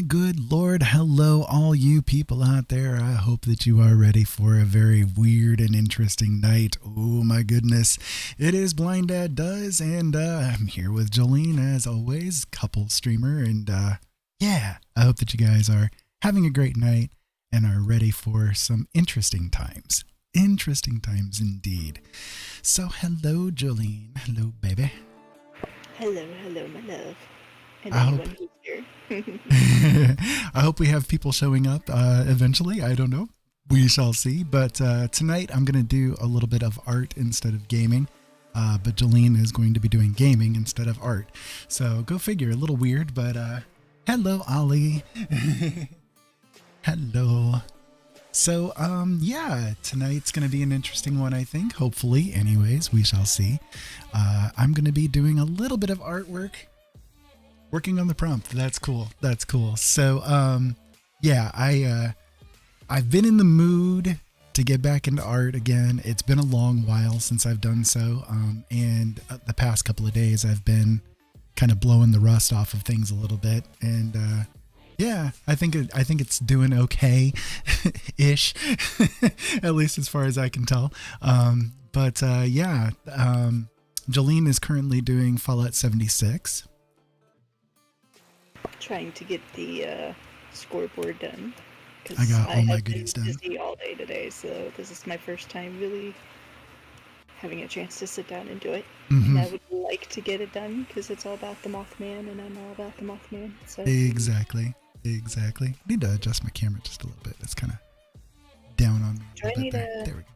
good Lord. Hello, all you people out there. I hope that you are ready for a very weird and interesting night. Oh, my goodness. It is Blind Dad Does, and I'm here with Jolene, as always, couple streamer. And yeah, I hope that you guys are having a great night and are ready for some interesting times. Interesting times indeed. So, hello, Jolene. Hello, baby. Hello, my love. And I anyone who's here. I hope we have people showing up eventually. I don't know. We shall see. But tonight I'm going to do a little bit of art instead of gaming. But Jolene is going to be doing gaming instead of art. So go figure. A little weird, but hello, Ollie. Hello. So, yeah, tonight's going to be an interesting one, I think. Hopefully. Anyways, we shall see. I'm going to be doing a little bit of artwork. Working on the prompt. That's cool. That's cool. So, yeah, I've been in the mood to get back into art again. It's been a long while since I've done so. And the past couple of days I've been kind of blowing the rust off of things a little bit. And, yeah, I think it's doing okay ish, at least as far as I can tell. But, yeah, Jolene is currently doing Fallout 76. Trying to get the scoreboard done. I got all my goodies done. I've been busy all day today, so this is my first time really having a chance to sit down and do it. Mm-hmm. And I would like to get it done because it's all about the Mothman, and I'm all about the Mothman. So Exactly. I need to adjust my camera just a little bit. It's kind of down on me a little bit there. There we go.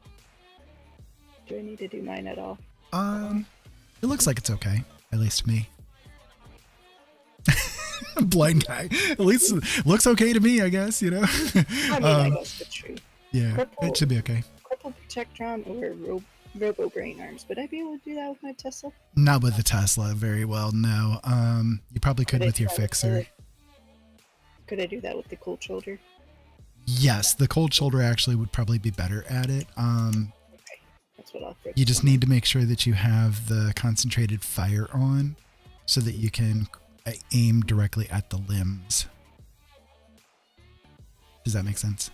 Do I need to do mine at all? It looks like it's okay, at least to me. Blind guy. At least it looks okay to me, I guess, you know. I mean, I guess that's true. Yeah, it should be okay. Corporal Protectron or Robo Brain Arms. Would I be able to do that with my Tesla? Not with the Tesla, very well, no. You probably could with your fixer. Could I do that with the cold shoulder? Yes, the cold shoulder actually would probably be better at it. Okay, that's what I'll fix. You just need to make sure that you have the concentrated fire on so that you can aim directly at the limbs. Does that make sense?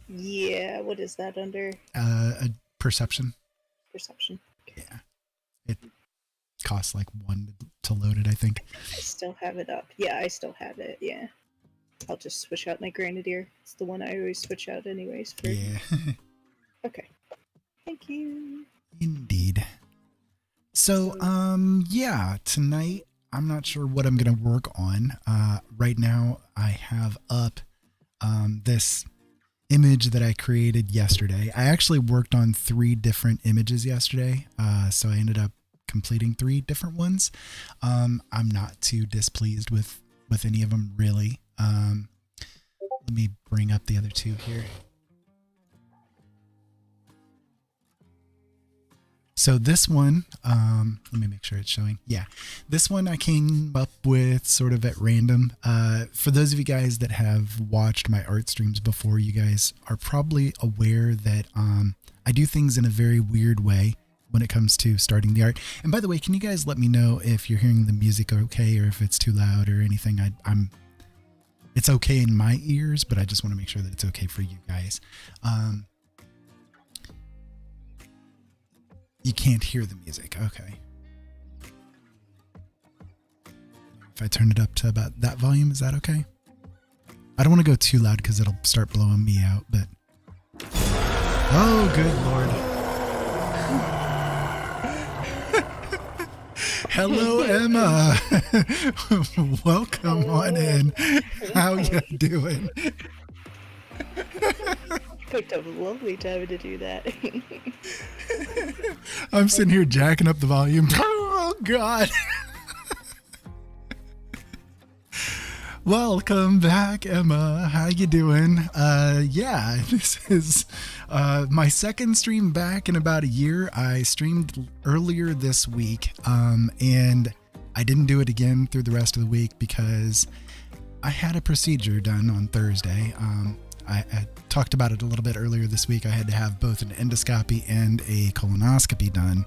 Yeah, what is that under? A perception. Perception. Okay. Yeah. It costs like 1 to load it, I think. I still have it up. Yeah, I still have it, yeah. I'll just switch out my Grenadier. It's the one I always switch out anyways. Yeah. Okay. Thank you. Indeed. So, yeah, tonight I'm not sure what I'm going to work on. Right now, I have up this image that I created yesterday. I actually worked on 3 different images yesterday, so I ended up completing 3 different ones. I'm not too displeased with any of them, really. Let me bring up the other 2 here. So this one, let me make sure it's showing. Yeah, this one I came up with sort of at random. For those of you guys that have watched my art streams before, you guys are probably aware that I do things in a very weird way when it comes to starting the art. And by the way, can you guys let me know if you're hearing the music okay or if it's too loud or anything? It's okay in my ears, but I just want to make sure that it's okay for you guys. You can't hear the music. Okay. If I turn it up to about that volume, is that okay? I don't want to go too loud because it'll start blowing me out, but... Oh, good Lord. Hello, Emma. Welcome on in. How you doing? Picked up a lovely time to do that. I'm sitting here jacking up the volume. Oh, God. Welcome back, Emma. How you doing? Yeah, this is my second stream back in about a year. I streamed earlier this week, and I didn't do it again through the rest of the week because I had a procedure done on Thursday. I talked about it a little bit earlier this week. I had to have both an endoscopy and a colonoscopy done,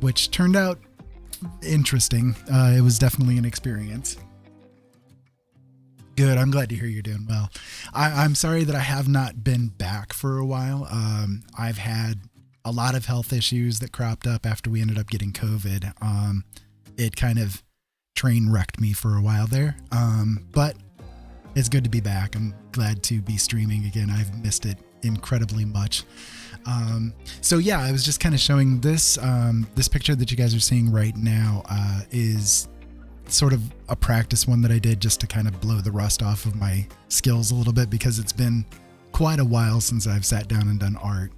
which turned out interesting. It was definitely an experience. Good. I'm glad to hear you're doing well. I'm sorry that I have not been back for a while. I've had a lot of health issues that cropped up after we ended up getting COVID. It kind of train wrecked me for a while there. But it's good to be back. I'm glad to be streaming again. I've missed it incredibly much. So yeah, I was just kind of showing this, this picture that you guys are seeing right now, is sort of a practice one that I did just to kind of blow the rust off of my skills a little bit, because it's been quite a while since I've sat down and done art.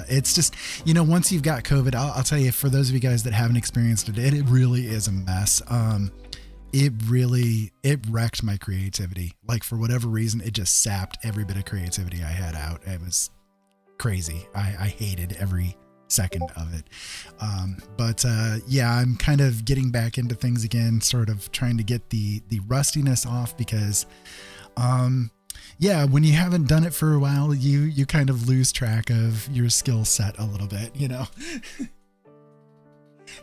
It's just, once you've got COVID, I'll tell you, for those of you guys that haven't experienced it, it really is a mess. It wrecked my creativity. Like, for whatever reason, it just sapped every bit of creativity I had out. It was crazy. I hated every second of it. But yeah, I'm kind of getting back into things again, sort of trying to get the rustiness off, because yeah, when you haven't done it for a while, you kind of lose track of your skill set a little bit,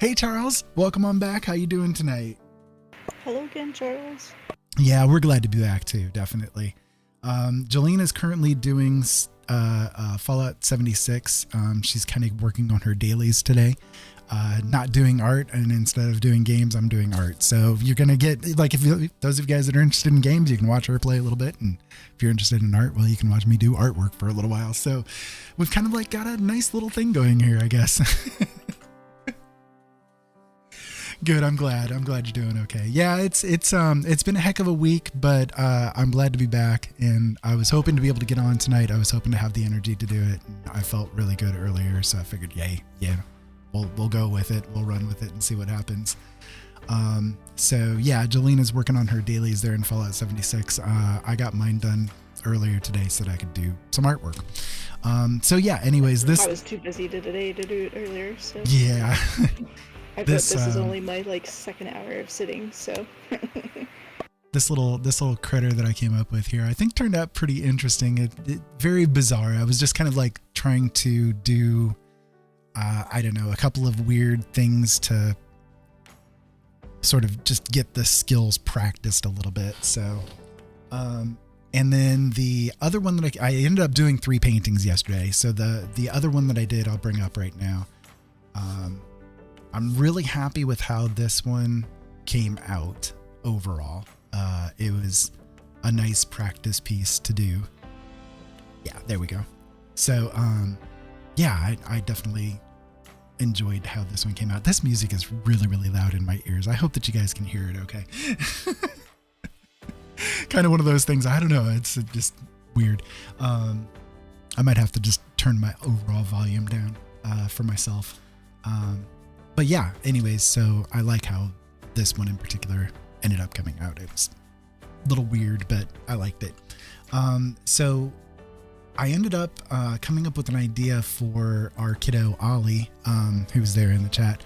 Hey Charles, welcome on back. How you doing tonight? Hello again, Charles. Yeah, we're glad to be back too, definitely. Jolene is currently doing Fallout 76. She's kind of working on her dailies today, not doing art, and instead of doing games, I'm doing art. So you're gonna get, like, those of you guys that are interested in games, you can watch her play a little bit, and if you're interested in art, well, you can watch me do artwork for a little while. So we've kind of like got a nice little thing going here, I guess. Good. I'm glad you're doing okay. Yeah, it's been a heck of a week, but I'm glad to be back, and I was hoping to be able to get on tonight. I was hoping to have the energy to do it. And I felt really good earlier, so I figured, yeah, we'll go with it. We'll run with it and see what happens. So yeah, Jolene working on her dailies there in Fallout 76. I got mine done earlier today so that I could do some artwork. So yeah, anyways, I was too busy today to do it earlier, so yeah. This is only my second hour of sitting, so this little critter that I came up with here, I think turned out pretty interesting. It very bizarre. I was just kind of like trying to do I don't know, a couple of weird things to sort of just get the skills practiced a little bit. So and then the other one that I ended up doing 3 paintings yesterday. So the other one that I did, I'll bring up right now. I'm really happy with how this one came out overall. It was a nice practice piece to do. Yeah, there we go. So, yeah, I definitely enjoyed how this one came out. This music is really, really loud in my ears. I hope that you guys can hear it okay. Kind of one of those things. I don't know. It's just weird. I might have to just turn my overall volume down for myself. But yeah, anyways, so I like how this one in particular ended up coming out. It was a little weird, but I liked it. So I ended up coming up with an idea for our kiddo, Ollie, who was there in the chat.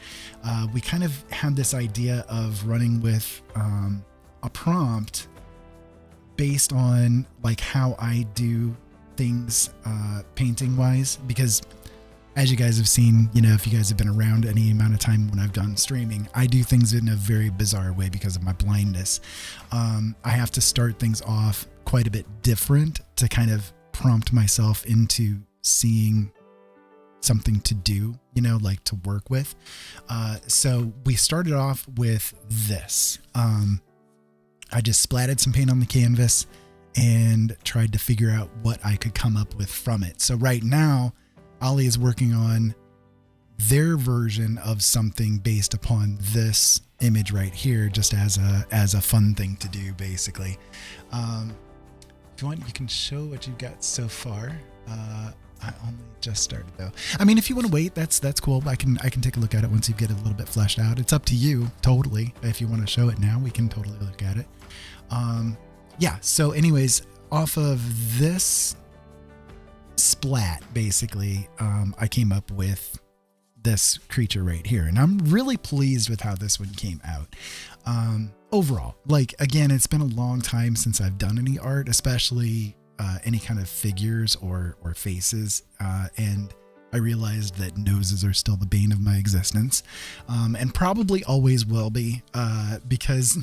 We kind of had this idea of running with a prompt based on like how I do things painting wise, because as you guys have seen, if you guys have been around any amount of time when I've done streaming, I do things in a very bizarre way because of my blindness. I have to start things off quite a bit different to kind of prompt myself into seeing something to do, like to work with. So we started off with this. I just splatted some paint on the canvas and tried to figure out what I could come up with from it. So right now, Ollie is working on their version of something based upon this image right here, just as a fun thing to do, basically. If you want, you can show what you've got so far. I only just started though. I mean, if you want to wait, that's cool. I can take a look at it once you get it a little bit fleshed out. It's up to you, totally. If you want to show it now, we can totally look at it. Yeah. So, anyways, off of this splat, basically, I came up with this creature right here, and I'm really pleased with how this one came out. Overall, like, again, it's been a long time since I've done any art, especially any kind of figures or faces, and I realized that noses are still the bane of my existence, and probably always will be, because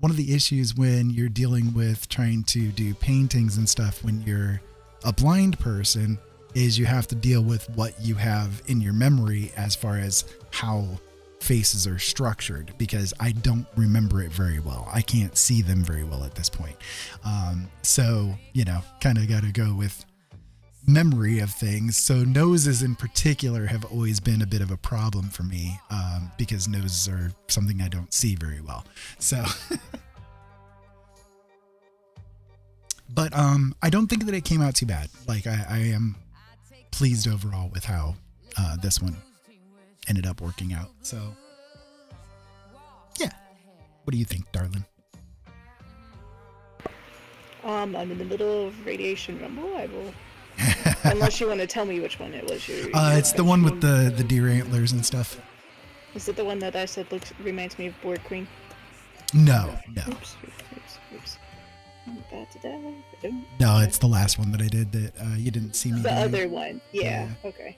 one of the issues when you're dealing with trying to do paintings and stuff when you're a blind person is you have to deal with what you have in your memory as far as how faces are structured, because I don't remember it very well. I can't see them very well at this point. So, you know, kind of got to go with memory of things. So noses in particular have always been a bit of a problem for me, because noses are something I don't see very well. So, but I don't think that it came out too bad. Like I am pleased overall with how this one ended up working out. So yeah, what do you think, darling? I'm in the middle of radiation rumble. I will, unless you want to tell me which one it was. It's the one with the deer antlers and stuff. Is it the one that I said reminds me of Board Queen? No. Oops. I'm about to die. No, it's the last one that I did that you didn't see me. The do. other one, yeah. Okay.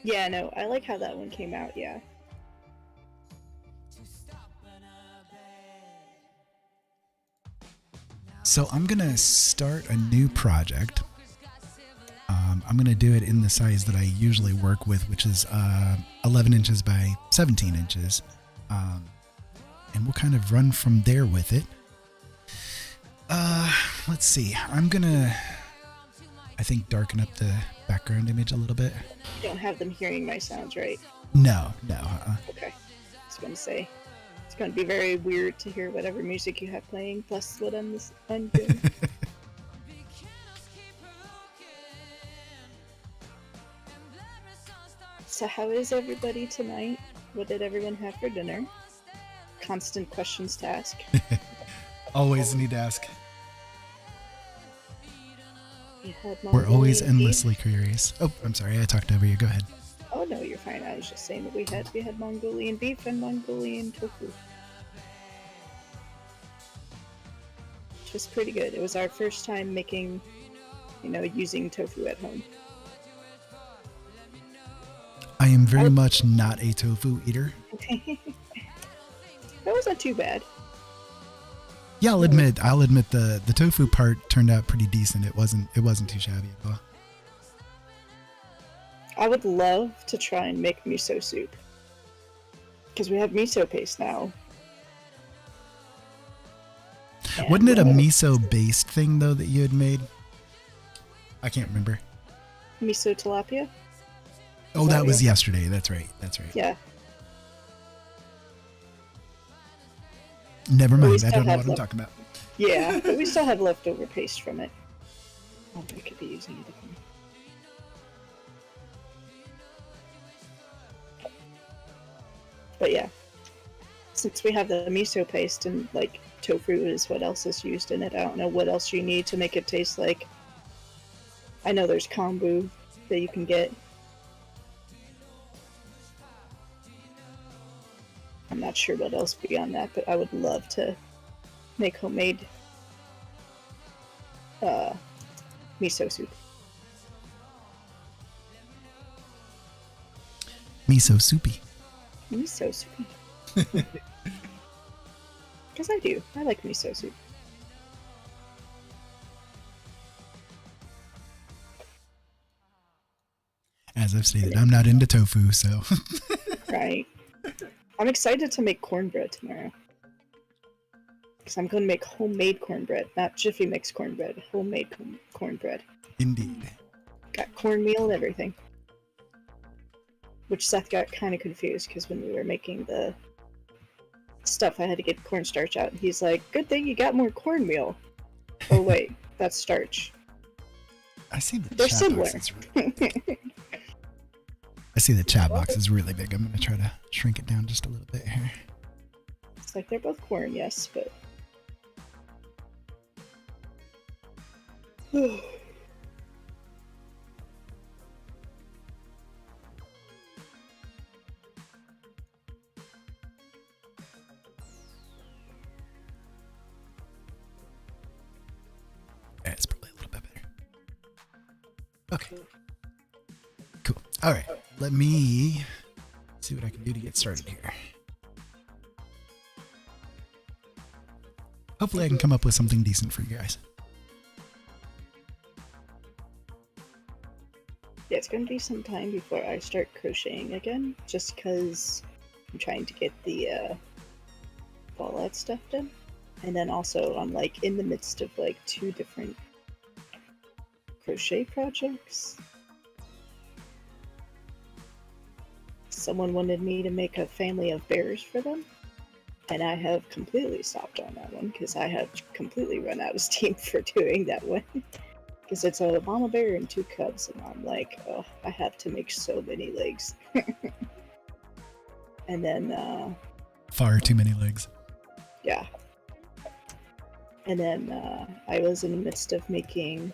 Yeah, no, I like how that one came out. Yeah. So I'm gonna start a new project. I'm gonna do it in the size that I usually work with, which is 11 inches by 17 inches, and we'll kind of run from there with it. Let's see. I'm gonna, I think, darken up the background image a little bit. You don't have them hearing my sounds, right? No. Okay. I was gonna say, it's gonna be very weird to hear whatever music you have playing, plus what I'm doing. So how is everybody tonight? What did everyone have for dinner? Constant questions to ask. Always need to ask. We're always endlessly curious. Oh, I'm sorry, I talked over you. Go ahead. Oh no, you're fine. I was just saying that we had Mongolian beef and Mongolian tofu. Which was pretty good. It was our first time making, using tofu at home. I am very much not a tofu eater. That wasn't too bad. Yeah, I'll admit the tofu part turned out pretty decent. It wasn't too shabby at all. I would love to try and make miso soup, because we have miso paste now. And wasn't it a miso based thing though that you had made? I can't remember. Miso tilapia? Oh, that was yesterday. That's right. Yeah. Never mind. I don't know what I'm talking about. Yeah, but we still have leftover paste from it. Oh, we could be using it again. But yeah, since we have the miso paste and tofu is what else is used in it, I don't know what else you need to make it taste like. I know there's kombu that you can get. I'm not sure what else beyond that, but I would love to make homemade miso soup. Miso soupy. Miso soupy. Because I do. I like miso soup. As I've stated, I'm not into tofu, so. Right. I'm excited to make cornbread tomorrow. Because I'm going to make homemade cornbread, not Jiffy Mix cornbread. Homemade cornbread. Indeed. Got cornmeal and everything. Which Seth got kind of confused, because when we were making the stuff, I had to get cornstarch out. And he's like, good thing you got more cornmeal. Oh wait, that's starch. I see the They're chat similar. box is really I see the chat box is really big. I'm going to try to shrink it down just a little bit here. It's like they're both corn, yes, but... It's probably a little bit better. Okay. Cool. All right. Let me see what I can do to get started here. hopefully I can come up with something decent for you guys. Yeah, it's gonna be some time before I start crocheting again, just because I'm trying to get the Fallout stuff done. And then also I'm like in the midst of like 2 different crochet projects. Someone wanted me to make a family of bears for them, and I have completely stopped on that one because I have completely run out of steam for doing that one. Because it's a mama bear and 2 cubs, and I'm like, oh, I have to make so many legs. And then, Far too many legs. yeah. And then I was in the midst of making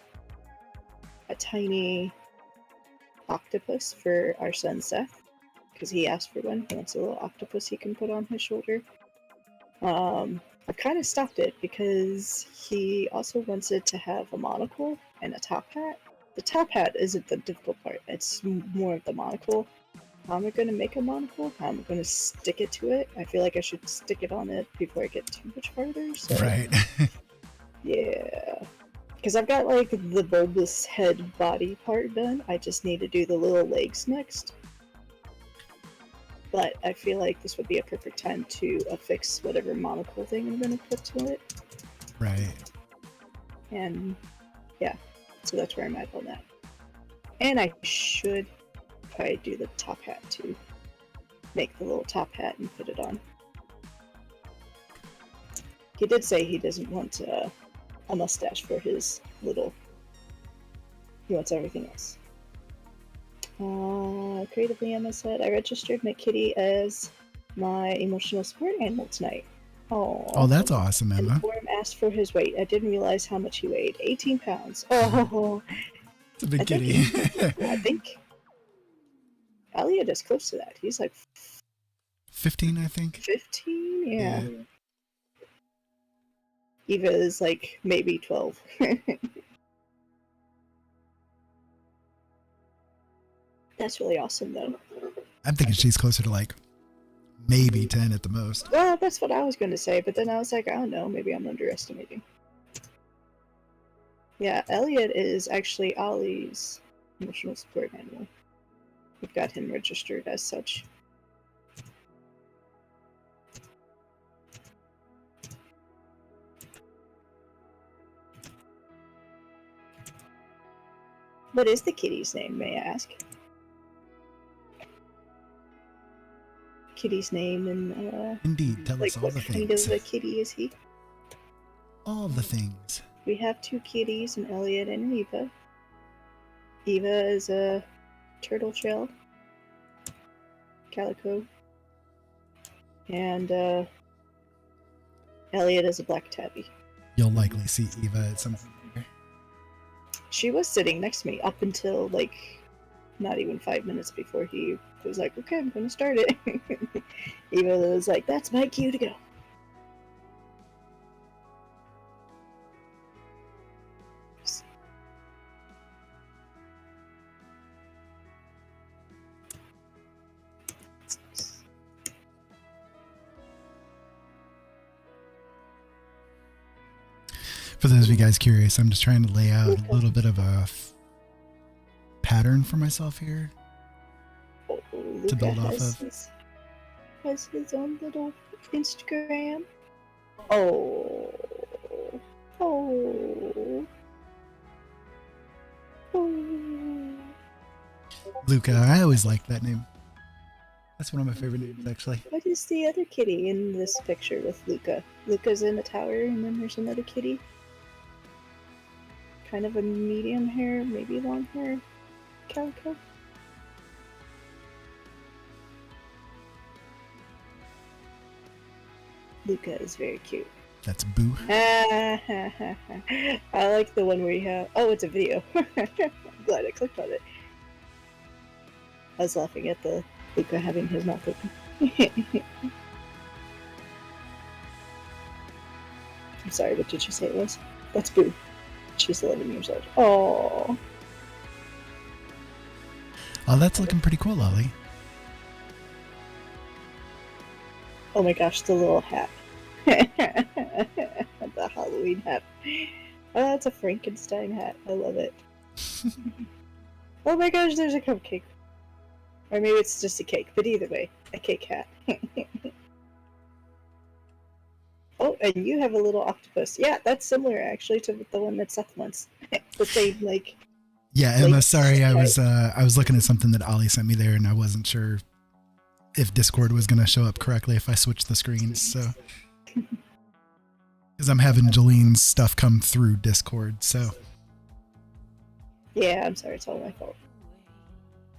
a tiny octopus for our son Seth, because he asked for one. He wants a little octopus he can put on his shoulder. I've kind of stopped it because he also wants it to have a monocle and a top hat. The top hat isn't the difficult part, it's more of the monocle. How am I going to make a monocle? How am I going to stick it to it? I feel like I should stick it on it before I get too much farther. So, Right. yeah. Because I've got like the bulbous head body part done. I just need to do the little legs next. But I feel like this would be a perfect time to affix whatever monocle thing I'm going to put to it. Right. And yeah, so that's where I'm at on that. And I should probably do the top hat too. Make the little top hat and put it on. He did say he doesn't want a mustache for his little... He wants everything else. Creatively, Emma said, I registered my kitty as my emotional support animal tonight. Oh, that's awesome, And Emma. the form asked for his weight. I didn't realize how much he weighed. 18 pounds. Oh, It's a big kitty. I think Elliot is close to that. He's like 15, I think. 15? Yeah. Eva is like maybe 12. That's really awesome, though. I'm thinking she's closer to like maybe 10 at the most. Well, that's what I was going to say, but then I was like, I don't know, maybe I'm underestimating. Yeah, Elliot is actually Ollie's emotional support animal. We've got him registered as such. What is the kitty's name, may I ask? Kitty's name and Indeed, tell like us all what the kind things. of a kitty is he? All the things. We have 2 kitties, an Elliot and an Eva. Eva is a turtle shell, calico, and Elliot is a black tabby. You'll likely see Eva at some point here. She was sitting next to me up until like not even 5 minutes before he was like, okay, I'm gonna start it. Eva was like, that's my cue to go. For those of you guys curious, I'm just trying to lay out a little bit of a pattern for myself here to build off of. Has his own little Instagram. Oh. Luca, I always liked that name. That's one of my favorite names, actually. What is the other kitty in this picture with Luca? Luca's in the tower, and then there's another kitty. Kind of a medium hair, maybe long hair. Calico. Luca is very cute. That's Boo. I like the one where you have... Oh, it's a video. I'm glad I clicked on it. I was laughing at the Luca having his mouth open. I'm sorry, what did you say it was? That's Boo. She's 11 years old. Oh. Oh, that's looking pretty cool, Ollie. Oh my gosh, the little hat. I'm the Halloween hat. Oh, that's a Frankenstein hat. I love it. Oh my gosh, there's a cupcake. Or maybe it's just a cake, but either way, a cake hat. Oh, and you have a little octopus. Yeah, that's similar actually to the one that Seth wants. The same, like... Yeah, Emma, sorry, I was looking at something that Ollie sent me there, and I wasn't sure if Discord was going to show up correctly if I switched the screens, so... Because I'm having Jolene's stuff come through Discord, so... Yeah, I'm sorry, it's all my fault.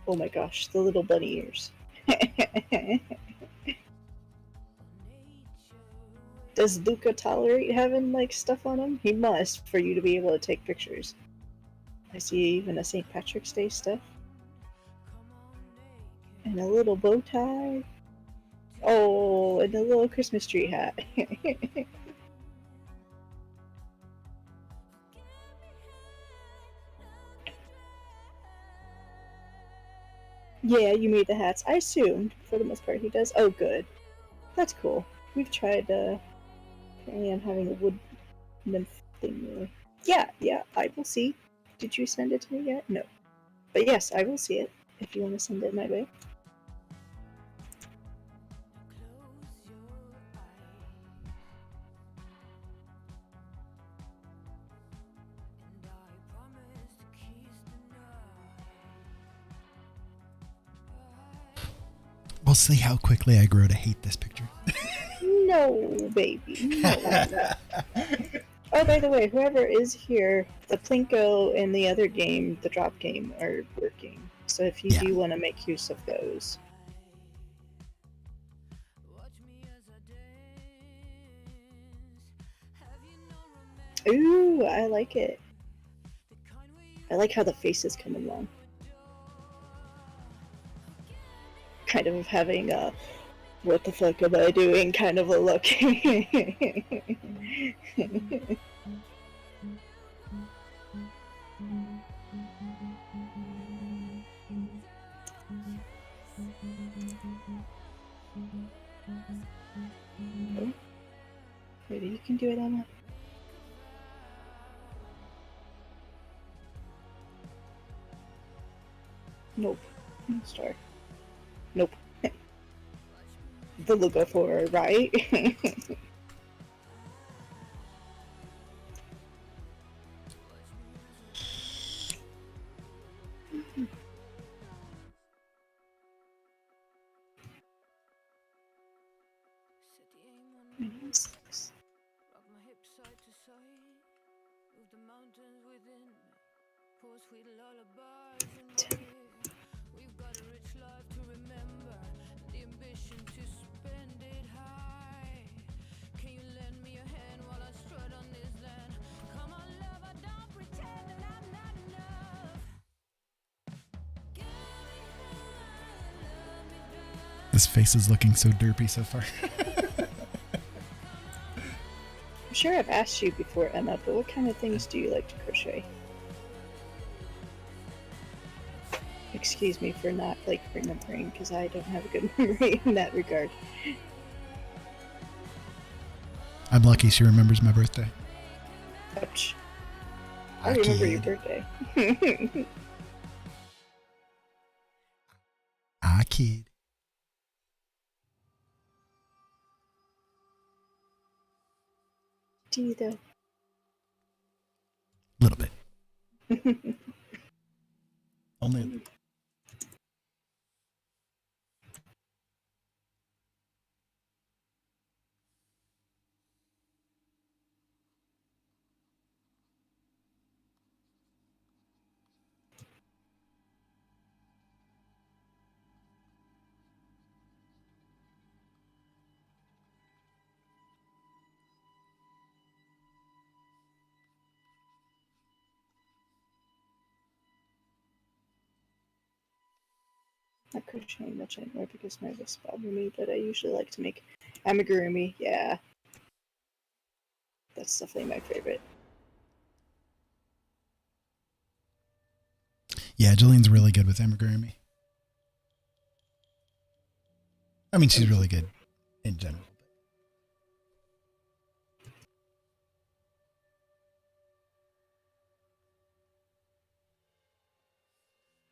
Oh my gosh, the little bunny ears. Does Luca tolerate having, like, stuff on him? He must, for you to be able to take pictures. I see even a St. Patrick's Day stuff. And a little bow tie. Oh, and a little Christmas tree hat. Yeah, you made the hats. I assumed, for the most part, he does. Oh, good. That's cool. We've tried, apparently I'm having a wood nymph thing. Yeah, I will see. Did you send it to me yet? No. But yes, I will see it, if you want to send it my way. We'll see how quickly I grow to hate this picture. No, baby. No. Oh, by the way, whoever is here, the Plinko and the other game, the drop game, are working. So if you do want to make use of those. Ooh, I like it. I like how the faces come along. Kind of having a what the fuck am I doing kind of a look. Maybe you can do it, Emma. Nope. Star. Nope. The logo for her, right? This face is looking so derpy so far. I'm sure I've asked you before, Emma, but what kind of things do you like to crochet? Excuse me for not, like, remembering, because I don't have a good memory in that regard. I'm lucky she remembers my birthday. Ouch. I remember your birthday. Ah, kid. Do you, though? A little bit. Only. Not crocheting much anymore because my wrists bother me, but I usually like to make amigurumi. Yeah. That's definitely my favorite. Yeah, Jolene's really good with amigurumi. I mean, she's really good in general.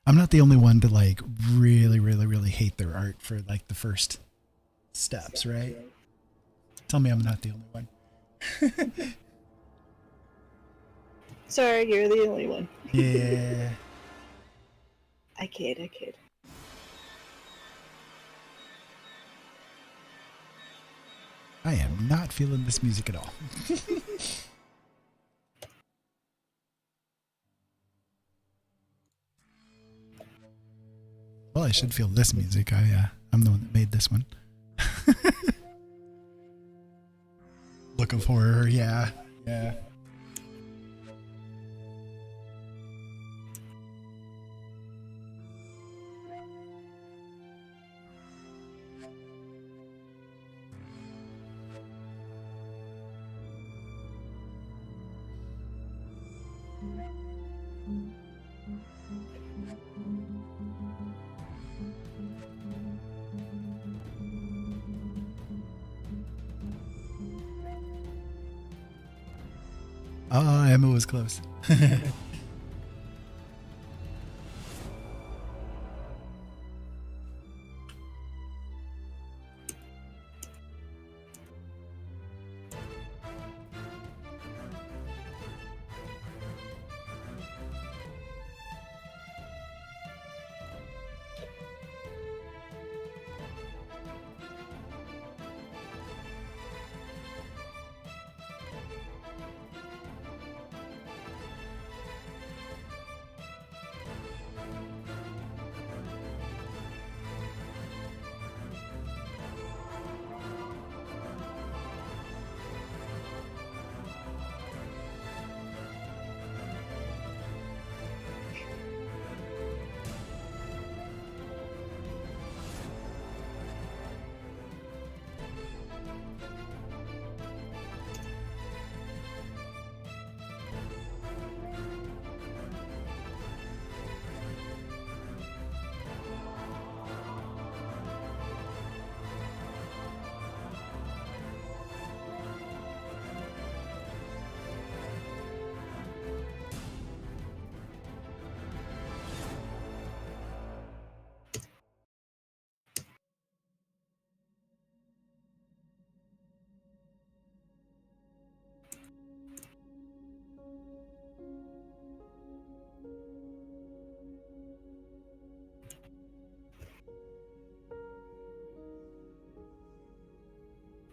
I'm not the only one to like really, really, really hate their art for like the first steps, right? Tell me I'm not the only one. Sorry, you're the only one. Yeah. I kid, I kid. I am not feeling this music at all. Well, I should feel this music. I'm the one that made this one. Look of horror, yeah. Yeah. Oh, Emma was close.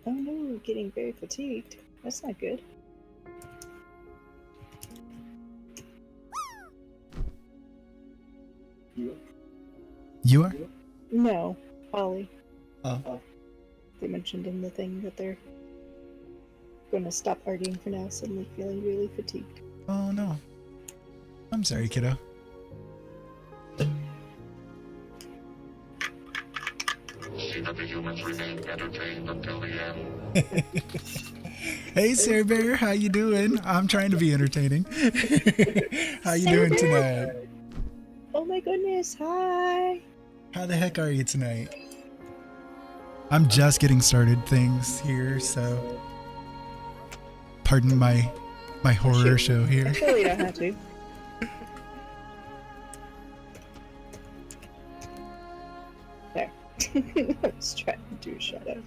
Oh no, getting very fatigued. That's not good. You are? No, Ollie. Oh. They mentioned in the thing that they're going to stop partying for now, suddenly feeling really fatigued. Oh no. I'm sorry, kiddo. See that the humans remain entertained until the end. Hey, Sarah Bear, how you doing? I'm trying to be entertaining. How you doing tonight? Oh my goodness, hi! How the heck are you tonight? I'm just getting started things here, so pardon my horror show here. Actually, you don't have to. There. I was trying to do a shout out.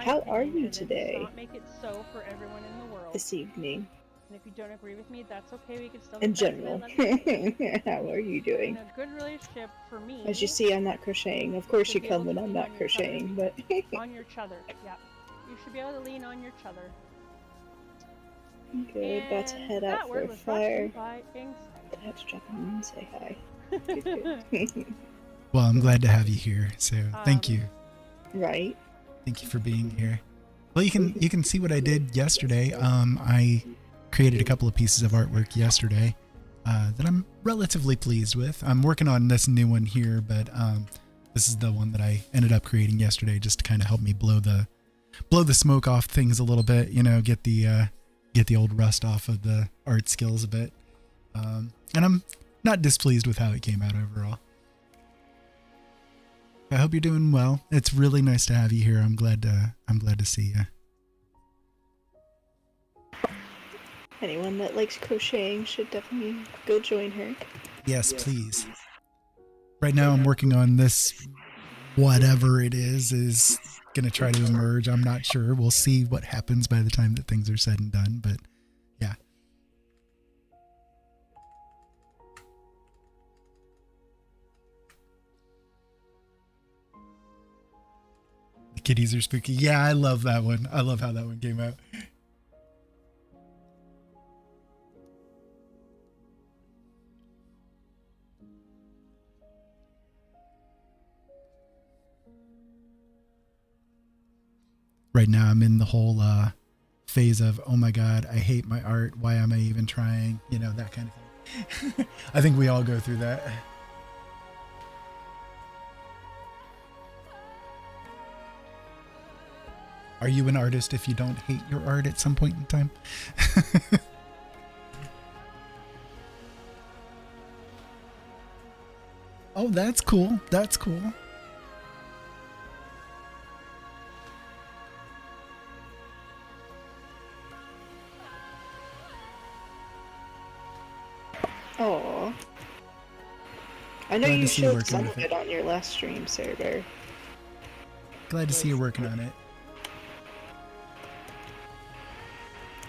How are you today? Not make it so for everyone in the world. This evening. And if you don't agree with me, that's okay. We can still. In general. How are you doing? In a good relationship for me. As you see, I'm not crocheting. Of course you come when I'm not crocheting, but... on your chother, yeah. You should be able to lean on your chother. Good, about to head out for a fire. I have to drop in and say hi. Good. Well, I'm glad to have you here, so thank you. Right. Thank you for being here. Well, you can see what I did yesterday. I created a couple of pieces of artwork yesterday that I'm relatively pleased with. I'm working on this new one here, but this is the one that I ended up creating yesterday, just to kind of help me blow the smoke off things a little bit. You know, get the old rust off of the art skills a bit. And I'm not displeased with how it came out overall. I hope you're doing well. It's really nice to have you here. I'm glad to see you. Anyone that likes crocheting should definitely go join her. Yes, please. Right now I'm working on this, whatever it is going to try to emerge. I'm not sure. We'll see what happens by the time that things are said and done, but yeah. The kitties are spooky. Yeah, I love that one. I love how that one came out. Right now I'm in the whole phase of, oh my god, I hate my art, why am I even trying, you know, that kind of thing. I think we all go through that. Are you an artist if you don't hate your art at some point in time? Oh, that's cool. That's cool. Oh, I know Glad to you see you showed working some with of it on your last stream, Sarah Bear. Glad to see you working on it.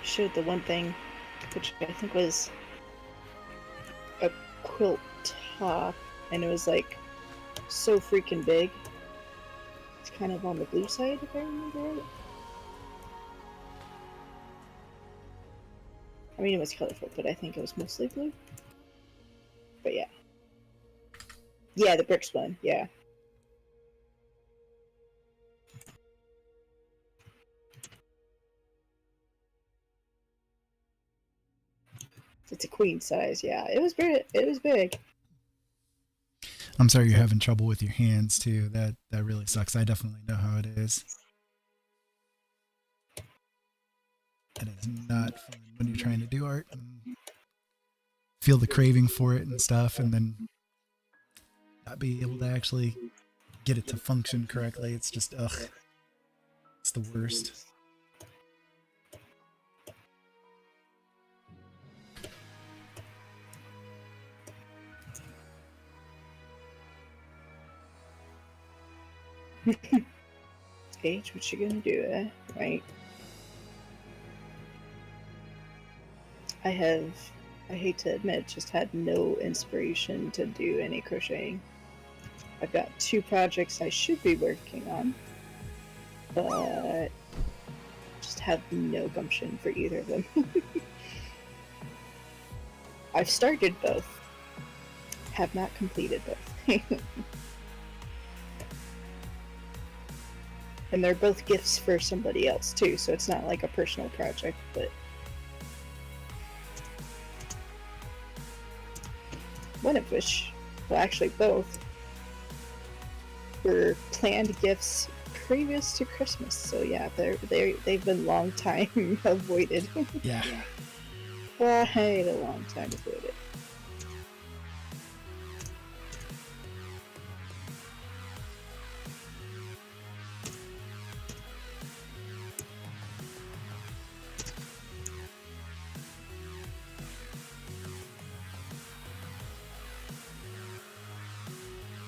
Showed the one thing, which I think was a quilt top, and it was like so freaking big. It's kind of on the blue side, if I remember right. I mean, it was colorful, but I think it was mostly blue. But yeah. Yeah, the bricks one, yeah. It's a queen size, yeah. It was big. I'm sorry you're having trouble with your hands too. That really sucks. I definitely know how it is. It is not fun when you're trying to do art and feel the craving for it and stuff, and then not be able to actually get it to function correctly. It's just, ugh. It's the worst. H, what you gonna do, eh? Right. I hate to admit, just had no inspiration to do any crocheting. I've got 2 projects I should be working on, but just have no gumption for either of them. I've started both, have not completed both. And they're both gifts for somebody else too, so it's not like a personal project, but one of which, well actually both, were planned gifts previous to Christmas. So yeah, they've been long time avoided. Yeah. Quite a long time avoided.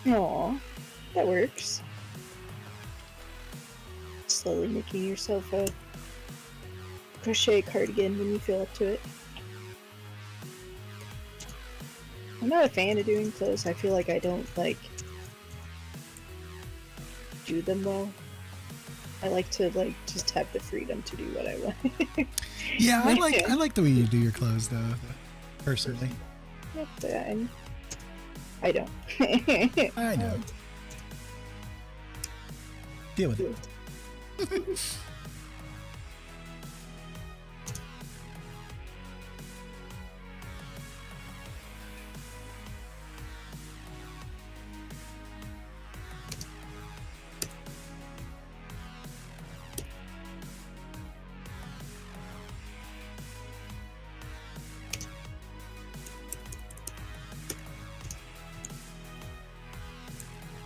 Aw, that works. Slowly making yourself a crochet cardigan when you feel up to it. I'm not a fan of doing clothes. I feel like I don't, do them well. I like to, just have the freedom to do what I want. Yeah, I like the way you do your clothes though, personally. Yep, I don't. I know. Deal with it.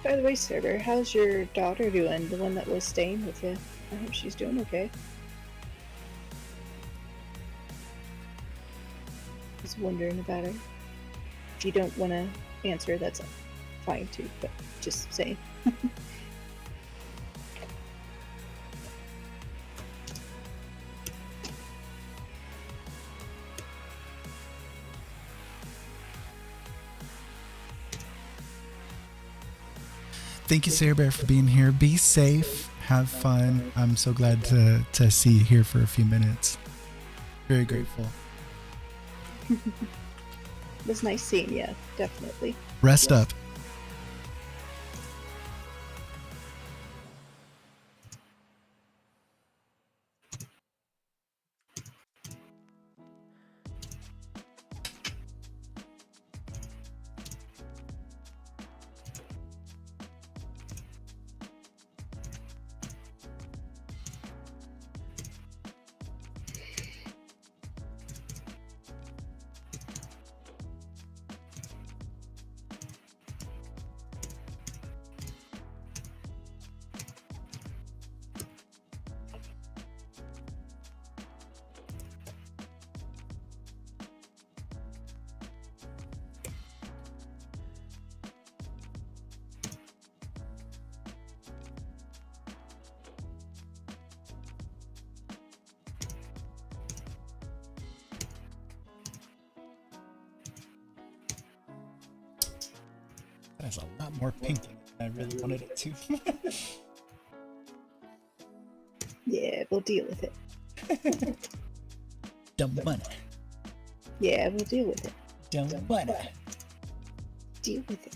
By the way, Server, how's your daughter doing? The one that was staying with you? I hope she's doing okay. I was wondering about her. If you don't want to answer, that's fine too, but just saying. Thank you, Sarah Bear, for being here. Be safe. Have fun. I'm so glad to see you here for a few minutes. Very grateful. It was nice seeing you, definitely. Rest up. That has a lot more pink in it than I really wanted it to. Yeah, we'll deal with it. Dumb money. Yeah, we'll deal with it. Dumb money. Deal with it.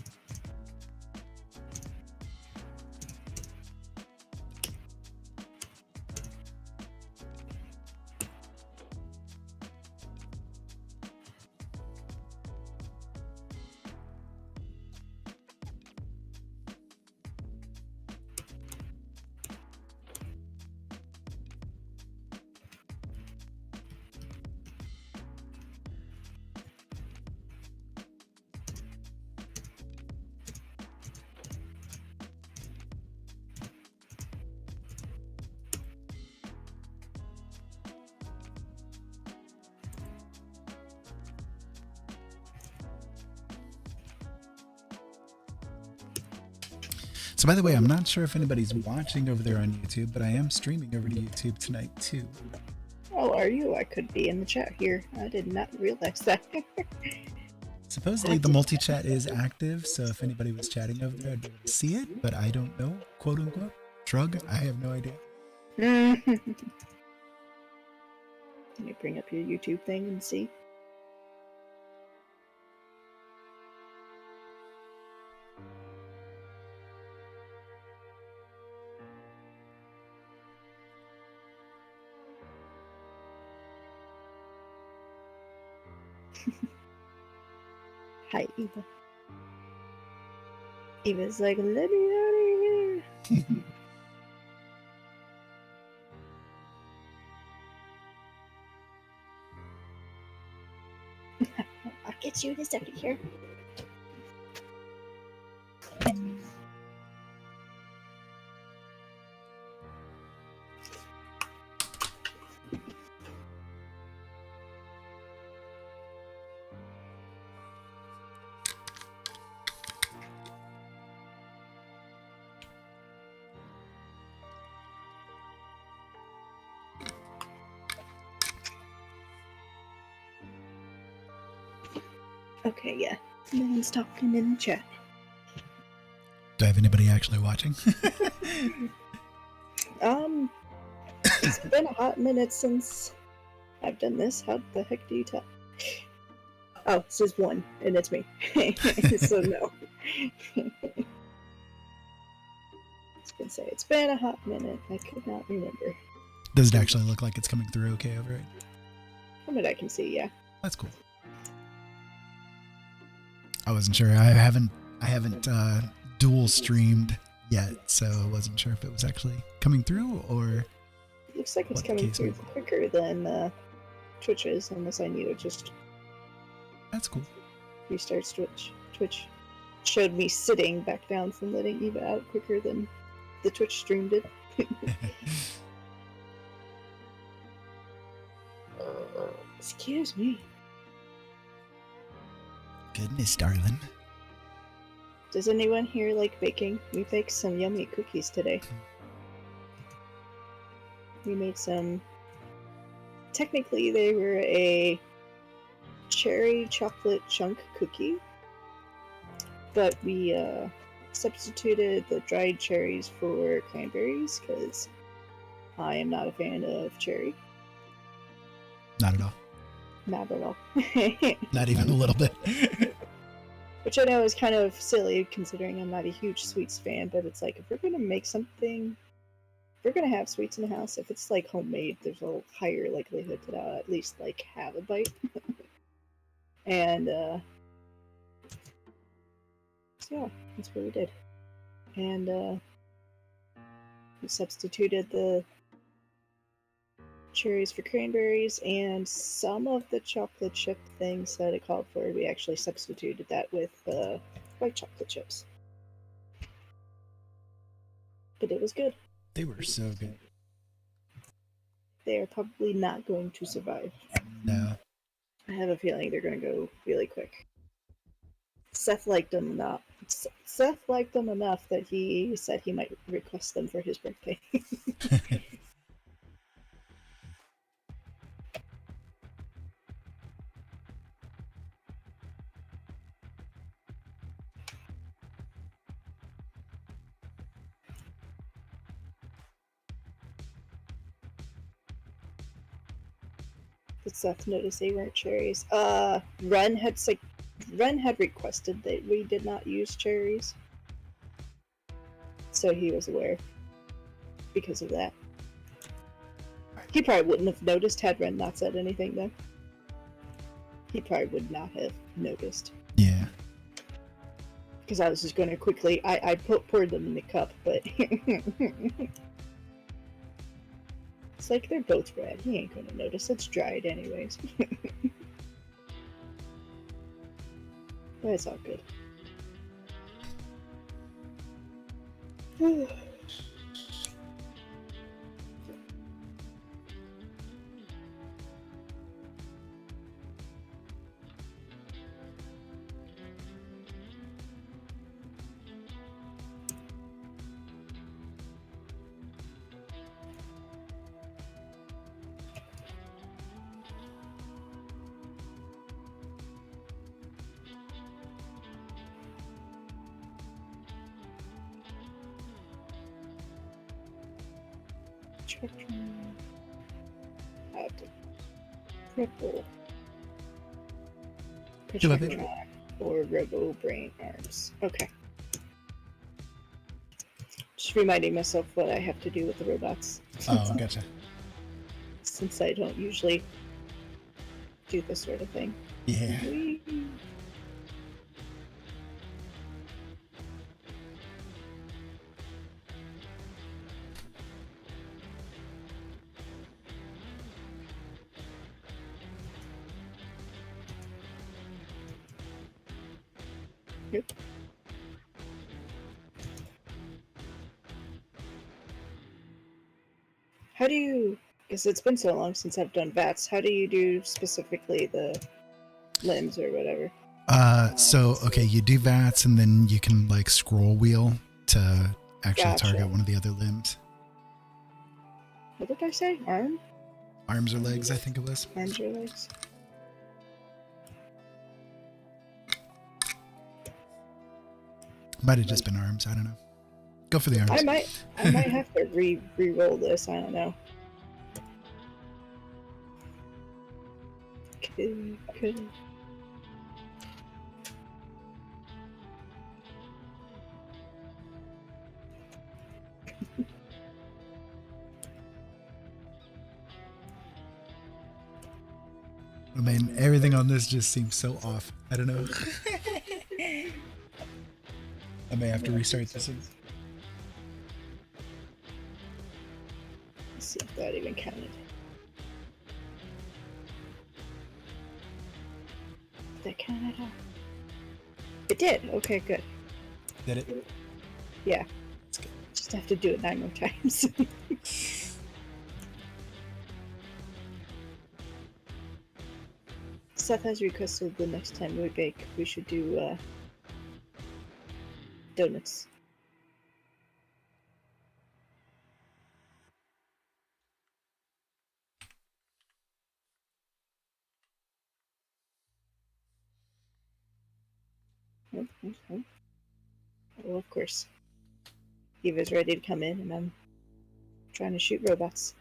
So by the way, I'm not sure if anybody's watching over there on YouTube, but I am streaming over to YouTube tonight too. Oh, are you? I could be in the chat here. I did not realize that. Supposedly the multi-chat is active, so if anybody was chatting over there, I'd be able to see it, but I don't know, quote unquote. Shrug, I have no idea. Let me bring up your YouTube thing and see. Hi, Eva. Eva's like, let me out of here. I'll get you in a second here. Okay, yeah. No one's talking in the chat. Do I have anybody actually watching? It's been a hot minute since I've done this. How the heck do you tell? Oh, it says one, and it's me. So no. I was gonna say, it's been a hot minute. I could not remember. Does it actually look like it's coming through okay over it? From what I can see, yeah. That's cool. I wasn't sure. I haven't dual streamed yet, so I wasn't sure if it was actually coming through or. It looks like it's what the coming case through may be. quicker than Twitch is, unless I need to just That's cool. restart Twitch. Twitch showed me sitting back down from letting Eva out quicker than the Twitch stream did. Excuse me. Goodness, darling. Does anyone here like baking? We baked some yummy cookies today. We made some. Technically, they were a cherry chocolate chunk cookie, but we substituted the dried cherries for cranberries because I am not a fan of cherry. Not at all. Not at all. Not even a little bit. Which I know is kind of silly considering I'm not a huge sweets fan, but it's like if we're gonna make something, if we're gonna have sweets in the house, if it's like homemade, there's a higher likelihood that I'll at least like have a bite. And so yeah, that's what we did. And we substituted the cherries for cranberries, and some of the chocolate chip things that it called for, we actually substituted that with white chocolate chips. But it was good. They were so good. They are probably not going to survive. No. I have a feeling they're going to go really quick. Seth liked them enough. Seth liked them enough that he said he might request them for his birthday. Did Seth notice they weren't cherries? Ren had requested that we did not use cherries, so he was aware because of that. He probably wouldn't have noticed had Ren not said anything, though. He probably would not have noticed. Yeah. Because I was just going to quickly... I poured them in the cup, but... It's like they're both red. He ain't going to notice. It's dried anyways. But it's all good. Triple. Perceptron or Robo Brain Arms. Okay. Just reminding myself what I have to do with the robots. Oh, gotcha. Since I don't usually do this sort of thing. Yeah. Yep. How do you, because it's been so long since I've done VATS, how do you do specifically the limbs or whatever? So, okay, you do VATS and then you can like scroll wheel to actually Gotcha. target one of the other limbs. What did I say? Arm? Arms or legs, I think it was. Arms or legs? Might have just been arms, I don't know. Go for the arms. I might have to re-roll this, I don't know. Okay. I mean, everything on this just seems so off. I don't know. I may have to restart this one. Let's see if that even counted. Did that count at all? It did. Okay, good. Did it? Yeah. That's good. Just have to do it 9 more times. Seth has requested the next time we bake, we should do donuts. Oh, of course. Eva's ready to come in, and I'm trying to shoot robots.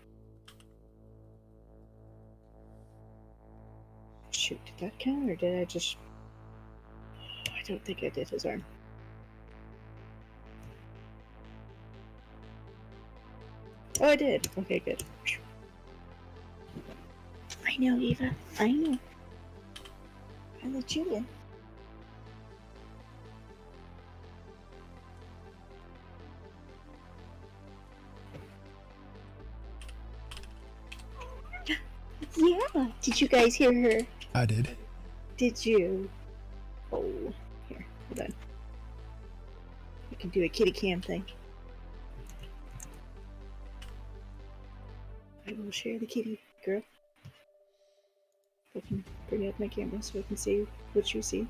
Shoot, did that count, or did I just... I don't think I did his arm. Oh, I did. Okay, good. I know, Eva. I know. I let you in. Yeah. Did you guys hear her? I did. Did you? Oh, here. Hold on. I can do a kitty cam thing. I will share the kitty, girl. I can bring up my camera so I can see what you see.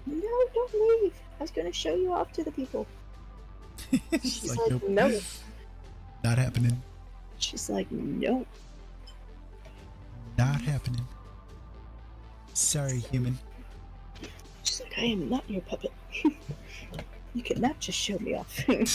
No, don't leave. I was going to show you off to the people. She's like, nope. no. Not happening. She's like, no. Not happening. Sorry, human. She's like, I am not your puppet. You cannot just show me off. I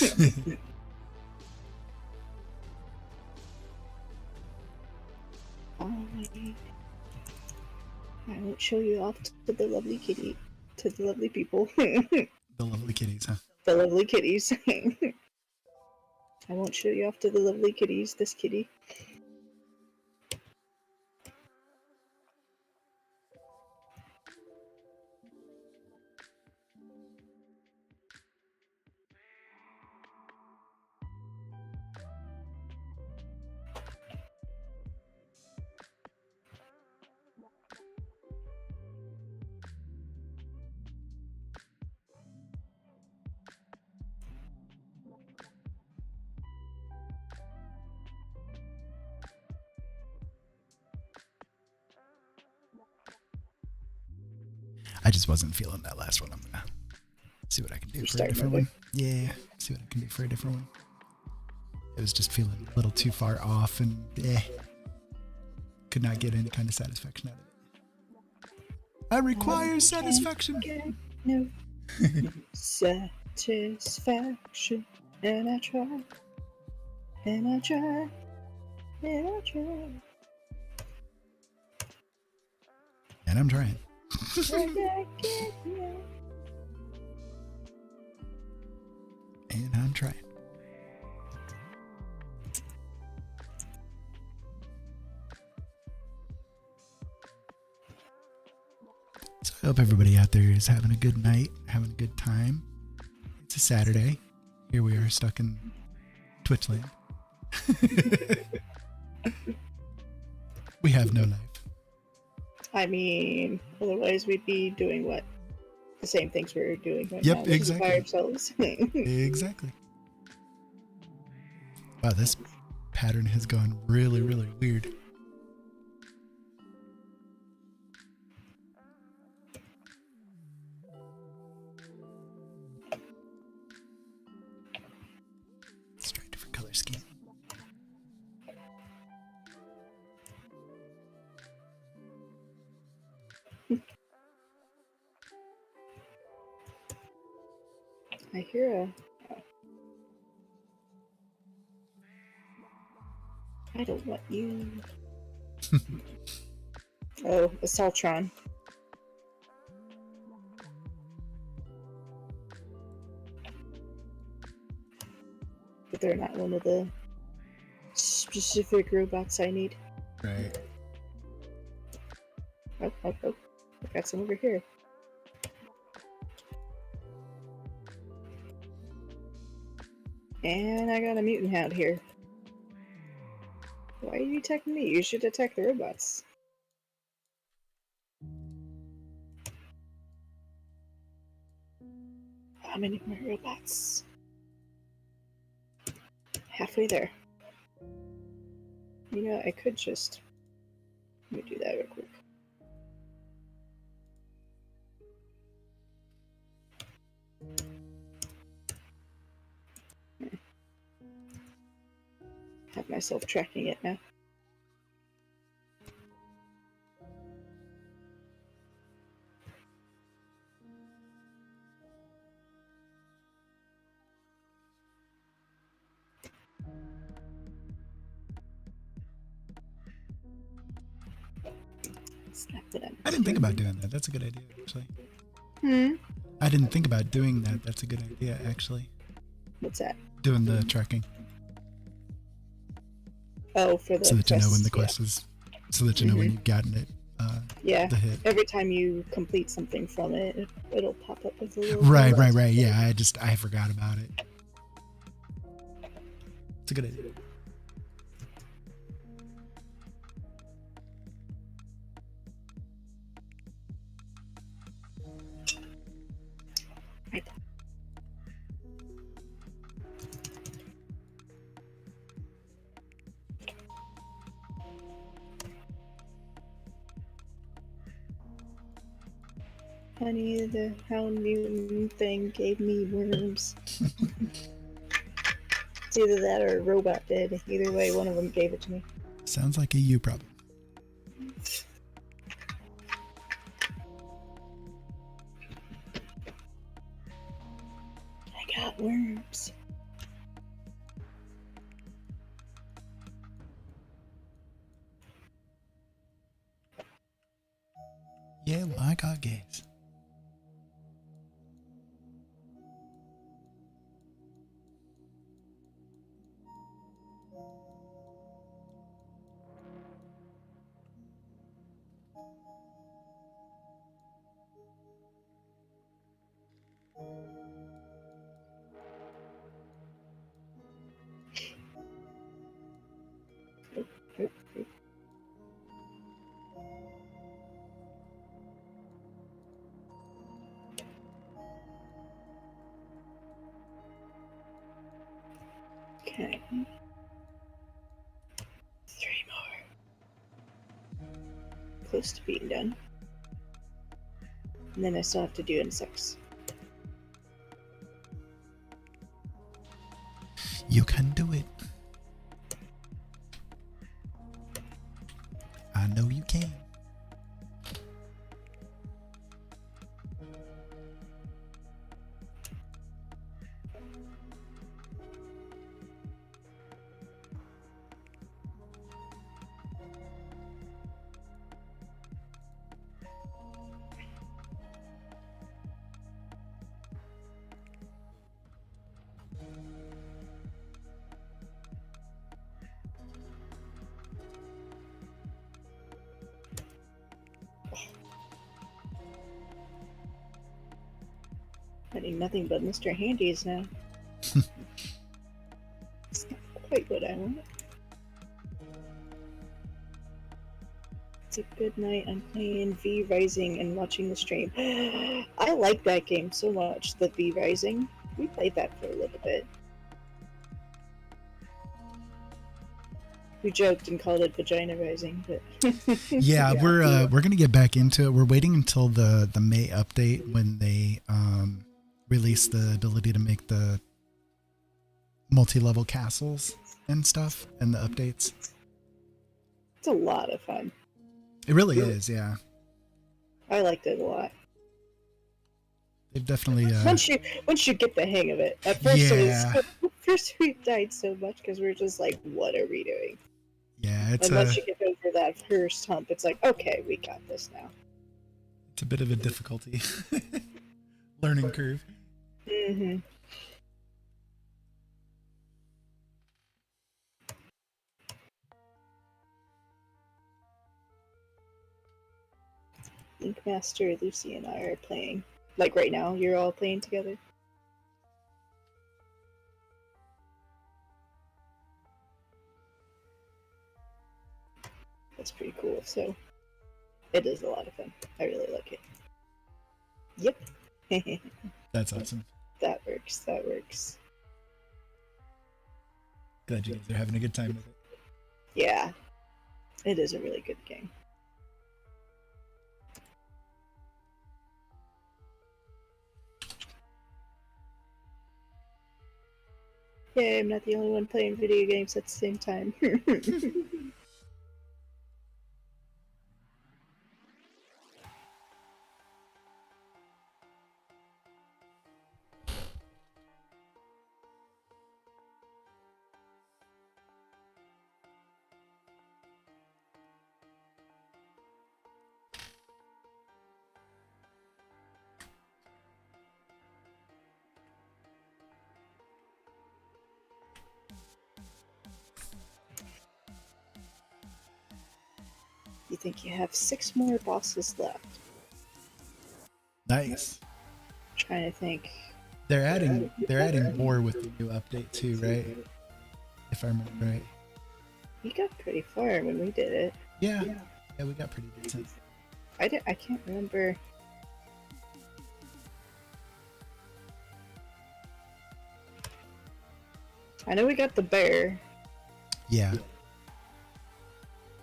won't show you off to the lovely kitty, to the lovely people. The lovely kitties, huh? The lovely kitties. I won't show you off to the lovely kitties, this kitty. I just wasn't feeling that last one. I'm gonna see what I can do for a different one. Yeah, see what I can do for a different one. It was just feeling a little too far off, and could not get any kind of satisfaction out of it. I require satisfaction. No satisfaction, and I try, and I try, and I try. And I'm trying. And I'm trying. So I hope everybody out there is having a good night, having a good time. It's a Saturday. Here we are stuck in Twitchland. We have no life. I mean, otherwise we'd be doing what? The same things we're doing right Yep, now. Which is exactly. by ourselves. Exactly. Wow, this pattern has gone really, really weird. Let's try a different color scheme. I hear a... I don't want you. Oh, a Saltron. But they're not one of the specific robots I need. Right. Oh, I got some over here. And I got a mutant hound here. Why are you attacking me? You should attack the robots. How many more robots? Halfway there. You know, I could just... Let me do that real quick. have myself tracking it now. I didn't think about doing that. That's a good idea, actually. Hmm? I didn't think about doing that. That's a good idea, actually. What's that? Doing the tracking. Oh, for the So that you know when the quests, quest is... So that you know when you've gotten it. Yeah. The hit. Every time you complete something from it, it'll pop up with a little... Right. Yeah, I forgot about it. It's a good idea. Right. Honey, the Hound Mutant thing gave me worms. It's either that or a robot did. Either way, one of them gave it to me. Sounds like a you problem. I got worms. Yeah, well, I got gas. Okay. 3 more. Close to being done. And then I still have to do insects. You can do it. I know you can. I need nothing but Mr. Handy's now. It's not quite what I want. It's a good night. I'm playing V Rising and watching the stream. I like that game so much, the V Rising. We played that for a little bit. We joked and called it Vagina Rising, but Yeah, we're gonna get back into it. We're waiting until the May update when they release the ability to make the multi-level castles and stuff and the updates. it's a lot of fun. It really is, yeah. I liked it a lot. They've definitely Once you get the hang of it. At first Yeah. first we died so much because we were just like, what are we doing? yeah, it's And once a you get over that first hump, it's like, okay, we got this now. it's a bit of a difficulty learning curve. Mm-hmm. Link Master, Lucy, and I are playing. Like right now, you're all playing together. That's pretty cool. So it is a lot of fun. I really like it. Yep. That's awesome. That works. That works. Glad you guys are having a good time with it. Yeah. It is a really good game. Yay, I'm not the only one playing video games at the same time. You think you have 6 more bosses left? Nice. Trying to think. They're adding more with the new update too, right? If I remember right. We got pretty far when we did it. Yeah, we got pretty decent. I can't remember. I know we got the bear. Yeah.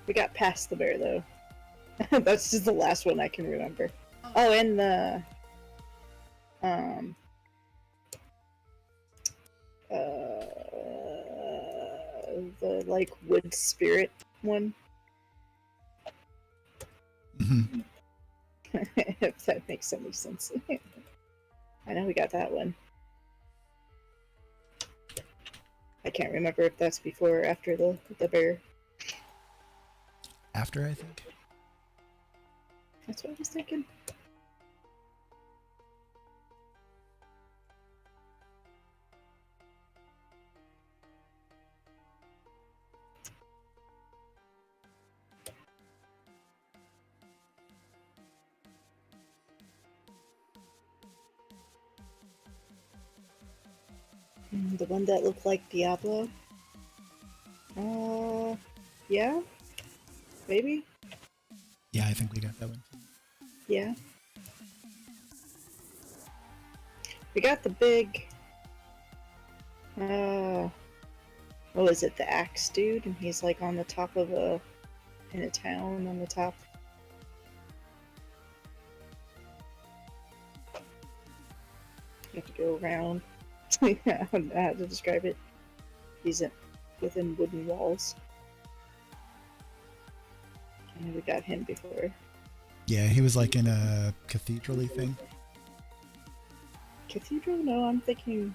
We got past the bear though. That's just the last one I can remember. Oh, and the like wood spirit one. Mhm. If that makes any sense. I know we got that one. I can't remember if that's before or after the bear. After, I think. That's what I was thinking. The one that looked like Diablo? Yeah? Maybe? Yeah, I think we got that one. Yeah. We got the big... what was it? The axe dude? And he's like on the top of in a town on the top. You have to go around. I don't know how to describe it. He's within wooden walls. And we got him before. Yeah, he was like in a cathedral-y thing. Cathedral? No, I'm thinking...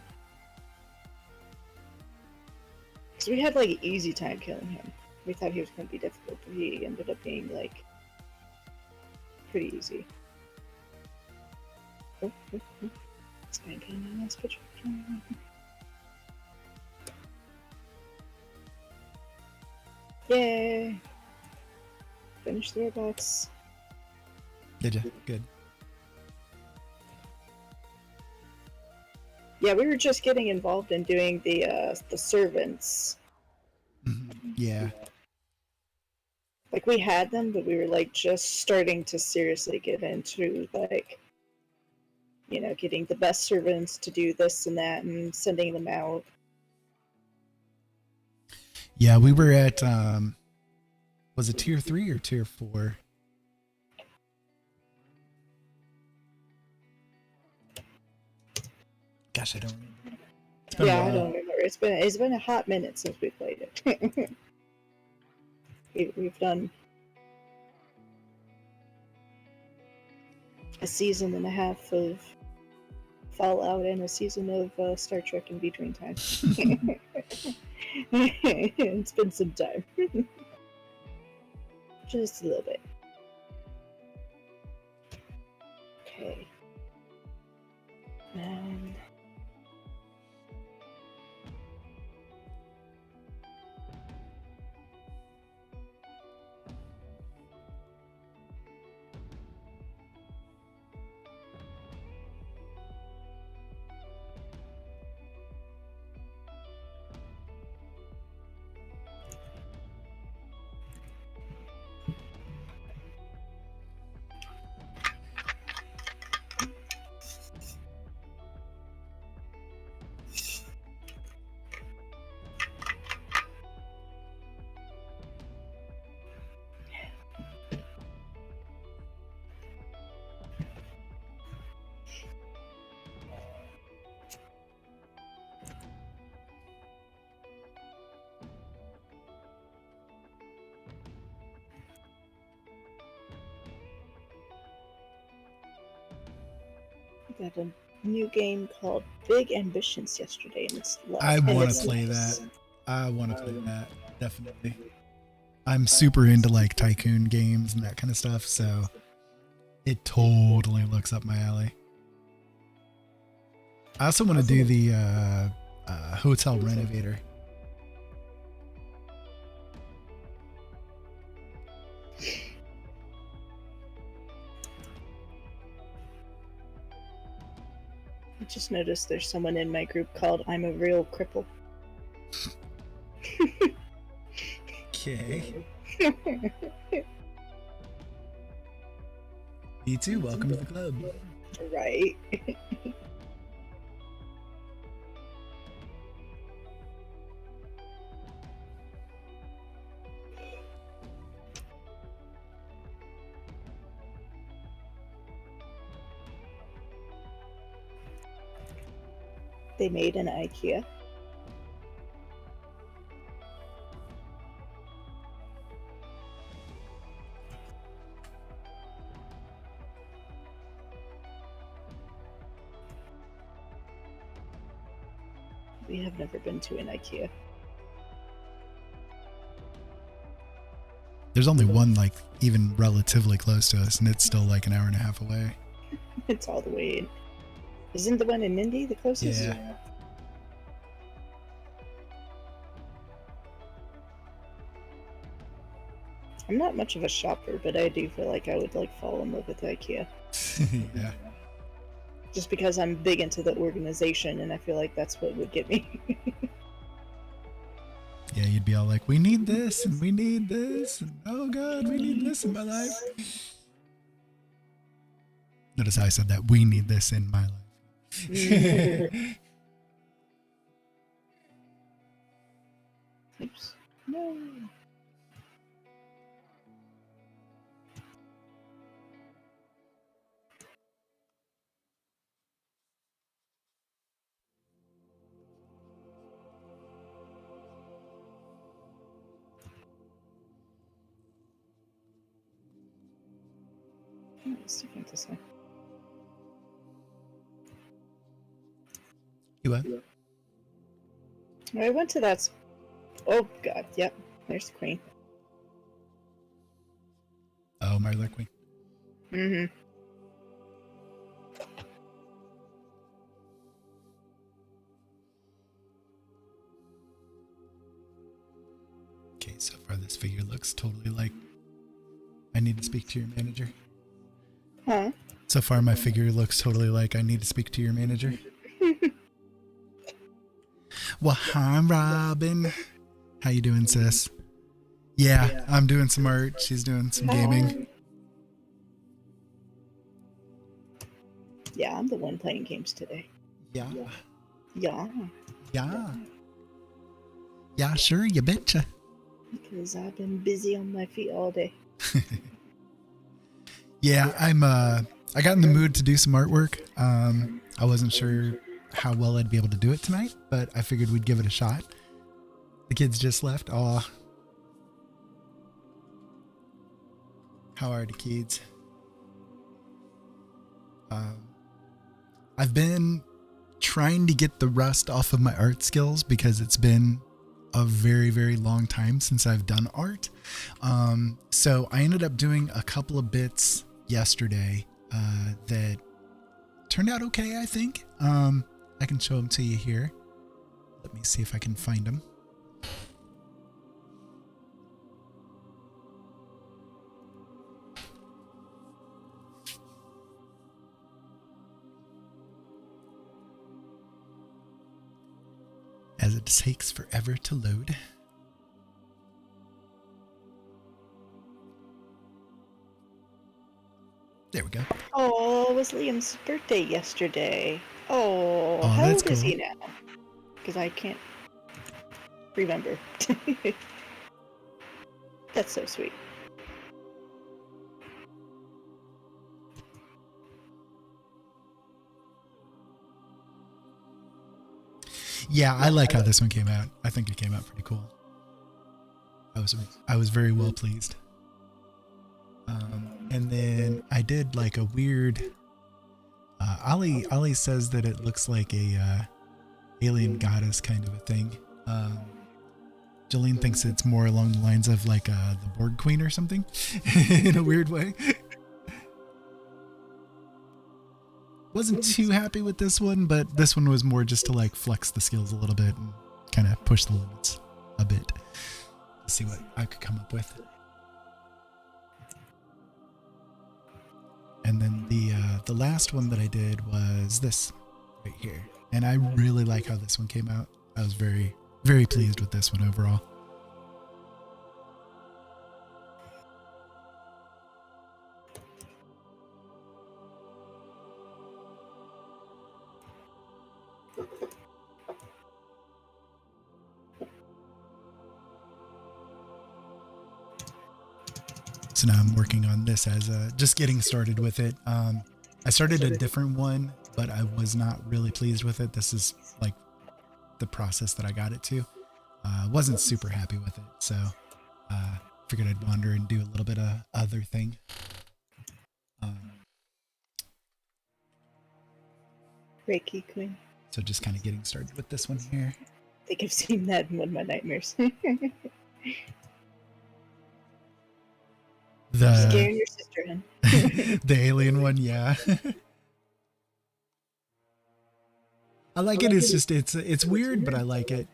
Because we had like an easy time killing him. We thought he was going to be difficult, but he ended up being like pretty easy. Oh. It's going to be a nice picture. Yay! Finish the robots. Did you? Good. Yeah, we were just getting involved in doing the servants. Yeah. Like we had them, but we were like just starting to seriously get into like, you know, getting the best servants to do this and that and sending them out. Yeah, we were at was it tier 3 or tier 4? Gosh, I don't remember. It's been a Yeah, I while. don't remember. It's been a hot minute since we played it. We've done a season and a half of Fallout and a season of Star Trek in between time. It's been some time. Just a little bit. Okay. got a new game called Big Ambitions yesterday, and it's I and want it's to play nice. that. I want to play that. Definitely. I'm super into like tycoon games and that kind of stuff, so it totally looks up my alley. I also want to do the hotel renovator. I just noticed there's someone in my group called I'm a Real Cripple. Okay. Me too. Welcome to the club. Right. They made an IKEA. We have never been to an IKEA. There's only one like even relatively close to us, and it's still like an hour and a half away. It's all the way in. Isn't the one in Indy the closest? Yeah. I'm not much of a shopper, but I do feel like I would like fall in love with IKEA. Yeah. Just because I'm big into the organization, and I feel like that's what would get me. Yeah, you'd be all like, we need this and we need this, and oh god, we need this in my life. Notice how I said that, we need this in my life. Oops. No. What's different to say? You what? I went to that. Oh god, yep. There's the queen. Oh, my Lord Queen. Mm-hmm. Okay, so far this figure looks totally like I need to speak to your manager. Huh? So far my figure looks totally like I need to speak to your manager. Well, hi, Robin. How you doing, sis? Yeah, I'm doing some art. She's doing some gaming. Yeah, I'm the one playing games today. Yeah. Yeah. Yeah. Yeah, sure, you betcha. Because I've been busy on my feet all day. Yeah, I got in the mood to do some artwork. I wasn't sure how well I'd be able to do it tonight, but I figured we'd give it a shot. The kids just left. Aw. How are the kids? I've been trying to get the rust off of my art skills because it's been a very, very long time since I've done art. So I ended up doing a couple of bits yesterday that turned out okay, I think. I can show them to you here. Let me see if I can find them. As it takes forever to load. There we go. Oh, it was Liam's birthday yesterday. Oh, Oh, how that's old is he cool. now? Because I can't remember. That's so sweet. Yeah, I like how this one came out. I think it came out pretty cool. I was very well pleased. And then I did like a weird Ali says that it looks like a alien goddess kind of a thing. Jolene thinks it's more along the lines of like the Borg Queen or something in a weird way. Wasn't too happy with this one, but this one was more just to like flex the skills a little bit and kind of push the limits a bit to see what I could come up with. And then the last one that I did was this right here. And I really like how this one came out. I was very, very pleased with this one overall. So now I'm working on this as just getting started with it. I started a different one, but I was not really pleased with it. This is like the process that I got it to. Wasn't super happy with it, so figured I'd wander and do a little bit of other thing. Reiki Queen. So just kind of getting started with this one here. I think I've seen that in one of my nightmares. Scaring your sister, hun. The alien one, yeah. I like it. It's just it's weird, but I like it.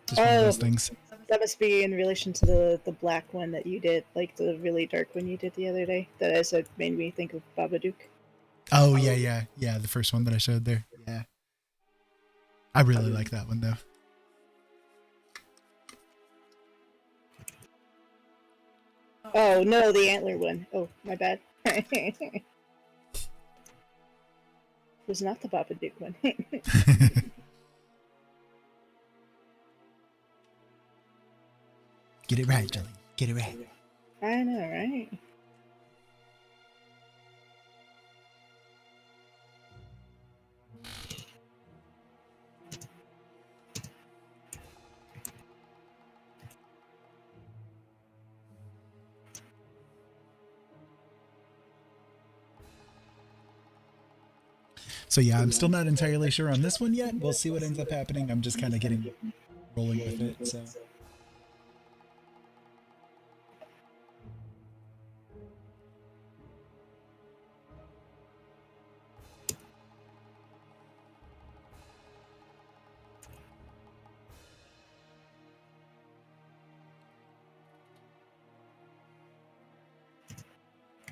Just one of those things. That must be in relation to the black one that you did, like the really dark one you did the other day. That as it made me think of Babadook. Oh yeah. The first one that I showed there. Yeah. I really like that one though. Oh no, the antler one. Oh, my bad. It was not the Babadook one. Get it right, Jolene. Get it right. I know, right? So yeah, I'm still not entirely sure on this one yet. We'll see what ends up happening. I'm just kind of getting rolling with it, so.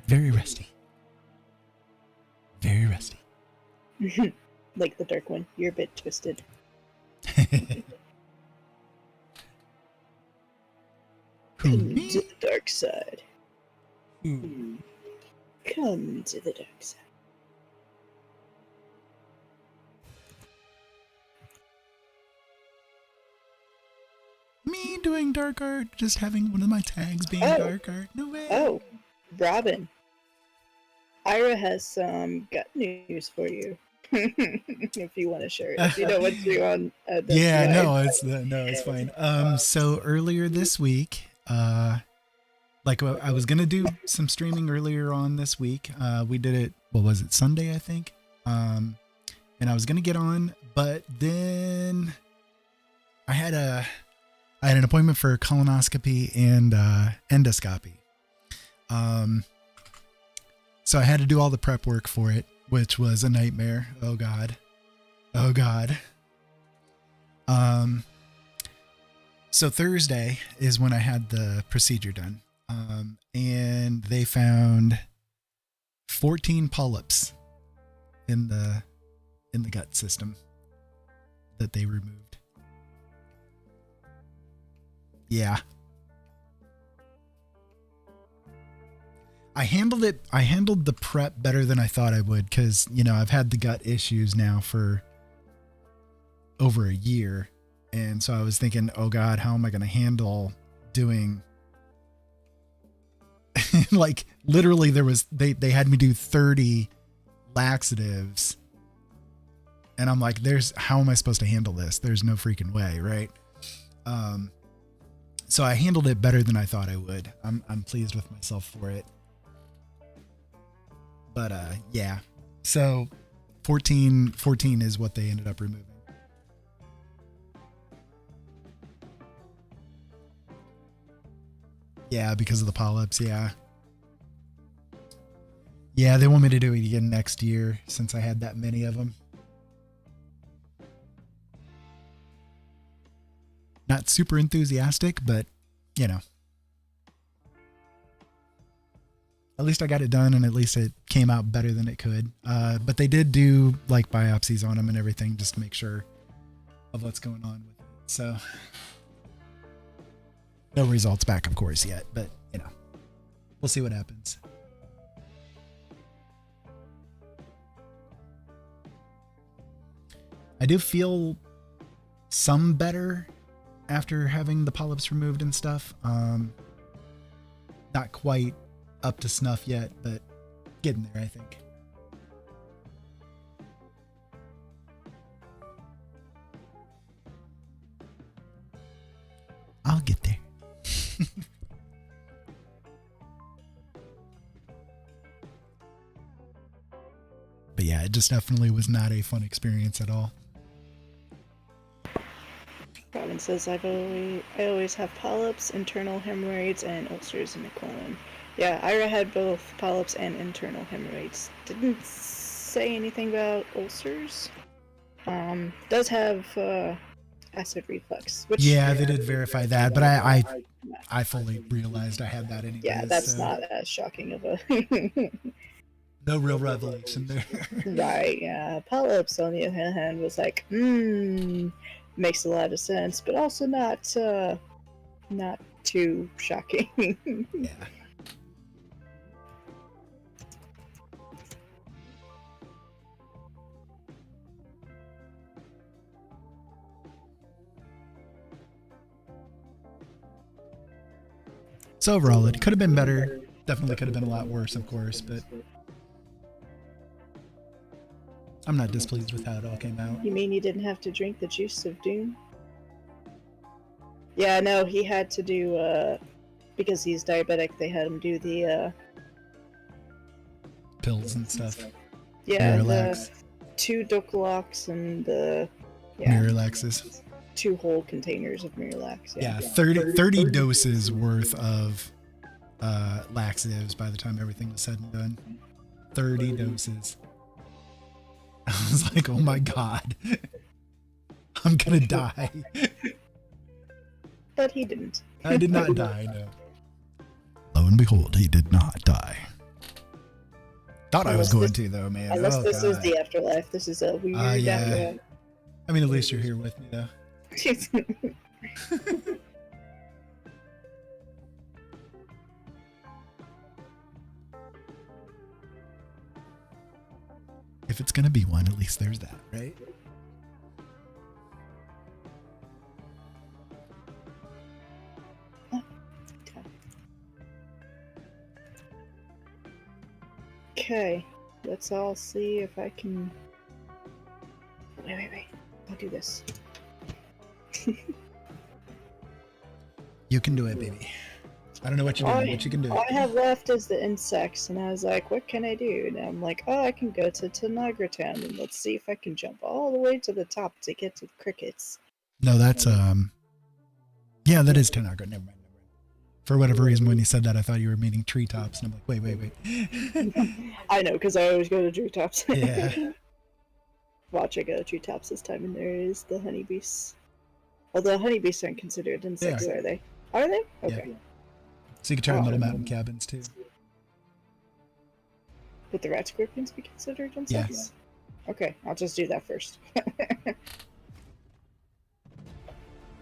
Very rusty. Very rusty. Like the dark one. You're a bit twisted. Come to the dark side. Come to the dark side. Me doing dark art, just having one of my tags being dark art. No way. Oh, Robin. Ira has some gut news for you. If you want to share it, if you know what to do on. Yeah, it's fine. So earlier this week, like I was gonna do some streaming earlier on this week. We did it. What was it? Sunday, I think. And I was gonna get on, but then I had an appointment for colonoscopy and endoscopy. So I had to do all the prep work for it, which was a nightmare. Oh God. So Thursday is when I had the procedure done. And they found 14 polyps in the gut system that they removed. Yeah. I handled the prep better than I thought I would, because, you know, I've had the gut issues now for over a year. And so I was thinking, oh God, how am I going to handle doing like literally they had me do 30 laxatives. And I'm like, how am I supposed to handle this? There's no freaking way. Right. So I handled it better than I thought I would. I'm pleased with myself for it. But yeah, So 14 is what they ended up removing. Yeah, because of the polyps, yeah. Yeah, they want me to do it again next year since I had that many of them. Not super enthusiastic, but, you know. At least I got it done, and at least it came out better than it could. But they did do, like, biopsies on them and everything just to make sure of what's going on with it. So, no results back, of course, yet. But, you know, we'll see what happens. I do feel some better after having the polyps removed and stuff. Not quite up to snuff yet, but getting there, I think. I'll get there. But yeah, it just definitely was not a fun experience at all. Robin says, I always have polyps, internal hemorrhoids, and ulcers in the colon. Yeah, Ira had both polyps and internal hemorrhoids. Didn't say anything about ulcers. Does have acid reflux. Which, yeah, they did verify that, but I fully realized I had that anyway. Yeah, that's not as shocking of a... No real revelation there. Right, yeah. Polyps, on the other hand, was like, makes a lot of sense, but also not too shocking. Yeah. So overall, it could have been better. Definitely could have been a lot worse, of course, but I'm not displeased with how it all came out. You mean you didn't have to drink the juice of doom? Yeah, no, he had to do, because he's diabetic, they had him do the, Pills and stuff. yeah, Miralax. the 2 Docolox and the, Miralaxes. 2 whole containers of Miralax. Yeah, 30 doses worth of laxatives by the time everything was said and done. 30 doses. I was like, oh my god. I'm gonna die. But he didn't. I did not die, no. Lo and behold, he did not die. Thought I was going to, though, man. Unless Oh, this God. is the afterlife. This is a weird Yeah. afterlife. I mean, at least you're here with me, though. If it's gonna be one, at least there's that, right? Okay, let's all see if I can... Wait. I'll do this. You can do it, baby. I don't know what you're doing, but you can do All I it. have left is the insects, and I was like, what can I do? And I'm like, oh, I can go to Tanagra Town, and let's see if I can jump all the way to the top to get to the crickets. No, that's, yeah, that is Tanagra. Never mind. For whatever reason, when you said that, I thought you were meaning treetops, and I'm like, wait. I know, because I always go to treetops. Yeah. Watch, I go to treetops this time, and there is the honeybees. Although honeybees aren't considered insects, are they? Are they? Okay. Yeah. So you can try little mountain cabins, too. Would the rat scorpions be considered insects? Yeah. Okay, I'll just do that first.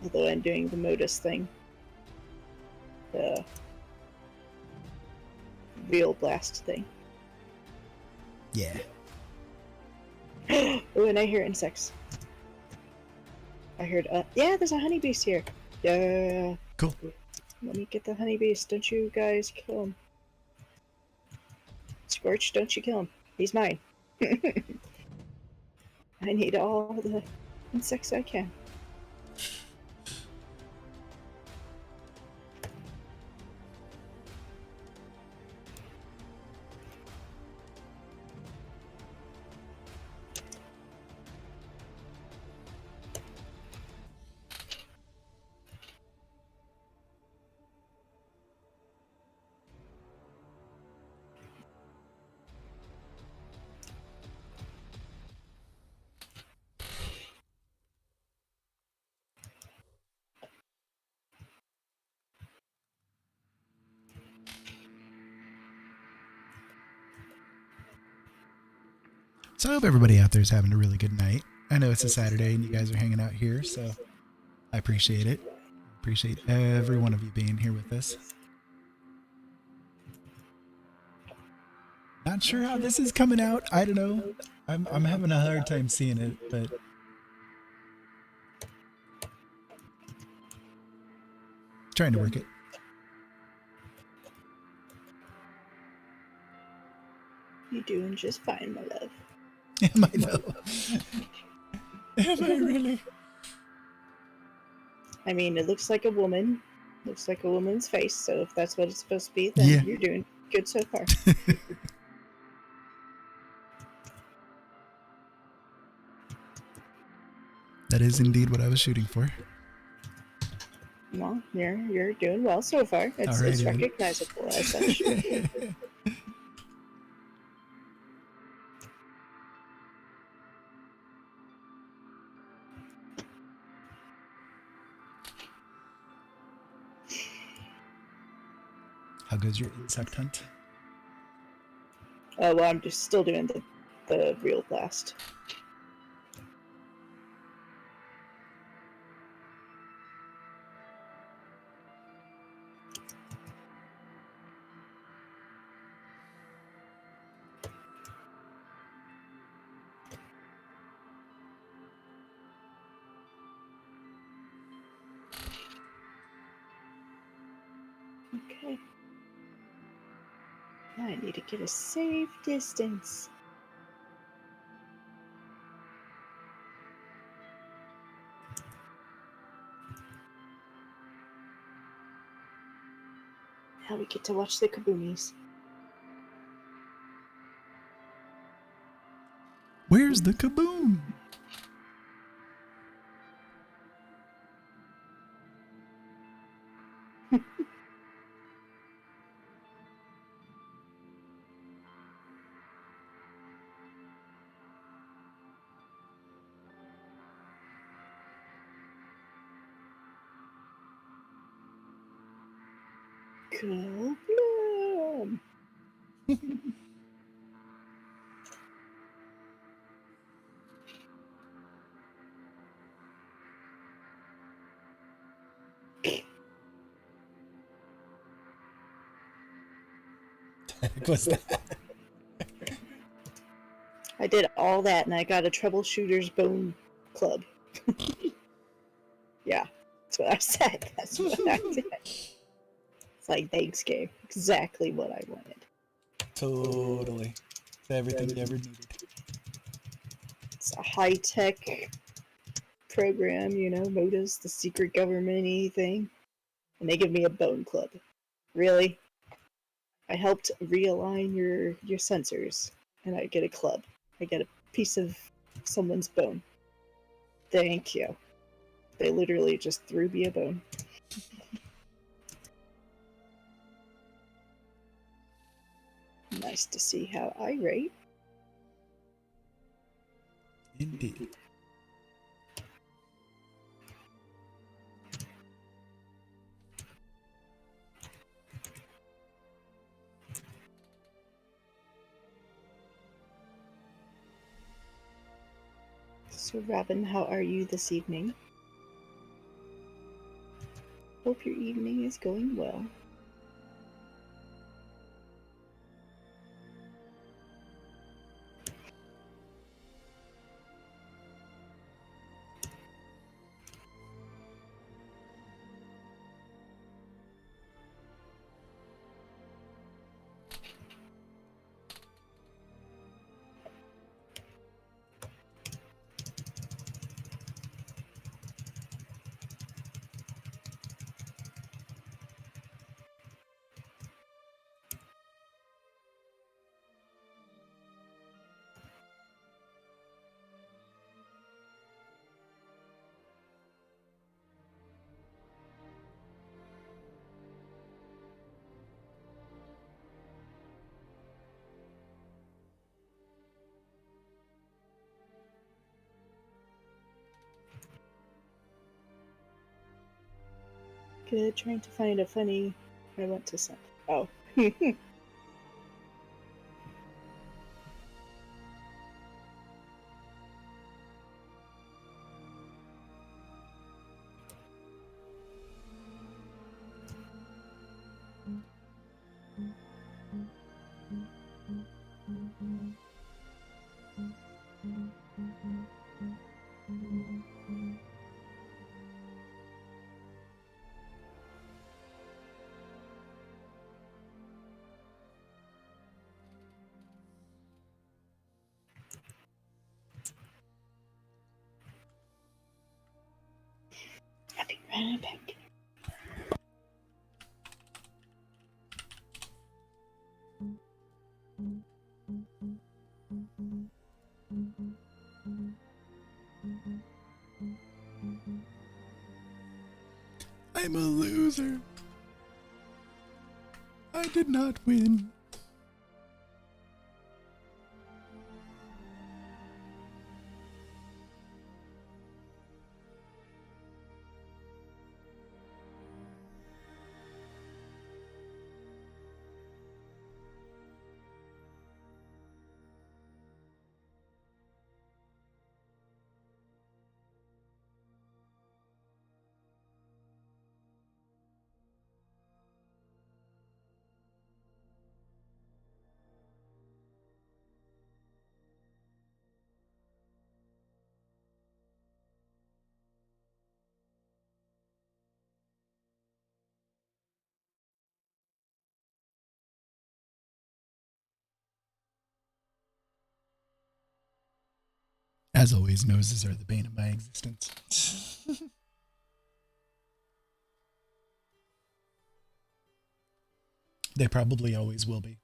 Although I'm doing the modus thing. The real blast thing. Yeah. Oh, and I hear insects. I heard, yeah, there's a honeybeast here. Yeah. Cool. Let me get the honeybeast. Don't you guys kill him. Scorch, don't you kill him. He's mine. I need all the insects I can. So I hope everybody out there is having a really good night. I know it's a Saturday and you guys are hanging out here, so I appreciate it. Appreciate every one of you being here with us. Not sure how this is coming out. I don't know. I'm having a hard time seeing it, but trying to work it. You're doing just fine, my love. Am I though? Am I really? I mean, it looks like a woman. Looks like a woman's face, so if that's what it's supposed to be, then Yeah. you're doing good so far. That is indeed what I was shooting for. Well, you're doing well so far. It's Alrighty then. recognizable as such. How goes your insect hunt? Well, I'm just still doing the real blast. Okay. Now I need to get a safe distance. Now we get to watch the kaboonies. Where's the kaboom? Kaboom! What's that? I did all that and I got a troubleshooter's bone club. Yeah, that's what I said. That's what I did. It's like, thanks, game. Exactly what I wanted. Totally. It's everything you ever needed. It's a high-tech program, you know, MODA's the secret government-y thing. And they give me a bone club. Really? I helped realign your sensors, and I get a club. I get a piece of someone's bone. Thank you. They literally just threw me a bone. Nice to see how I rate. Indeed. So, Robin, how are you this evening? Hope your evening is going well. Good, trying to find a funny... I want to send. Oh. And a pink. I'm a loser. I did not win. As always, noses are the bane of my existence. They probably always will be.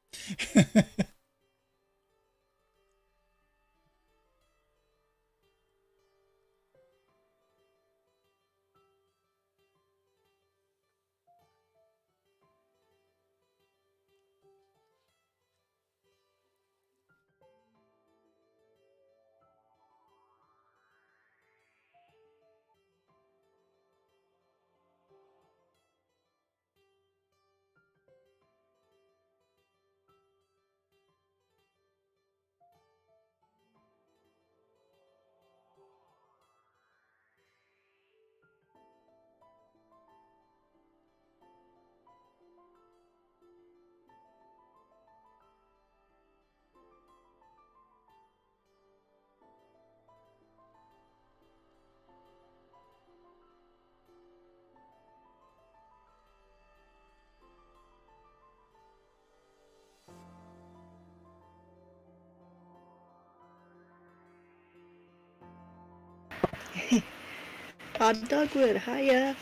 Todd Dogwood, hiya.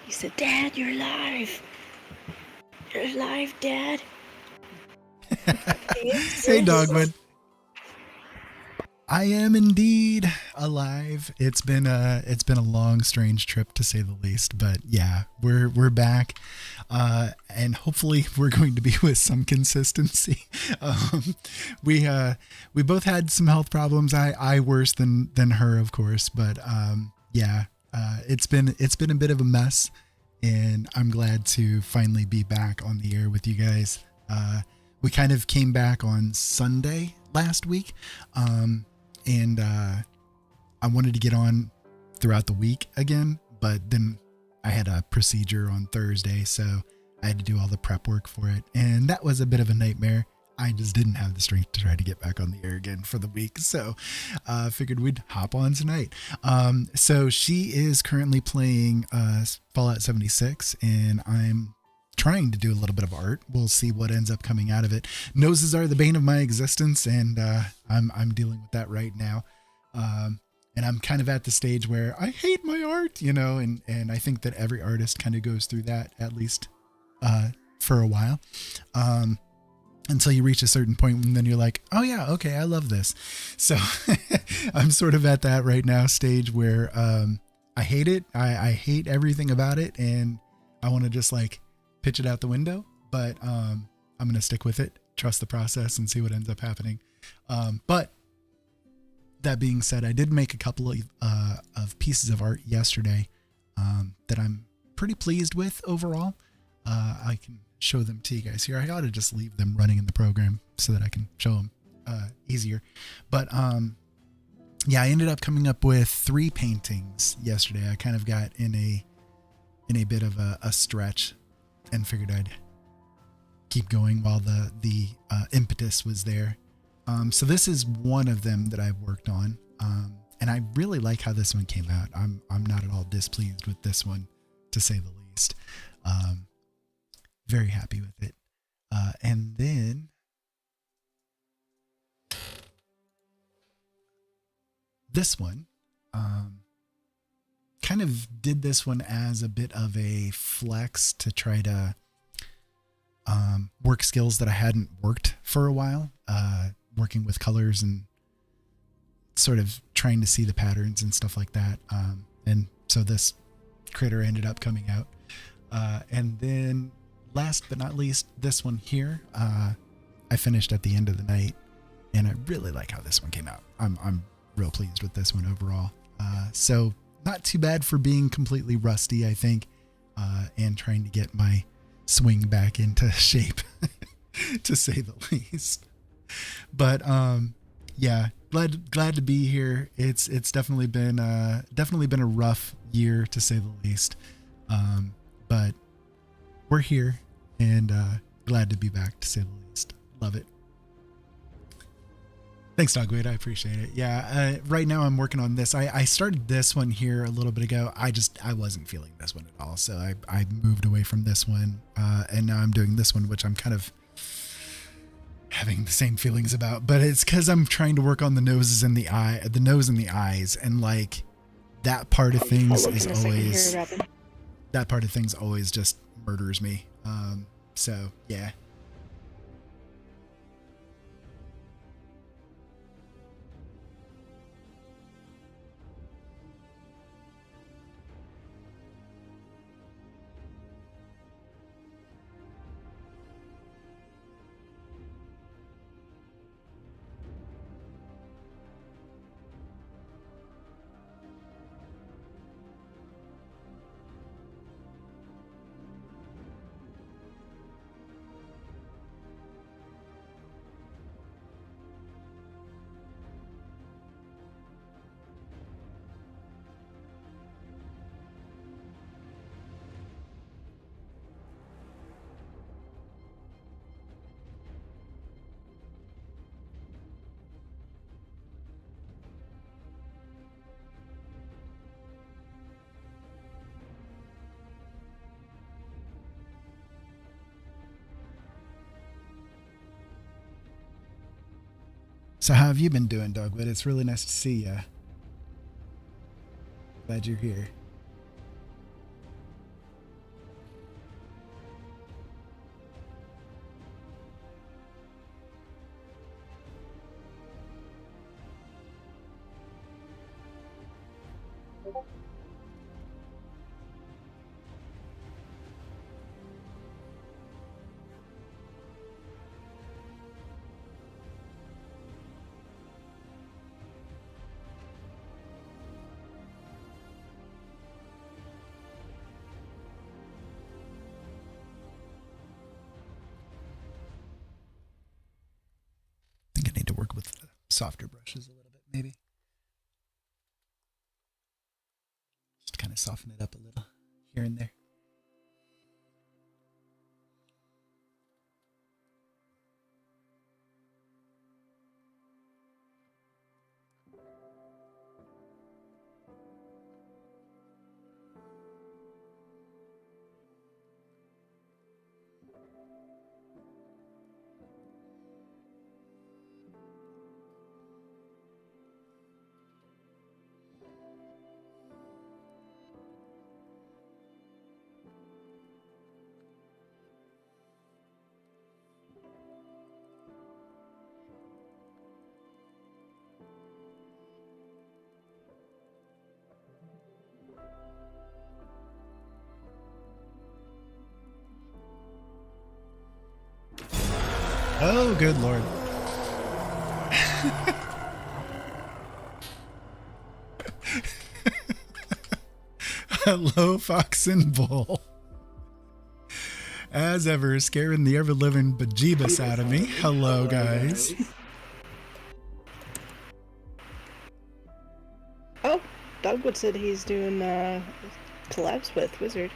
He said, Dad, you're live. You're live, Dad. Hey, Dogwood. I am indeed alive. It's been a long, strange trip to say the least, but yeah, we're back, and hopefully we're going to be with some consistency. We both had some health problems. I worse than her, of course, but yeah, it's been a bit of a mess, and I'm glad to finally be back on the air with you guys. We kind of came back on Sunday last week. And I wanted to get on throughout the week again, but then I had a procedure on Thursday, so I had to do all the prep work for it, and that was a bit of a nightmare. I just didn't have the strength to try to get back on the air again for the week, so figured we'd hop on tonight. So she is currently playing Fallout 76, and I'm trying to do a little bit of art. We'll see what ends up coming out of it. Noses are the bane of my existence, and I'm dealing with that right now. And I'm kind of at the stage where I hate my art, you know, and I think that every artist kind of goes through that, at least for a while, until you reach a certain point, and then you're like, oh yeah, okay, I love this. So I'm sort of at that right now stage where I hate it. I hate everything about it, and I want to just like pitch it out the window, but I'm going to stick with it, trust the process, and see what ends up happening. But that being said, I did make a couple of pieces of art yesterday that I'm pretty pleased with overall. I can show them to you guys here. I ought to just leave them running in the program so that I can show them easier. But yeah, I ended up coming up with 3 paintings yesterday. I kind of got in a bit of a stretch and figured I'd keep going while the impetus was there. So this is one of them that I've worked on. And I really like how this one came out. I'm not at all displeased with this one, to say the least. Very happy with it. And then this one, kind of did this one as a bit of a flex to try to work skills that I hadn't worked for a while, working with colors and sort of trying to see the patterns and stuff like that. And so this critter ended up coming out. And then last but not least, this one here, I finished at the end of the night, and I really like how this one came out. I'm real pleased with this one overall. So not too bad for being completely rusty, I think, and trying to get my swing back into shape, to say the least. But yeah, glad to be here. It's definitely been a rough year, to say the least. But we're here, and glad to be back, to say the least. Love it. Thanks, Dogwood. I appreciate it. Yeah, right now I'm working on this. I started this one here a little bit ago. I wasn't feeling this one at all, so I moved away from this one, and now I'm doing this one, which I'm kind of having the same feelings about. But it's because I'm trying to work on the nose and the eyes, and like that part of things always just murders me. So yeah. So how have you been doing, Dogwood? It's really nice to see you. Glad you're here. Softer brushes a little bit, maybe. Just kind of soften it up a little here and there. Oh, good Lord. Hello, Fox and Bull. As ever, scaring the ever-living bejeebus out of me. Hello, guys. Oh, Dogwood said he's doing collabs with Wizard.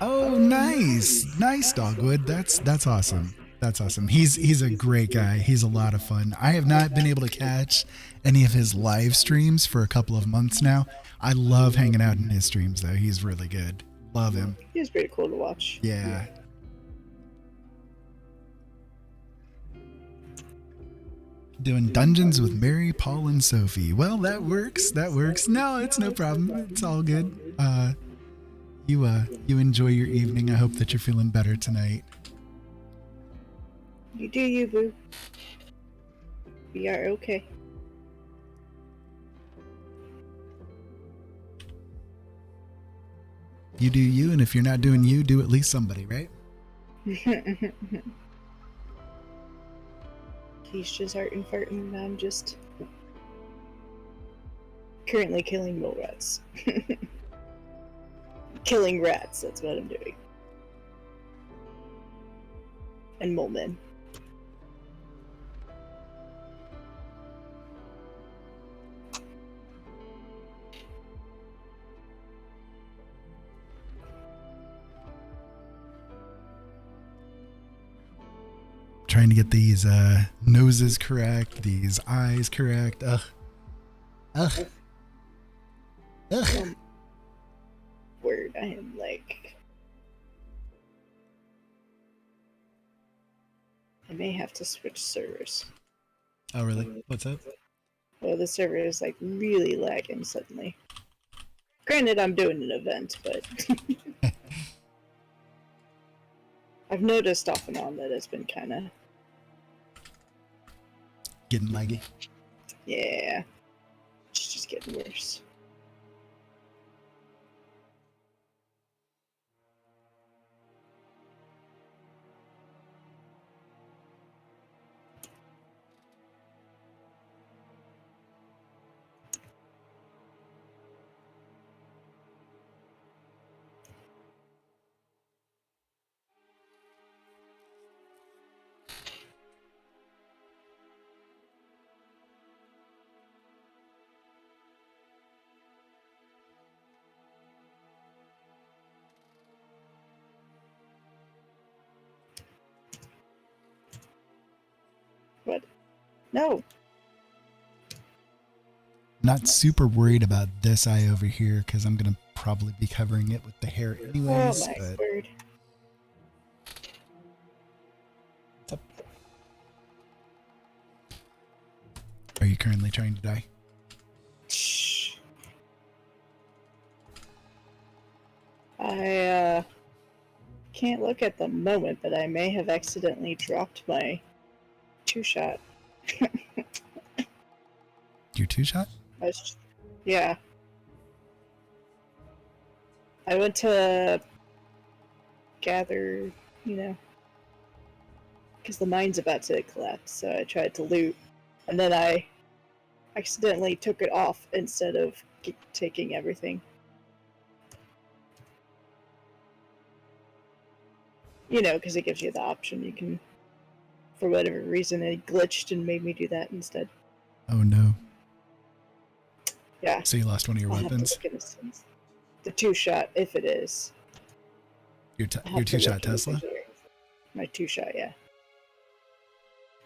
Oh, nice. Nice, Dogwood. That's awesome. That's awesome. He's a great guy. He's a lot of fun. I have not been able to catch any of his live streams for a couple of months now. I love hanging out in his streams, though. He's really good. Love him. He's pretty cool to watch. Yeah. Doing dungeons with Mary, Paul, and Sophie. Well, that works. That works. No, it's no problem. It's all good. You enjoy your evening. I hope that you're feeling better tonight. You do you, boo. We are okay. You do you, and if you're not doing you, do at least somebody, right? He's just heart and farting, and I'm just currently killing mole rats. Killing rats, that's what I'm doing. And mole men. Trying to get these noses correct, these eyes correct. Ugh. Word, I am like... I may have to switch servers. Oh, really? What's up? Well, the server is like really lagging suddenly. Granted, I'm doing an event, but... I've noticed off and on that it's been kind of... Getting laggy. Yeah. It's just getting worse. What? No! Not super worried about this eye over here because I'm gonna probably be covering it with the hair anyways. Oh my But word. what's up? Are you currently trying to die? Shh. I can't look at the moment, but I may have accidentally dropped my two-shot. Your two shot? Yeah. I went to gather, because the mine's about to collapse, so I tried to loot, and then I accidentally took it off instead of taking everything. Because it gives you the option. You can, for whatever reason, it glitched and made me do that instead. Oh no. Yeah. So you lost one of your I'll have to weapons? look in the two-shot, if it is. Your I'll have to two-shot look in the Tesla? video. My two-shot, yeah.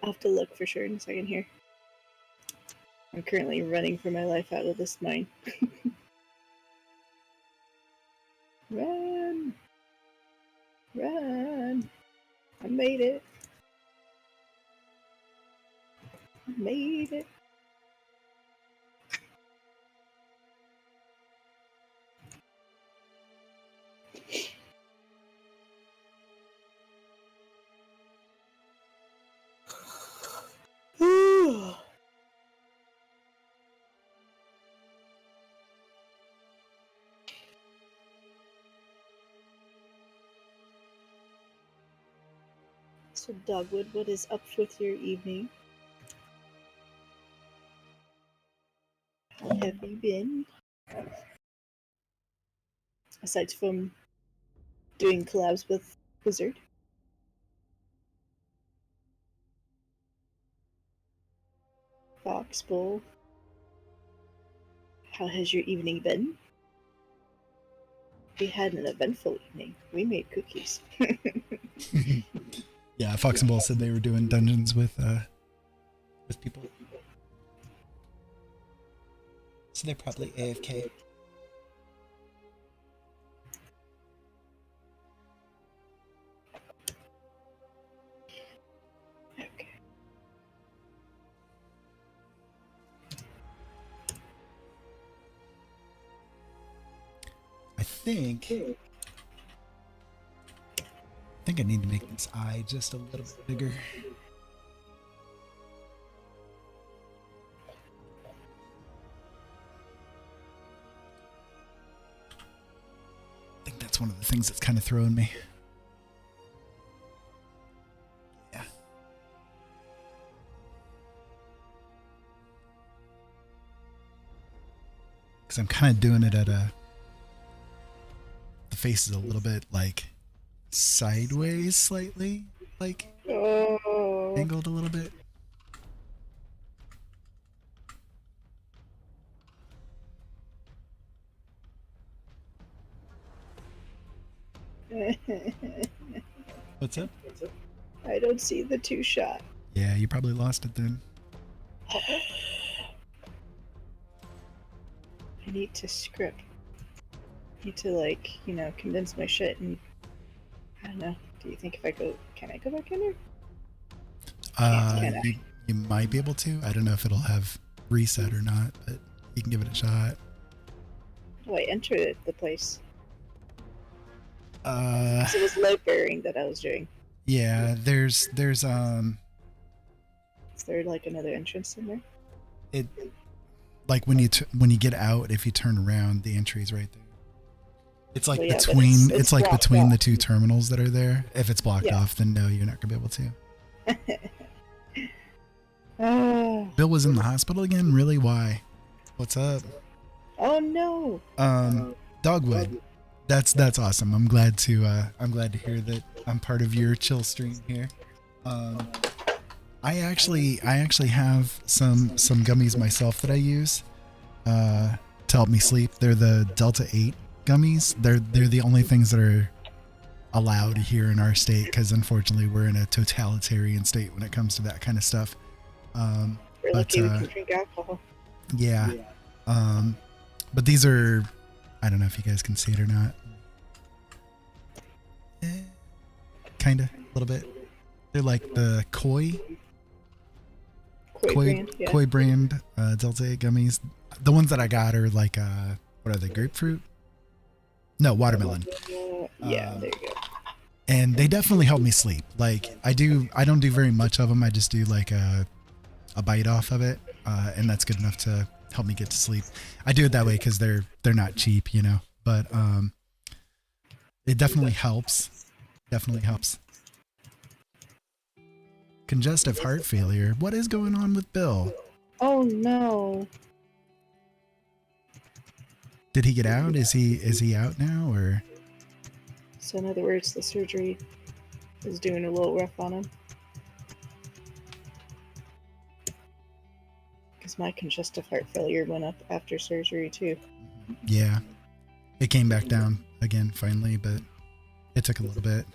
I'll have to look for sure in a second here. I'm currently running for my life out of this mine. Run! Run! I made it! I made it! So, Dogwood, what is up with your evening? How have you been? Aside from doing collabs with Wizard. Fox Bowl. How has your evening been? We had an eventful evening. We made cookies. Yeah, Fox and Bull said they were doing dungeons with people. So they're probably AFK. Okay. think I need to make this eye just a little bit bigger. I think that's one of the things that's kind of throwing me. Yeah. Because I'm kind of doing it at the face is a little bit like sideways slightly, like angled a little bit. What's up? I don't see the 2-shot. Yeah, you probably lost it then. I need to script. I need to, like, condense my shit and I don't know. Do you think can I go back in there? You might be able to. I don't know if it'll have reset or not, but you can give it a shot. Oh, I entered the place. Uh, So it was load bearing that I was doing. yeah, there's Is there like another entrance in there? it like when you get out, if you turn around, the entry is right there. It's like Well, yeah, but between it's like blocked between the off. two terminals that are there. If it's blocked Yeah. off, then no, you're not gonna be able to. Oh Bill was in the hospital again. Really? Why? What's up? no! Dogwood. That's awesome. I'm glad to hear that I'm part of your chill stream here. I actually have some gummies myself that I use to help me sleep. They're the Delta 8 gummies. They're the only things that are allowed here in our state because unfortunately we're in a totalitarian state when it comes to that kind of stuff. We're but, lucky we can drink alcohol. Yeah. But these are, I don't know if you guys can see it or not. Kinda, a little bit. They're like the Koi brand Delta 8 gummies. The ones that I got are like what are they? Grapefruit? No, watermelon. Yeah, there you go. And they definitely help me sleep. Like I don't do very much of them. I just do like a bite off of it, and that's good enough to help me get to sleep. I do it that way because they're not cheap, But it definitely helps. Definitely helps. Congestive heart failure. What is going on with Bill? Oh no! Did he get out? Is he out now or? So in other words, the surgery is doing a little rough on him. Because my congestive heart failure went up after surgery too. Yeah, it came back down again finally, but it took a little bit.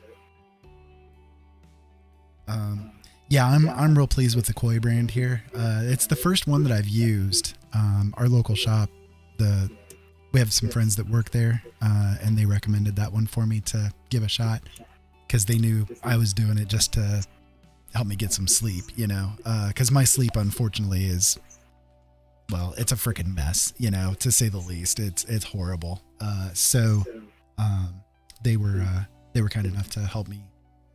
Yeah, I'm real pleased with the Koi brand here. It's the first one that I've used. Our local shop, we have some friends that work there, and they recommended that one for me to give a shot because they knew I was doing it just to help me get some sleep, because my sleep unfortunately is, well, it's a freaking mess, to say the least. It's horrible. So they were kind enough to help me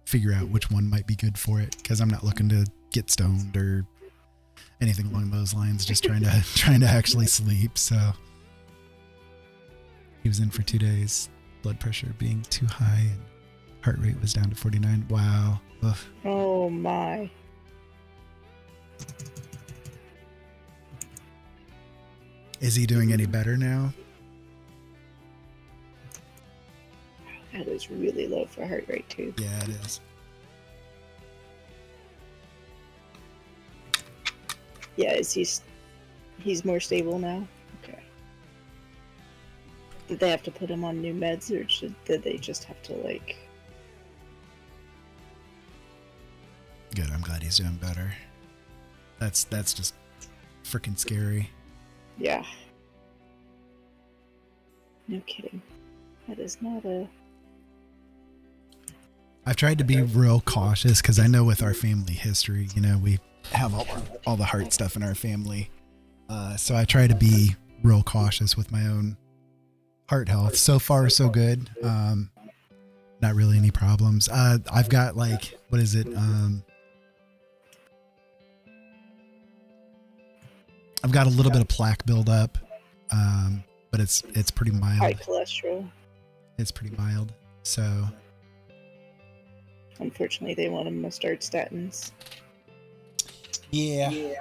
figure out which one might be good for it because I'm not looking to get stoned or anything along those lines, just trying to actually sleep. So he was in for 2 days, blood pressure being too high and heart rate was down to 49. Wow. Ugh. Oh my. Is he doing any better now? That is really low for heart rate too. Yeah, it is. Yeah, he's more stable now? Okay. Did they have to put him on new meds or did they just have to like... Good, I'm glad he's doing better. That's just freaking scary. Yeah. No kidding. That is not a... I've tried to be real cautious because I know with our family history, we have all the heart stuff in our family. So I try to be real cautious with my own heart health. So far, so good. Not really any problems. I've got like, what is it? I've got a little bit of plaque buildup, but it's pretty High mild. cholesterol. It's pretty mild. So Unfortunately, they want him to start statins. yeah.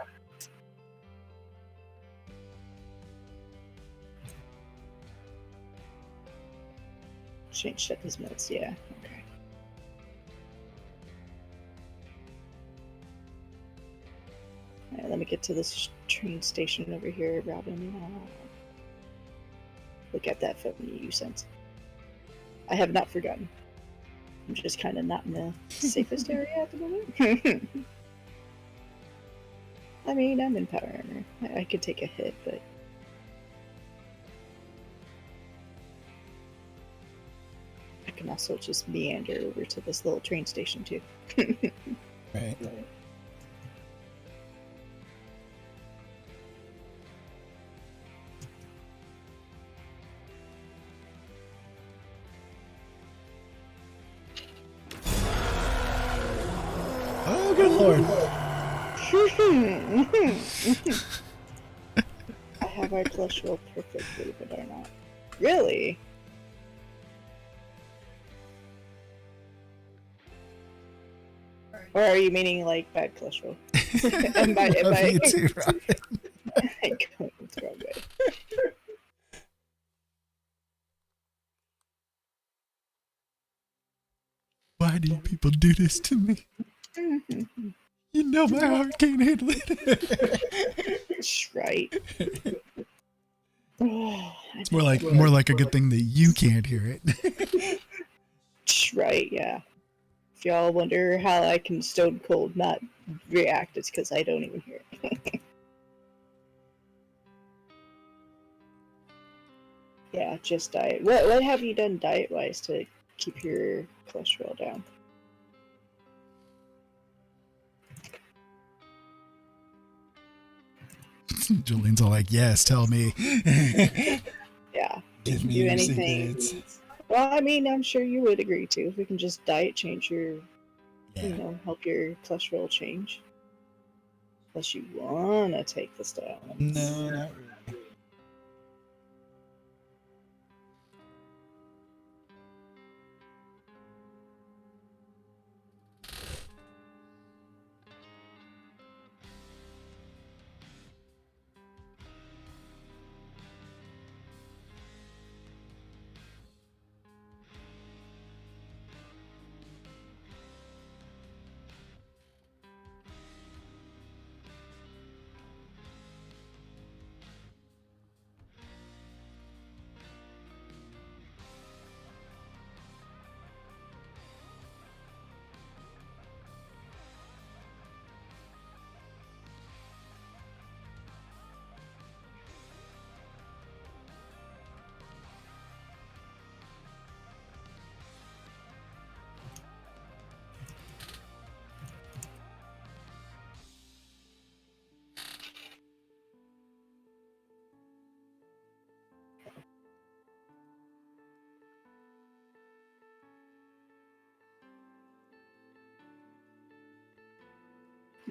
Changed up his meds, yeah. Okay. Alright, let me get to this train station over here, Robin. Look at that phone you sent. I have not forgotten. I'm just kind of not in the safest area at the moment. I mean, I'm in power armor. I could take a hit, but... I can also just meander over to this little train station, too. Right. Oh, good lord. I have our cholesterol perfectly, but are not. Really? Or are you meaning like bad cholesterol? Am I Love you too, Robin. going the wrong way? Why do people do this to me? You know my heart can't handle it. Right. It's more like a good thing that you can't hear it. Right, yeah. If y'all wonder how I can stone cold not react, it's because I don't even hear it. Yeah, just diet. What have you done diet-wise to keep your cholesterol down? Julian's all like, yes, tell me. Yeah. Give me Do your anything. secrets. Well, I mean, I'm sure you would agree too. If we can just diet change your, Yeah. help your cholesterol change. Unless you wanna take the statins. No, not really.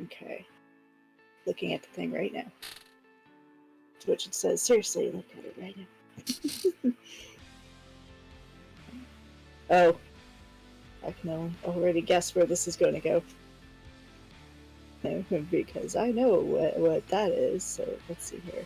Okay. Looking at the thing right now. To which it says, seriously, look at it right now. Oh. I can already guess where this is going to go. Because I know what that is, so let's see here.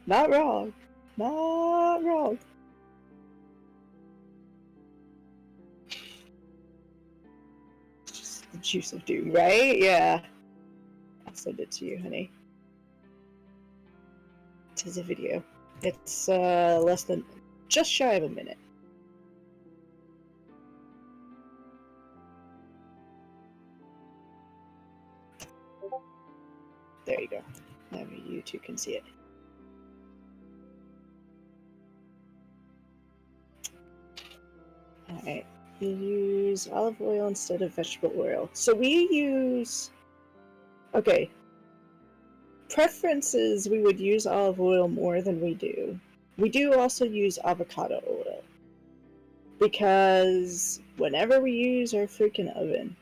Not wrong. Not wrong. Just the juice of doom, right? Yeah. I'll send it to you, honey. Tis a video. It's less than just shy of a minute. There you go. Now you two can see it. Alright. You use olive oil instead of vegetable oil. So we use... Okay. Preferences, we would use olive oil more than we do. We do also use avocado oil. Because whenever we use our freaking oven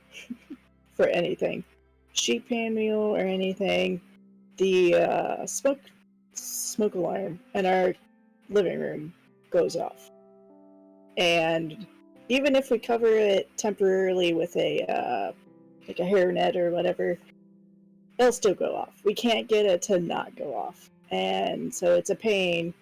for anything, sheet pan meal or anything, the smoke alarm in our living room goes off. And even if we cover it temporarily with a like a hairnet or whatever, it'll still go off. We can't get it to not go off. And so it's a pain.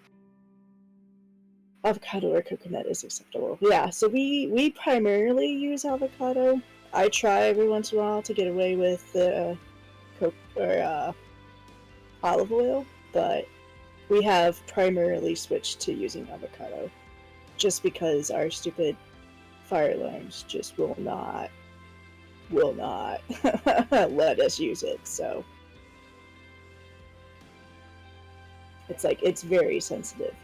Avocado or coconut is acceptable. Yeah, so we primarily use avocado. I try every once in a while to get away with olive oil, but we have primarily switched to using avocado just because our stupid fire alarms just will not let us use it. So it's like it's very sensitive.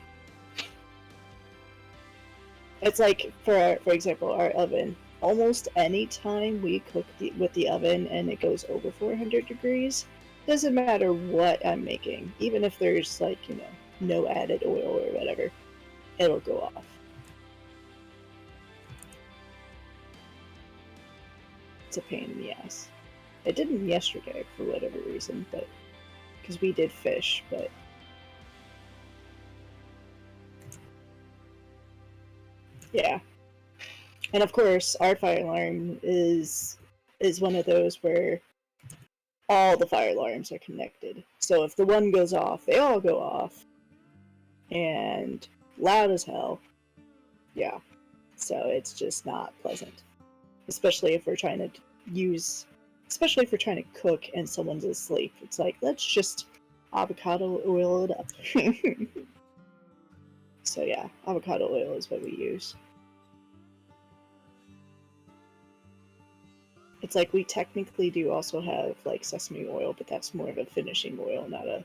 It's like, for example, our oven. Almost any time we cook with the oven and it goes over 400 degrees, doesn't matter what I'm making, even if there's like, you know, no added oil or whatever, it'll go off. It's a pain in the ass. It didn't yesterday for whatever reason, but because we did fish, but yeah. And of course, our fire alarm is one of those where all the fire alarms are connected. So if the one goes off, they all go off. And loud as hell. Yeah. So it's just not pleasant. Especially if we're trying to cook and someone's asleep. It's like, let's just avocado oil it up. So yeah, avocado oil is what we use. It's like we technically do also have like sesame oil, but that's more of a finishing oil, not a...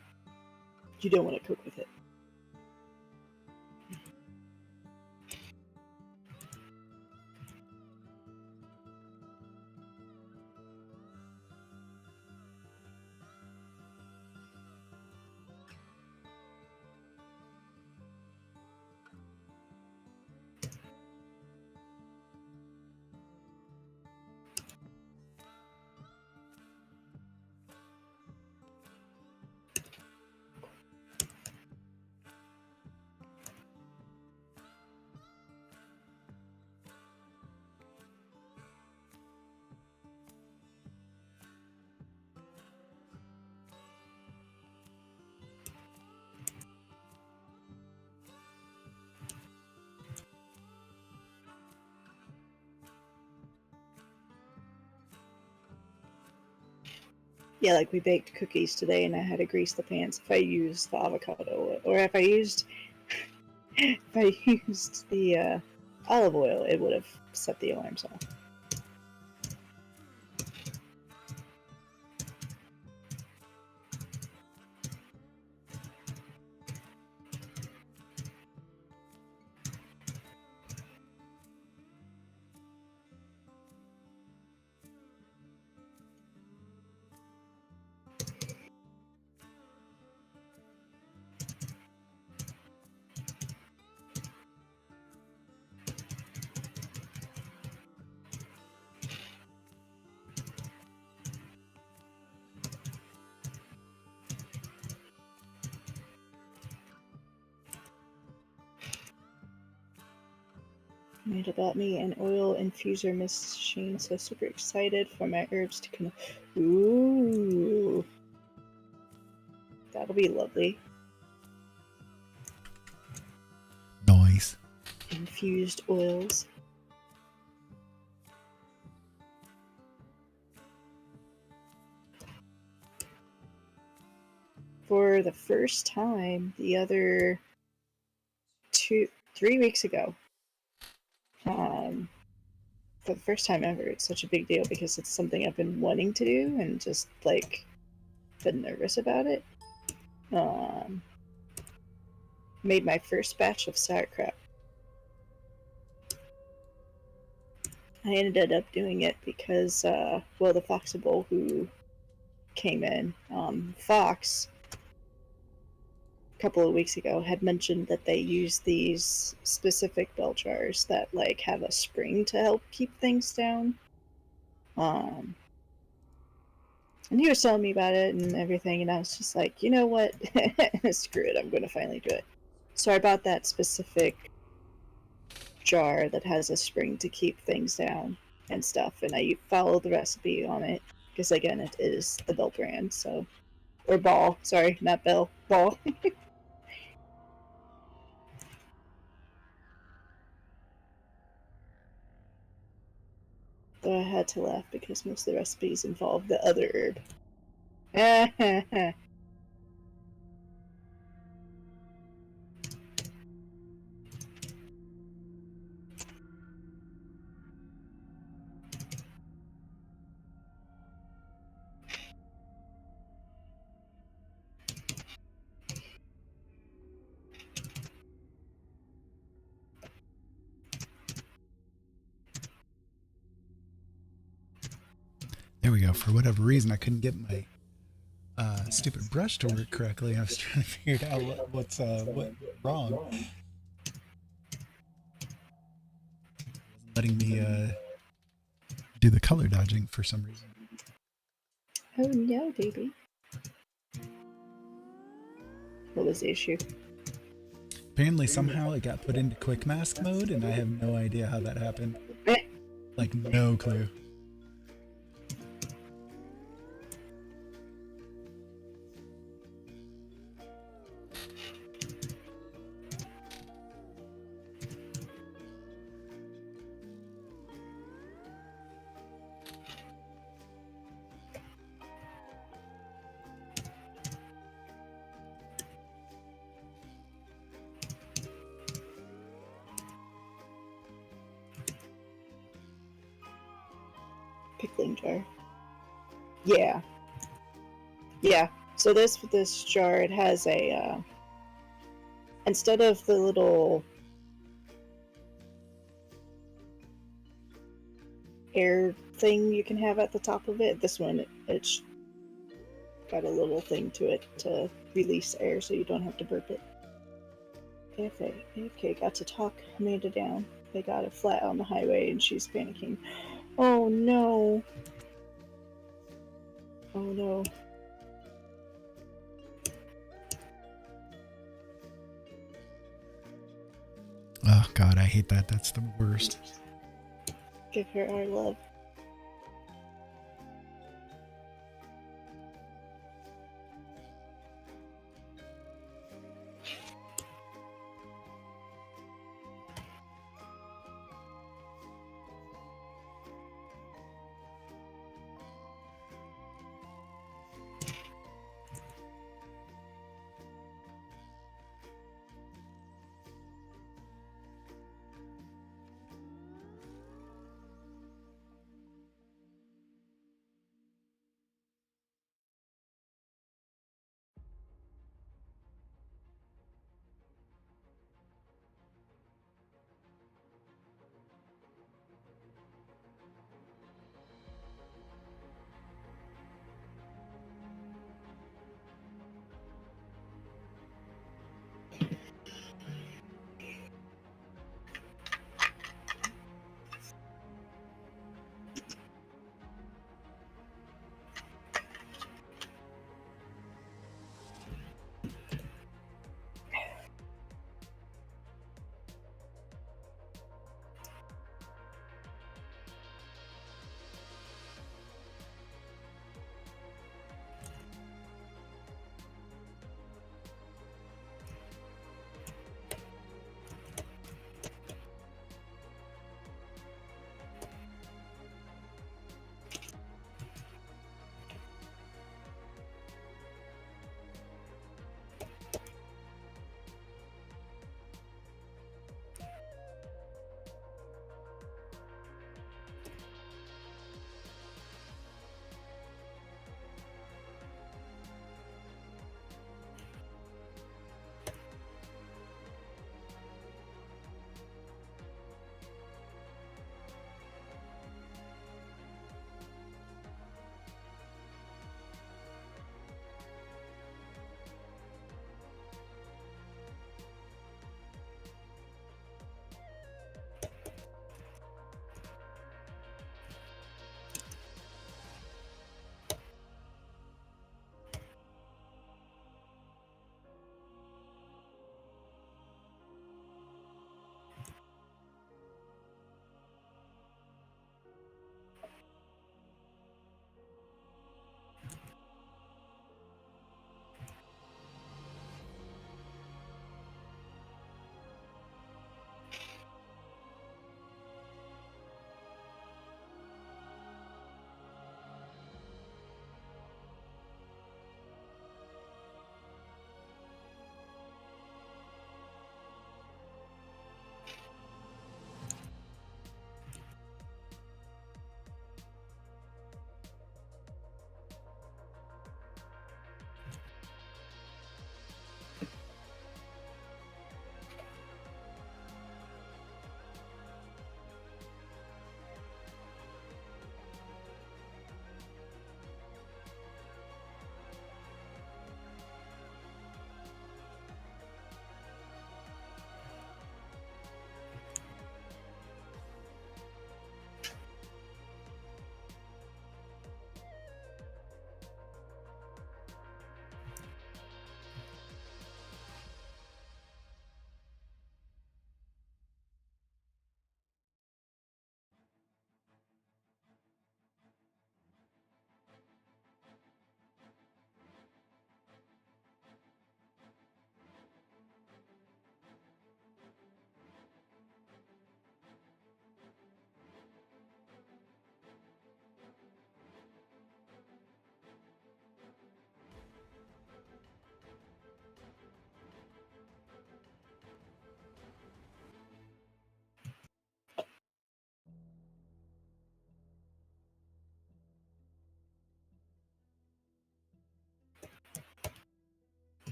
You don't want to cook with it. Yeah, like we baked cookies today and I had to grease the pans if I used the avocado oil. Or if I used the olive oil, it would have set the alarms off. Made about me an oil infuser machine, so super excited for my herbs to come. Ooh, that'll be lovely. infused oils. For the first time the other 3 weeks ago, for the first time ever, it's such a big deal because it's something I've been wanting to do and just like been nervous about it. Made my first batch of sauerkraut. I ended up doing it because, well, the Foxable who came in, Fox, a couple of weeks ago, had mentioned that they use these specific bell jars that, like, have a spring to help keep things down. And he was telling me about it and everything, and I was just like, you know what? Screw it, I'm going to finally do it. So I bought that specific jar that has a spring to keep things down and stuff, and I follow the recipe on it because again it is the Bell brand, so, or Ball, sorry, not Bell, Ball. Though I had to laugh because most of the recipes involve the other herb. There we go. For whatever reason, I couldn't get my stupid brush to work correctly. I was trying to figure out what's wrong. It wasn't letting me do the color dodging for some reason. Oh no, baby. What was the issue? Apparently, somehow it got put into quick mask mode, and I have no idea how that happened. Like, no clue. Pickling jar. Yeah. Yeah. So this jar, it has a instead of the little air thing you can have at the top of it, this one it's got a little thing to it to release air so you don't have to burp it. AFK got to talk Amanda down. They got it flat on the highway and she's panicking. Oh no. Oh no. Oh god, I hate that. That's the worst. Give her our love.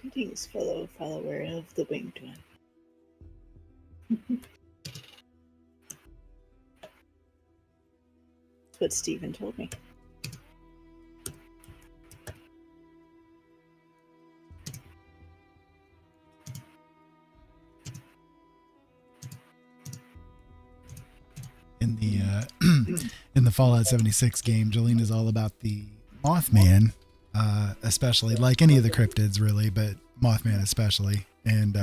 Greetings, fellow follower of the Winged One. That's what Stephen told me. In the in the Fallout 76 game, Jolene is all about the Mothman, especially, like any of the cryptids really, but Mothman especially. And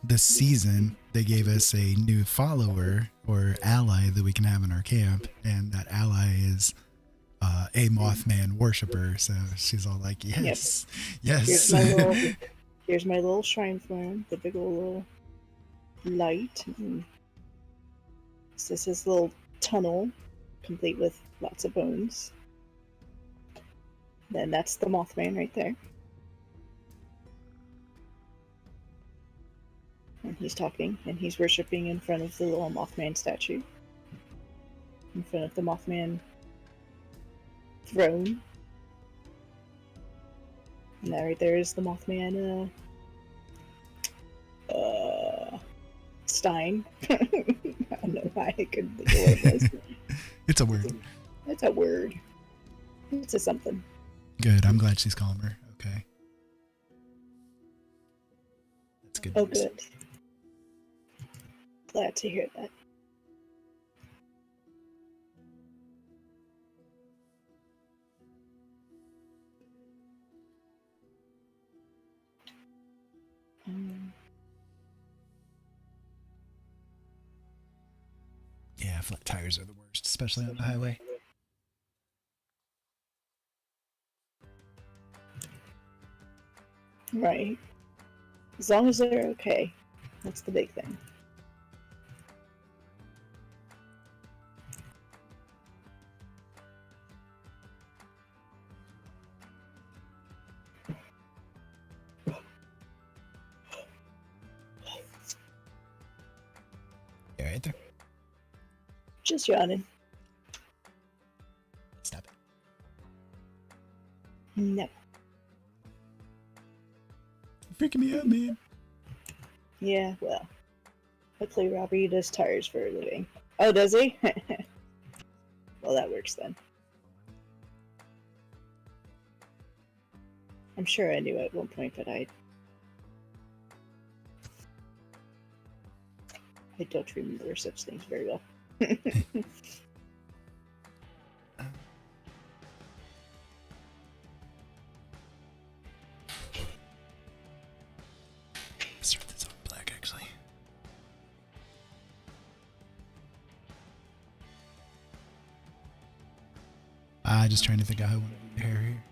this season they gave us a new follower or ally that we can have in our camp, and that ally is a Mothman worshiper. So she's all like, yes, yes. Here's my little shrine for him, the big old little light. And this is his little tunnel, complete with lots of bones. Then that's the Mothman right there. And he's talking, and he's worshipping in front of the little Mothman statue. In front of the Mothman throne. And that right there is the Mothman, Stein. I don't know why I couldn't think of what it was. It's a word. It's a word. It's a something. Good. I'm glad she's calmer. Okay. That's good. Oh, news. good. Glad to hear that. Yeah, flat tires are the worst, especially on the highway. Right. As long as they're okay. That's the big thing. Yeah, right there. Just yawning. Stop it. No. You're freaking me out, man. Yeah, well. Luckily, Robbie does tires for a living. Oh, does he? Well, that works then. I'm sure I knew at one point, but I don't remember such things very well. Start this on black, actually. Just trying to think how I want to do the hair here.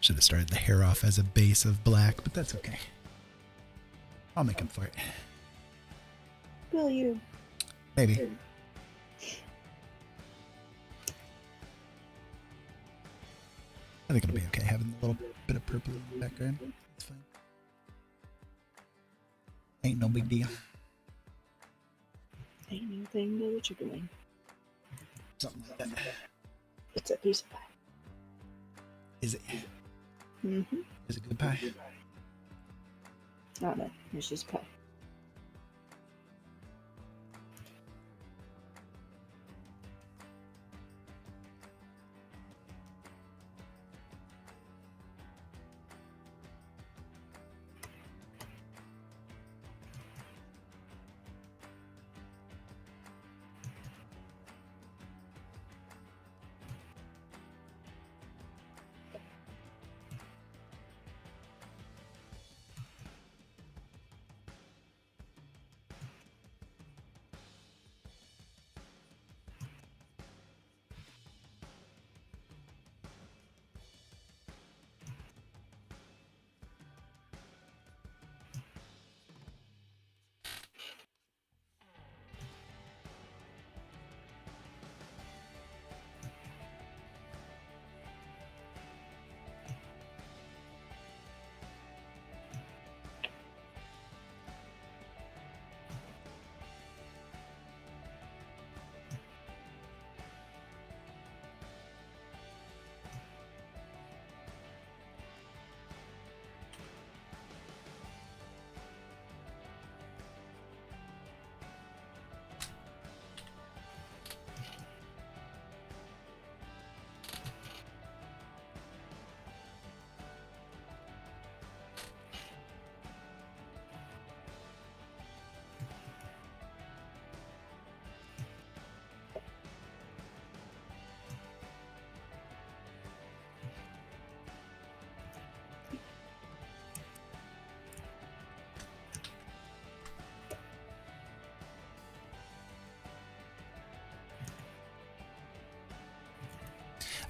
Should have started the hair off as a base of black, but that's okay. I'll make him for it. Will you? Maybe. I think it'll be okay having a little bit of purple in the background. It's fine. Ain't no big deal. Ain't anything but a chicken wing. Something like that. It's a piece of pie. Is it? Mm-hmm. Is it good pie? I don't know. It's just pie.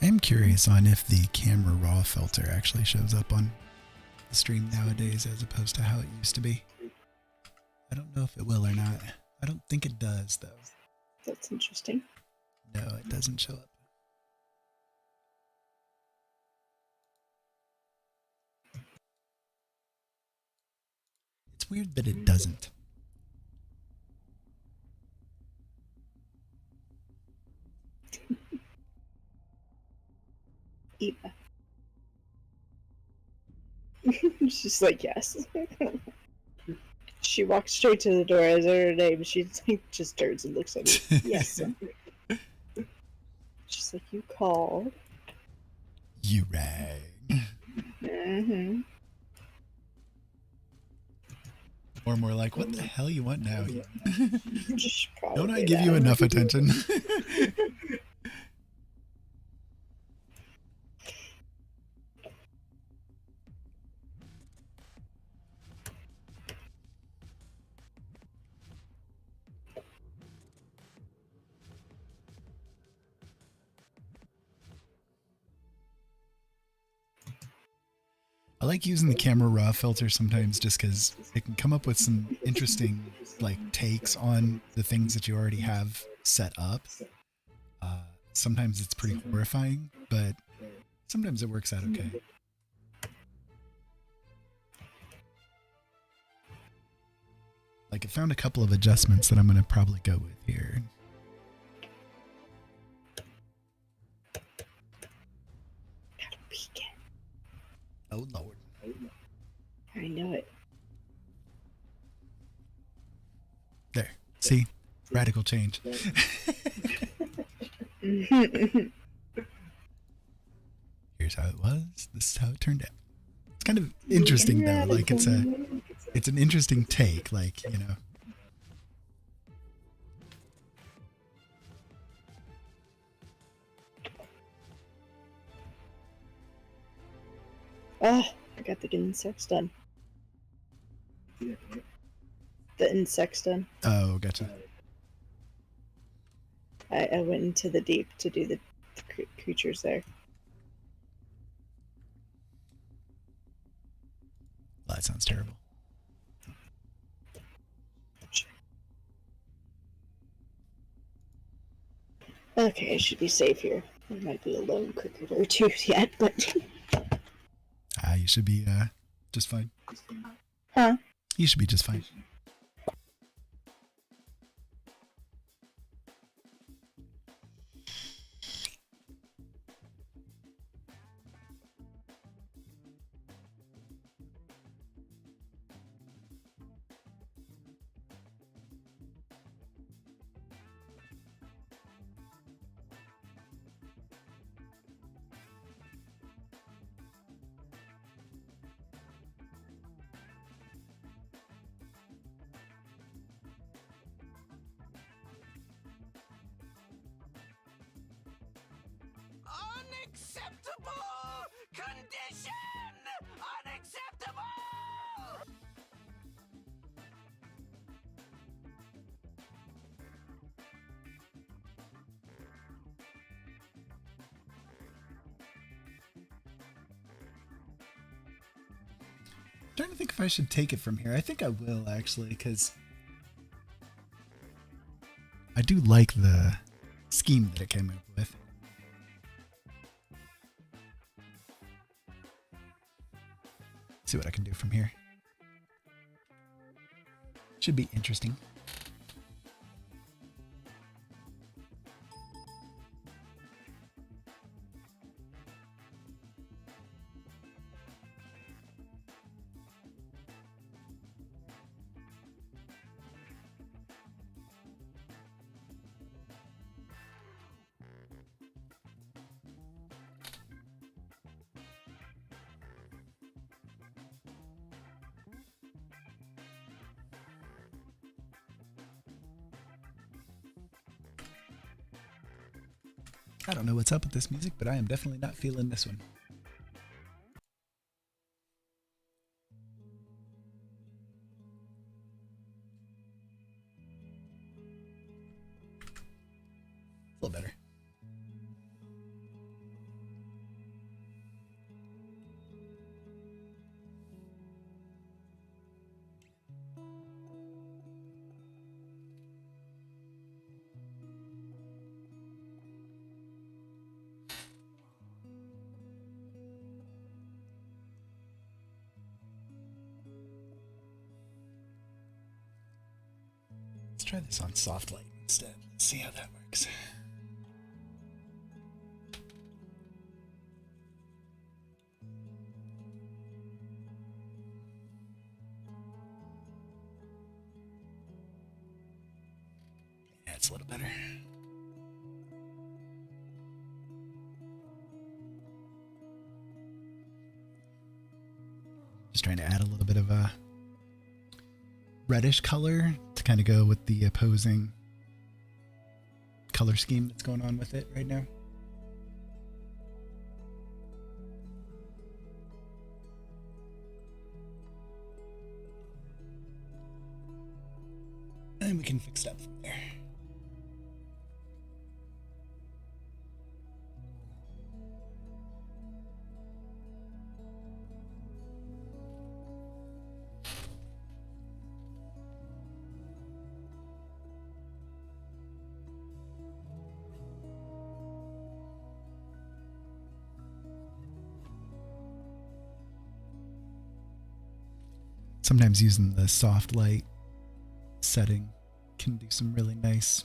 I am curious on if the camera raw filter actually shows up on the stream nowadays as opposed to how it used to be. I don't know if it will or not. I don't think it does, though. That's interesting. No, it doesn't show up. It's weird that it doesn't. Eva. She's like, yes. She walks straight to the door as her name. She like, just turns and looks at me. Yes. She's like, you called. You rang. Mm-hmm. Or more like, what the hell you want now? Don't I Probably give you that. enough attention? I like using the camera raw filter sometimes just because it can come up with some interesting like takes on the things that you already have set up. Sometimes it's pretty horrifying, but sometimes it works out okay. Like, I found a couple of adjustments that I'm going to probably go with here. Gotta peek it. Oh, Lord. I know it. There. See? Radical change. Here's how it was. This is how it turned out. It's kind of interesting, though. Like, it's an interesting take, like, you know. Oh, I got the insects done. The insects done. Oh, gotcha. I went into the deep to do the creatures there. Well, that sounds terrible. Okay, I should be safe here. There might be a lone cricket or two yet, but... You should be just fine. Huh? You should be just fine. Unacceptable condition! Unacceptable! I'm trying to think if I should take it from here. I think I will, actually, because I do like the scheme that it came up with. See what I can do from here. Should be interesting. I don't know what's up with this music, but I am definitely not feeling this one. A little better. Let's try this on soft light instead. See how that works. Yeah, it's a little better. Just trying to add a little bit of a reddish color to kind of go with the opposing color scheme that's going on with it right now. And we can fix it up from there. Sometimes using the soft light setting can do some really nice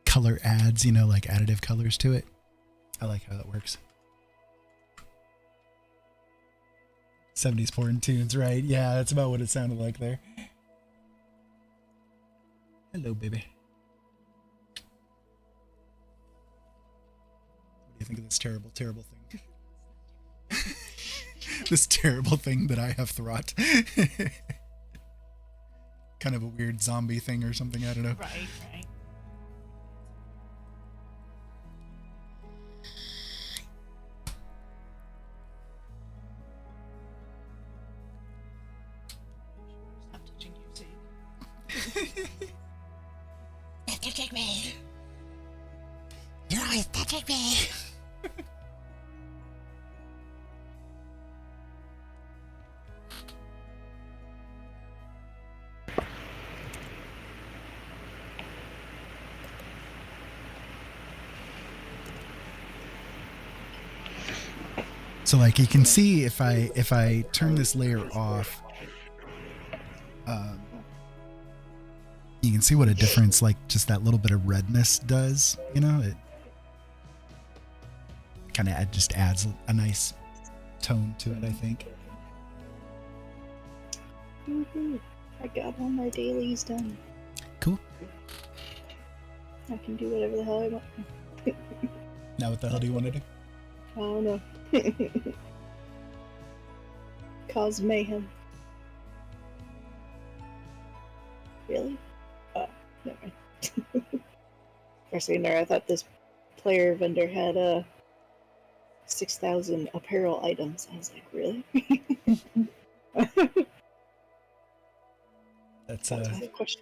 color adds, you know, like additive colors to it. I like how that works. 70s porn tunes, right? Yeah, that's about what it sounded like there. Hello, baby. What do you think of this terrible, terrible thing? This terrible thing that I have thwart. Kind of a weird zombie thing or something, I don't know. Right. Stop touching you, see? Stop touching me! You're always touching me! So like you can see if I turn this layer off, you can see what a difference like just that little bit of redness does. You know, it kind of just adds a nice tone to it, I think. Woohoo. I got all my dailies done. Cool. I can do whatever the hell I want. Now what the hell do you want to do? I don't know. Cause mayhem. Really? Oh, never mind. For a second there, I thought this player vendor had 6,000 apparel items. I was like, really? That's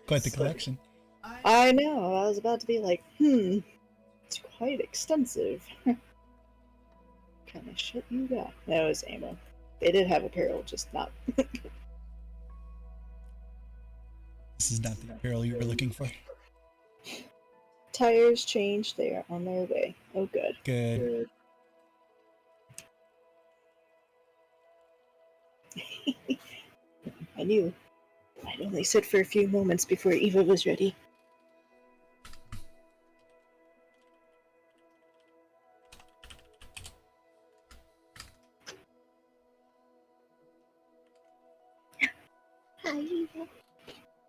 quite the collection. I know. I was about to be like, it's quite extensive. Kind of shit you got? No, it was ammo. They did have apparel, just not. This is not the apparel you were looking for. Tires changed. They are on their way. Oh, good. Good. I knew. I'd only sit for a few moments before Eva was ready. Hi, Eva.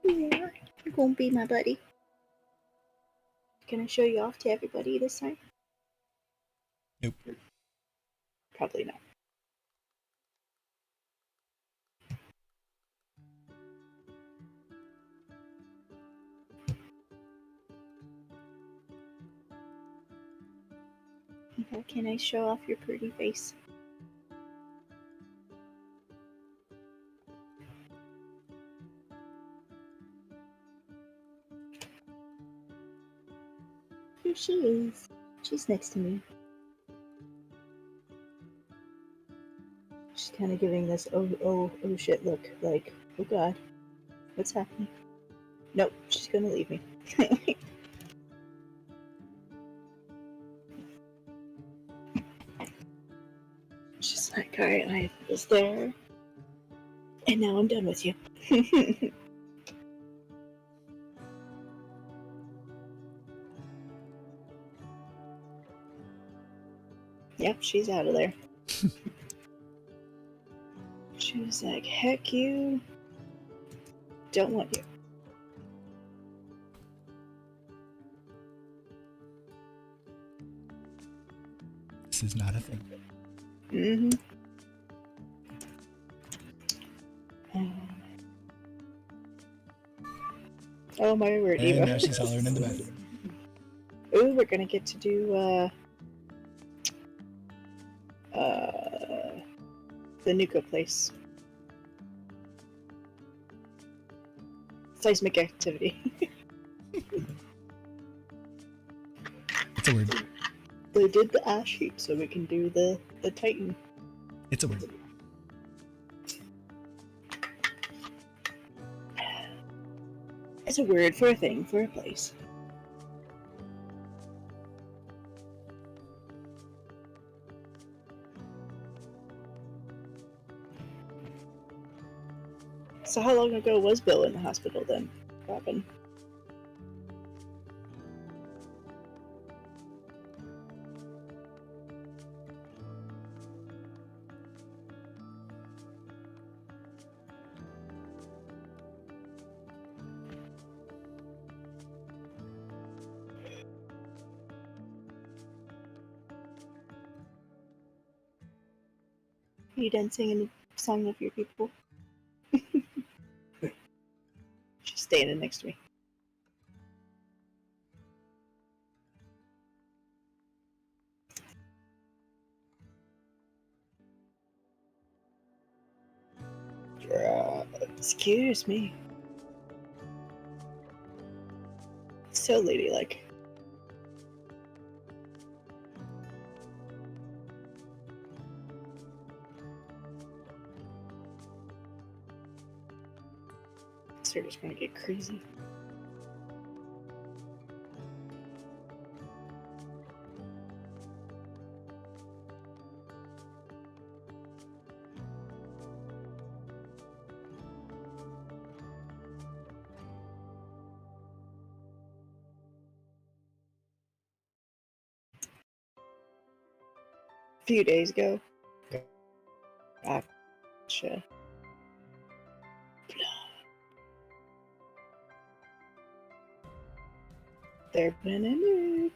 Yeah, you're gonna be my buddy. Can I show you off to everybody this time? Nope. Probably not. Eva, can I show off your pretty face? Here she is. She's next to me. She's kind of giving this oh shit look, like, oh god, what's happening? Nope, she's gonna leave me. She's like, alright, I was there, and now I'm done with you. Yep, she's out of there. She was like, heck you. Don't want you. This is not a thing. Mm-hmm. Oh my word, And Eva. now she's hollering in the bathroom. Ooh, we're gonna get to do the Nuka place. Seismic activity. It's a word. They did the ash heap, so we can do the Titan. It's a word. It's a word for a thing, for a place. So how long ago was Bill in the hospital then, Robin? Are you done singing the song of your people? She's standing next to me. Excuse me. So ladylike. Server's gonna get crazy. A few days ago. Gotcha. They're putting a nuke.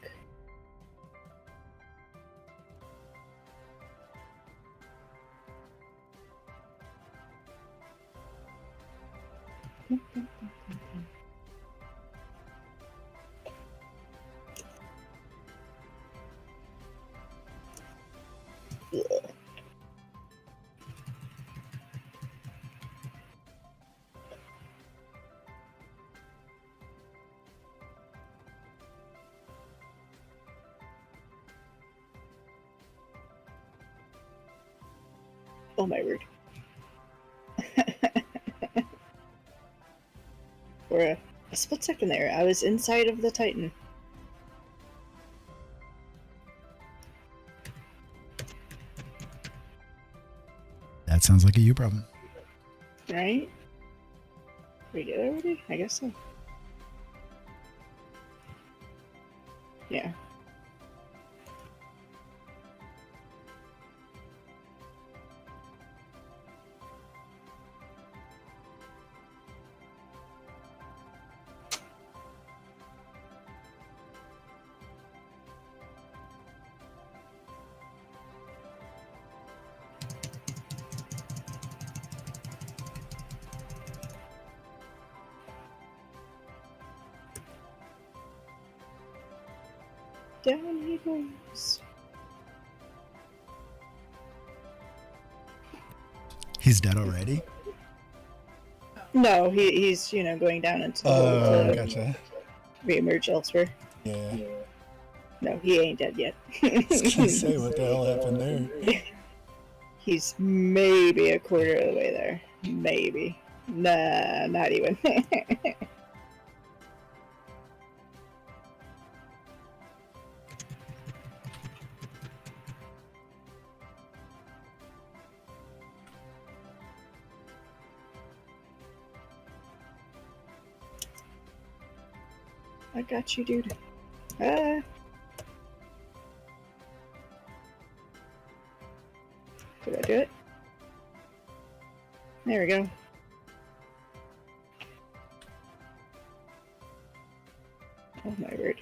Oh my word. For a split second there, I was inside of the Titan. That sounds like a you problem. Right? We did already? I guess so. Yeah. Down he goes. He's dead already? No, he's going down into the hole to Gotcha. reemerge elsewhere. Yeah. No, he ain't dead yet. I was gonna say, what the hell happened there? He's maybe a quarter of the way there. Maybe. Nah, not even. I got you, dude. Ah. Did I do it? There we go. Oh my word.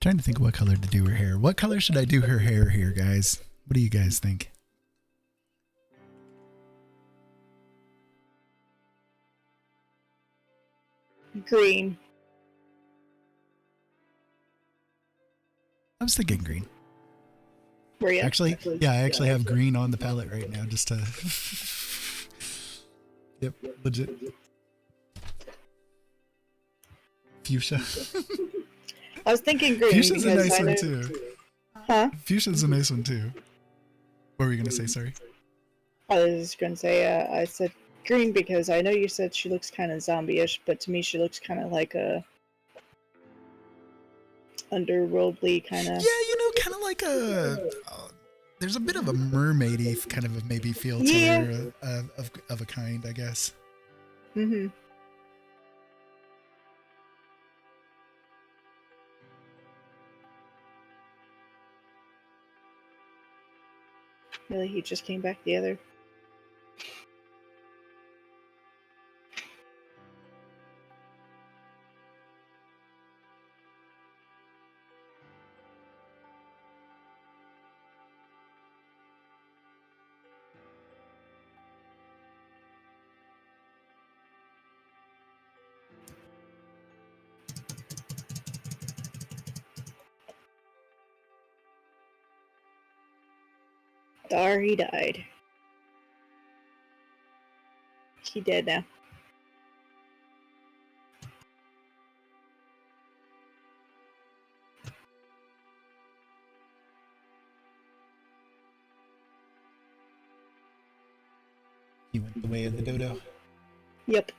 Trying to think of what color to do her hair. What color should I do her hair here, guys? What do you guys think? Green. I was thinking green. Were you? Actually, yeah, I actually have green on the palette right now just to... Yep, legit. Fuchsia. I was thinking green. Fuchsia's a because nice I one know... too. Huh? Fuchsia's a nice one too. What were you gonna say? Sorry. I was going to say, I said green because I know you said she looks kind of zombie-ish, but to me she looks kind of like a underworldly kind of... Yeah, you know, kind of like a... there's a bit of a mermaidy kind of a maybe feel to her of a kind, I guess. Mm-hmm. Really, he just came back together. Dar, he died. He dead now. He went the way of the dodo. Yep.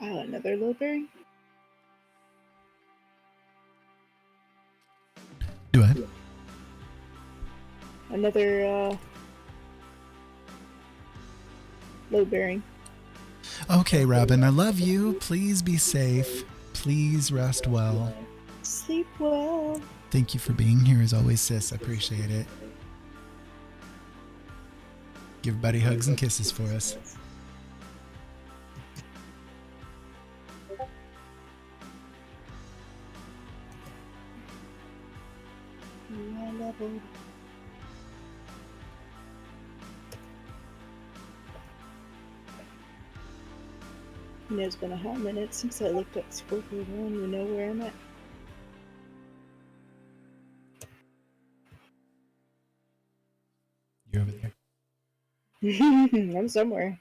Wow, another low berry? Do I? Another, low bearing. Okay, Robin, I love you. Please be safe. Please rest well. Sleep well. Thank you for being here as always, sis. I appreciate it. Give everybody hugs and kisses for us. You know, it's been a hot minute since I looked at Scorpio. I don't even know where I'm at. You're over there. I'm somewhere.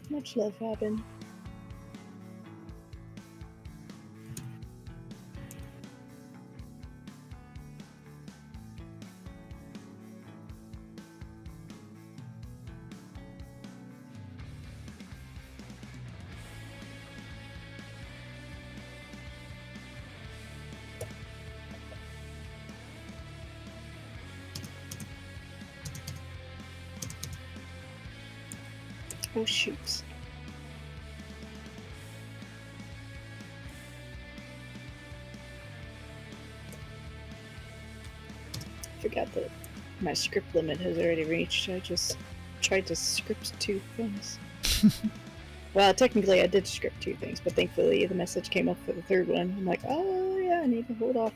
Much love, Robin. Oh, shoots. Forgot that my script limit has already reached. I just tried to script 2 things. Well, technically I did script 2 things, but thankfully the message came up for the 3rd one. I'm like, oh yeah, I need to hold off.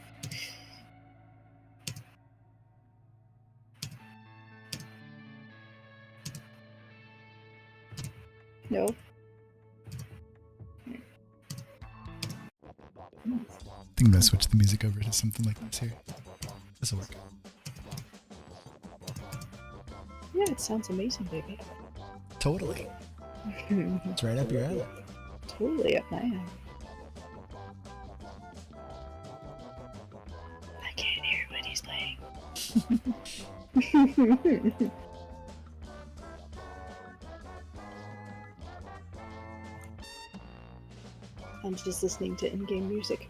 No. I think I'm gonna switch the music over to something like this here. This'll work. Yeah, it sounds amazing, baby. Totally. It's right up your alley. Totally up my alley. I can't hear what he's playing. I'm just listening to in-game music.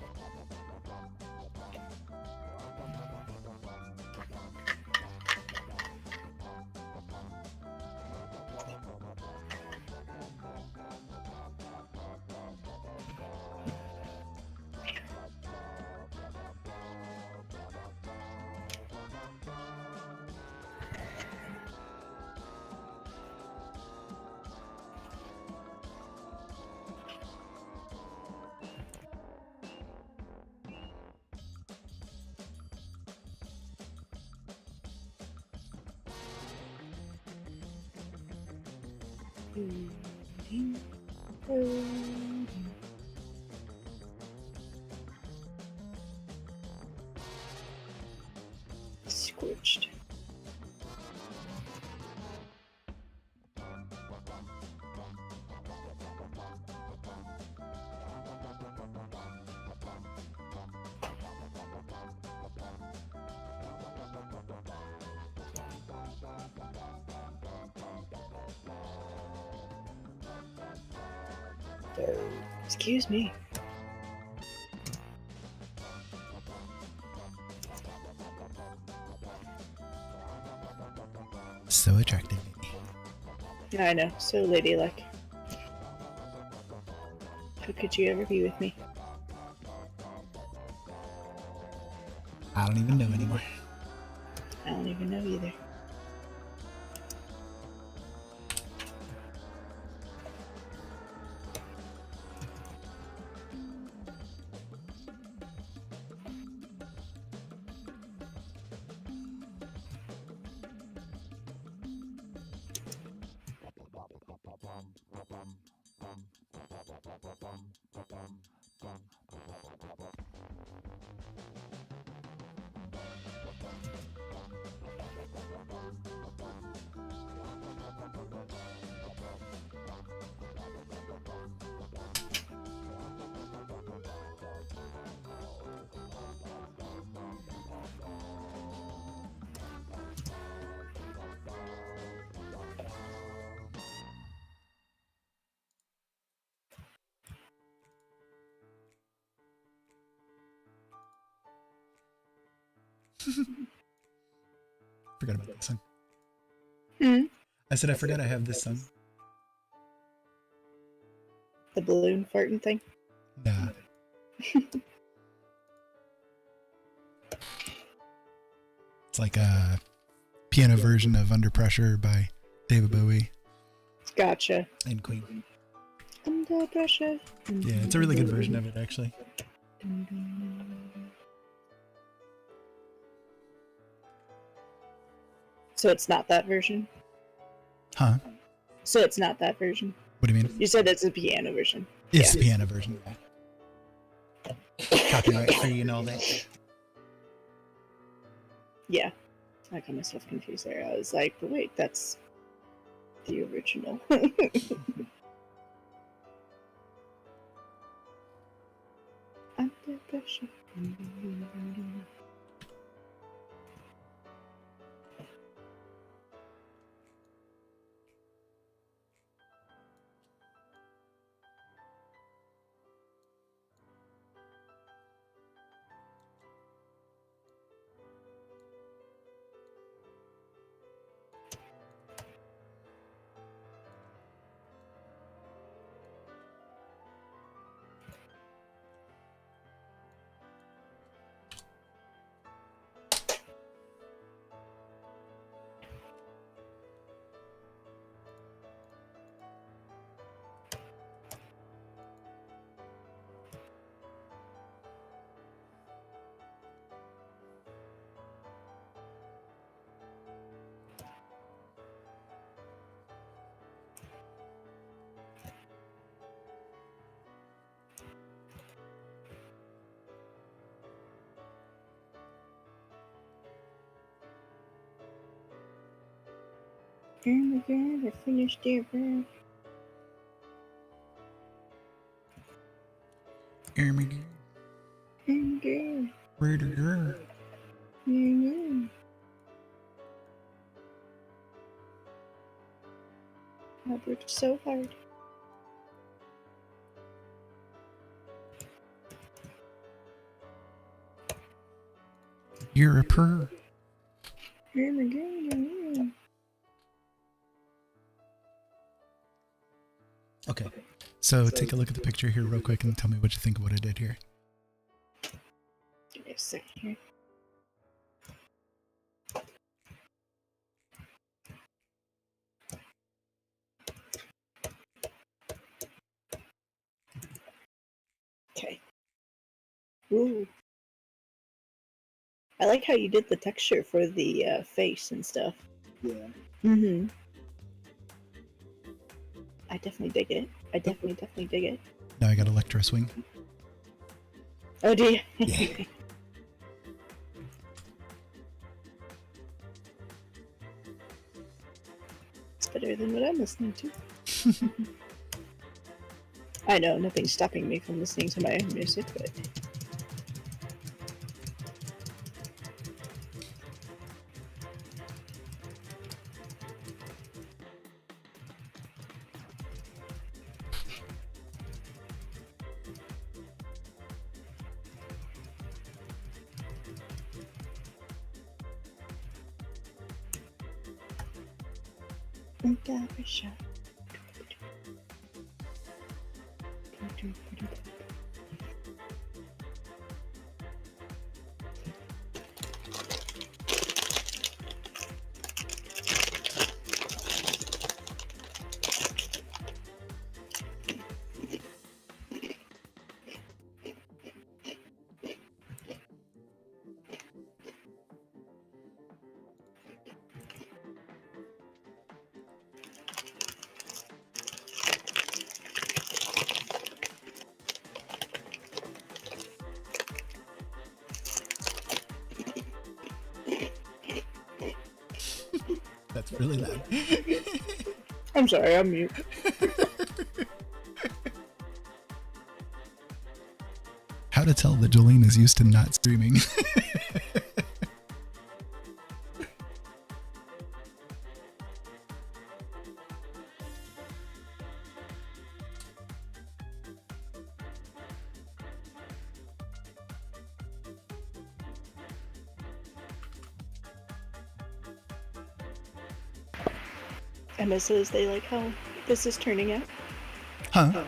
Scorched. Excuse me. So attractive. I know, so ladylike. How could you ever be with me? I don't even know anymore. I don't even know either. Forgot about this one. Hmm? I said I forgot I have this song. The balloon farting thing? Nah. It's like a piano version of Under Pressure by David Bowie Gotcha. and Queen. Under pressure. Yeah, it's a really good version of it, actually. So it's not that version? Huh? So it's not that version? What do you mean? You said it's a piano version. It's Yeah. the piano version. Copyright free and all that. Yeah. I got myself confused there. I was like, but wait, that's the original. Oh my god, I finished it, bro. Oh my god. Oh my god. Where to go? Yeah. I worked so hard. You're a purr. Oh my god. Okay. So take a look at the picture here real quick and tell me what you think of what I did here. Give me a second here. Okay. Ooh. I like how you did the texture for the face and stuff. Yeah. Mm-hmm. I definitely dig it. I definitely dig it. Now I got Electro Swing. Oh, do you? Yeah. It's better than what I'm listening to. I know, nothing's stopping me from listening to my own music, but... Got a shot. That's really loud. I'm sorry, I'm mute. How to tell that Jolene is used to not screaming. Emma says they like how this is turning out. Huh?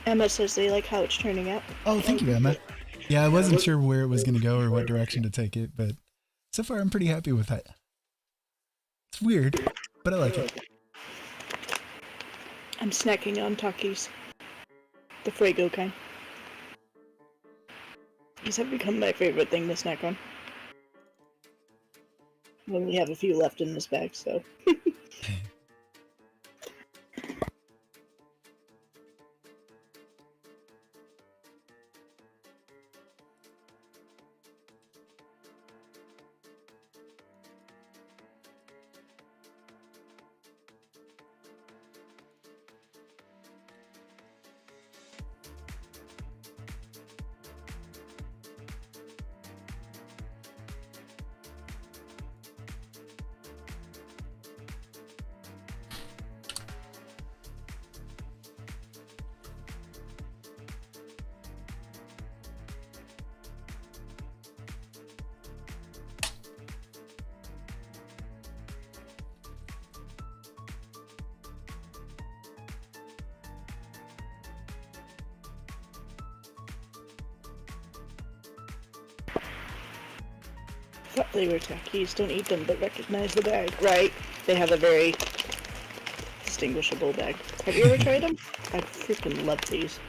Emma says they like how it's turning out. Oh, thank you, Emma. Yeah, I wasn't sure where it was going to go or what direction to take it, but so far I'm pretty happy with it. It's weird, but I like it. I'm snacking on Takis. The Fuego kind. These have become my favorite thing to snack on. We only have a few left in this bag, so... flavor takis. Don't eat them, but recognize the bag. Right. They have a very distinguishable bag. Have you ever tried them? I freaking love these.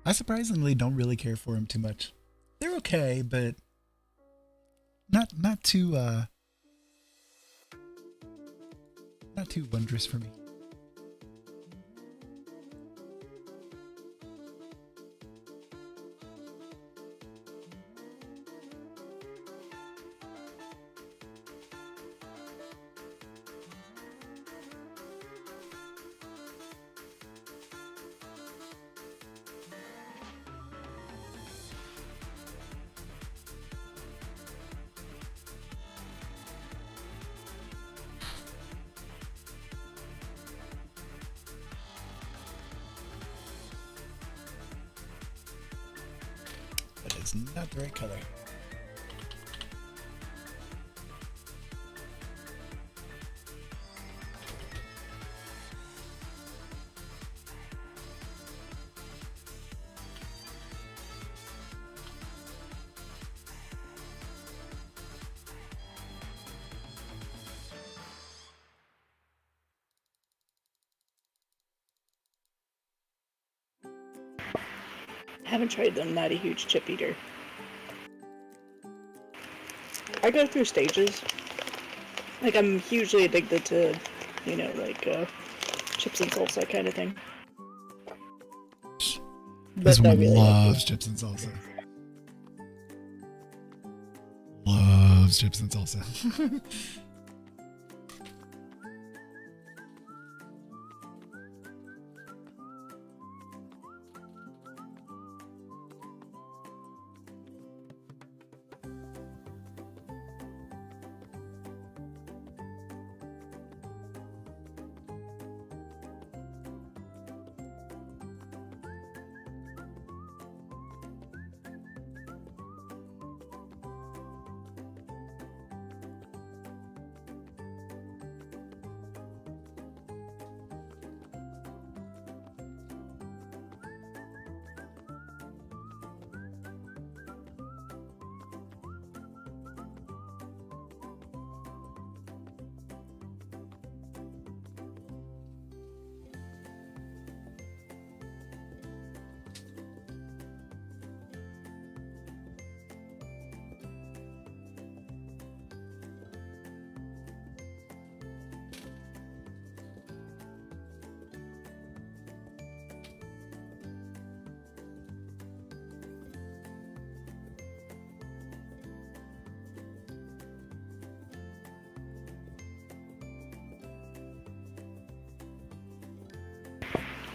I surprisingly don't really care for them too much. They're okay, but not too wondrous for me. That is not the right color. Haven't tried them. Not a huge chip eater. I go through stages. Like, I'm hugely addicted to, chips and salsa kind of thing. This But I one really like loves chips and salsa. Loves chips and salsa.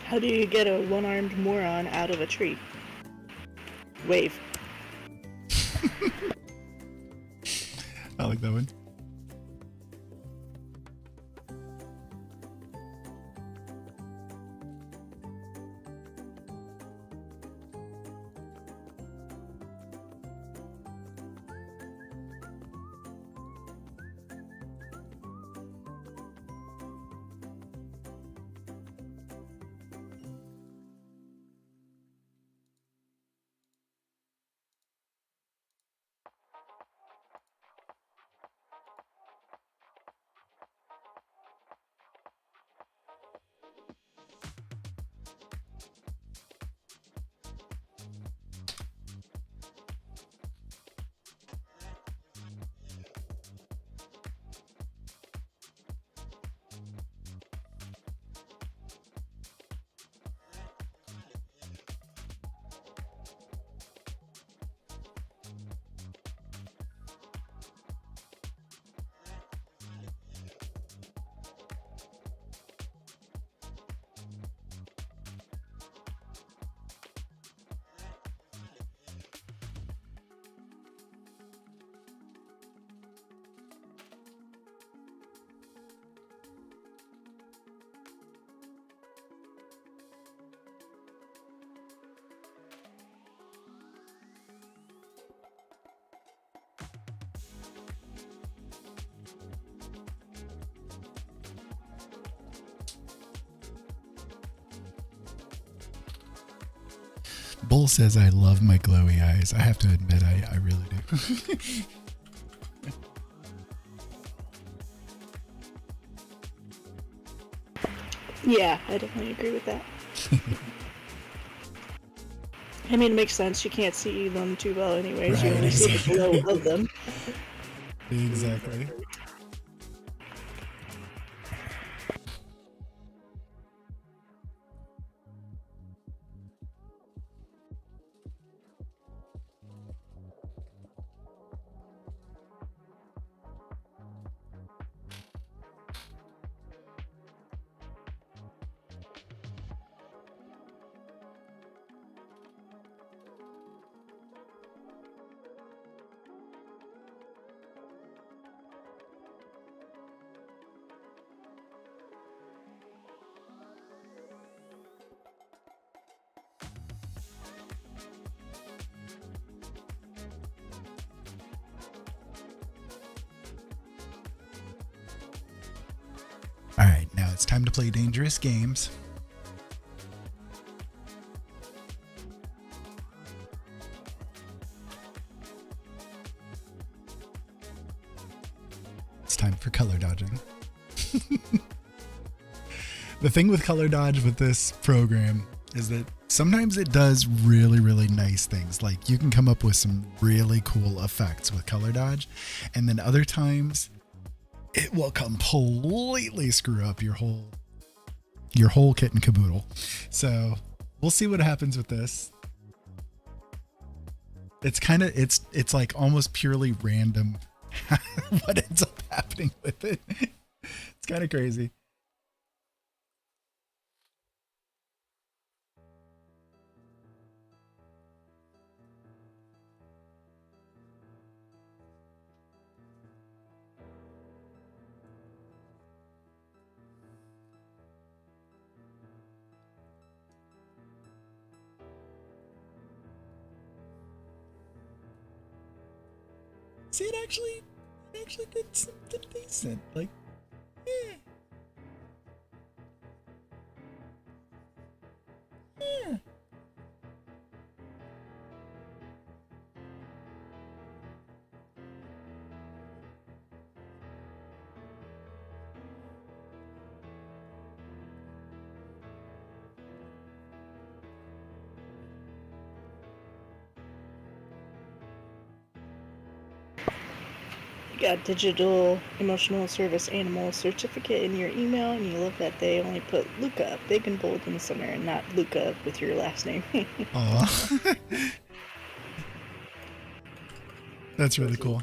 How do you get a one-armed moron out of a tree? Wave. I like that one. Bull says I love my glowy eyes. I have to admit, I really do. Yeah, I definitely agree with that. I mean, it makes sense. You can't see them too well anyways. You Right, only see the exactly. glow of them. Exactly. All right, now it's time to play dangerous games. It's time for color dodging. The thing with color dodge with this program is that sometimes it does really, really nice things. Like you can come up with some really cool effects with color dodge, and then other times it will completely screw up your whole kit and caboodle. So we'll see what happens with this. It's kind of it's like almost purely random what ends up happening with it. It's kind of crazy. See, it actually did something decent. Like, yeah. Yeah. You got digital emotional service animal certificate in your email, and you love that they only put Luca big and bold in the center and not Luca with your last name. Aw. That's really cool.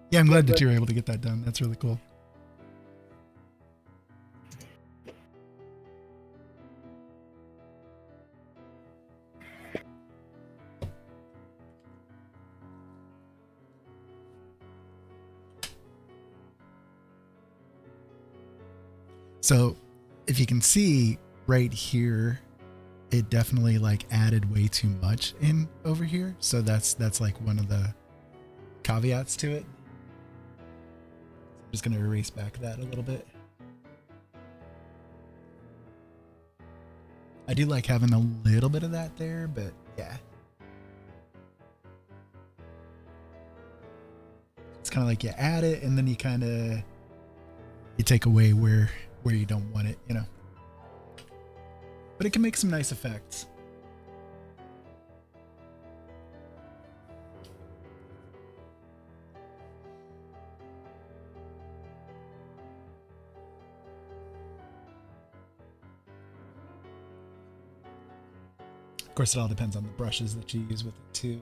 Yeah, I'm glad that you were able to get that done. That's really cool. So if you can see right here, it definitely like added way too much in over here. So that's like one of the caveats to it. I'm just going to erase back that a little bit. I do like having a little bit of that there, but yeah. It's kind of like you add it and then you kind of, you take away where you don't want it, you know. But it can make some nice effects. Of course, it all depends on the brushes that you use with it too.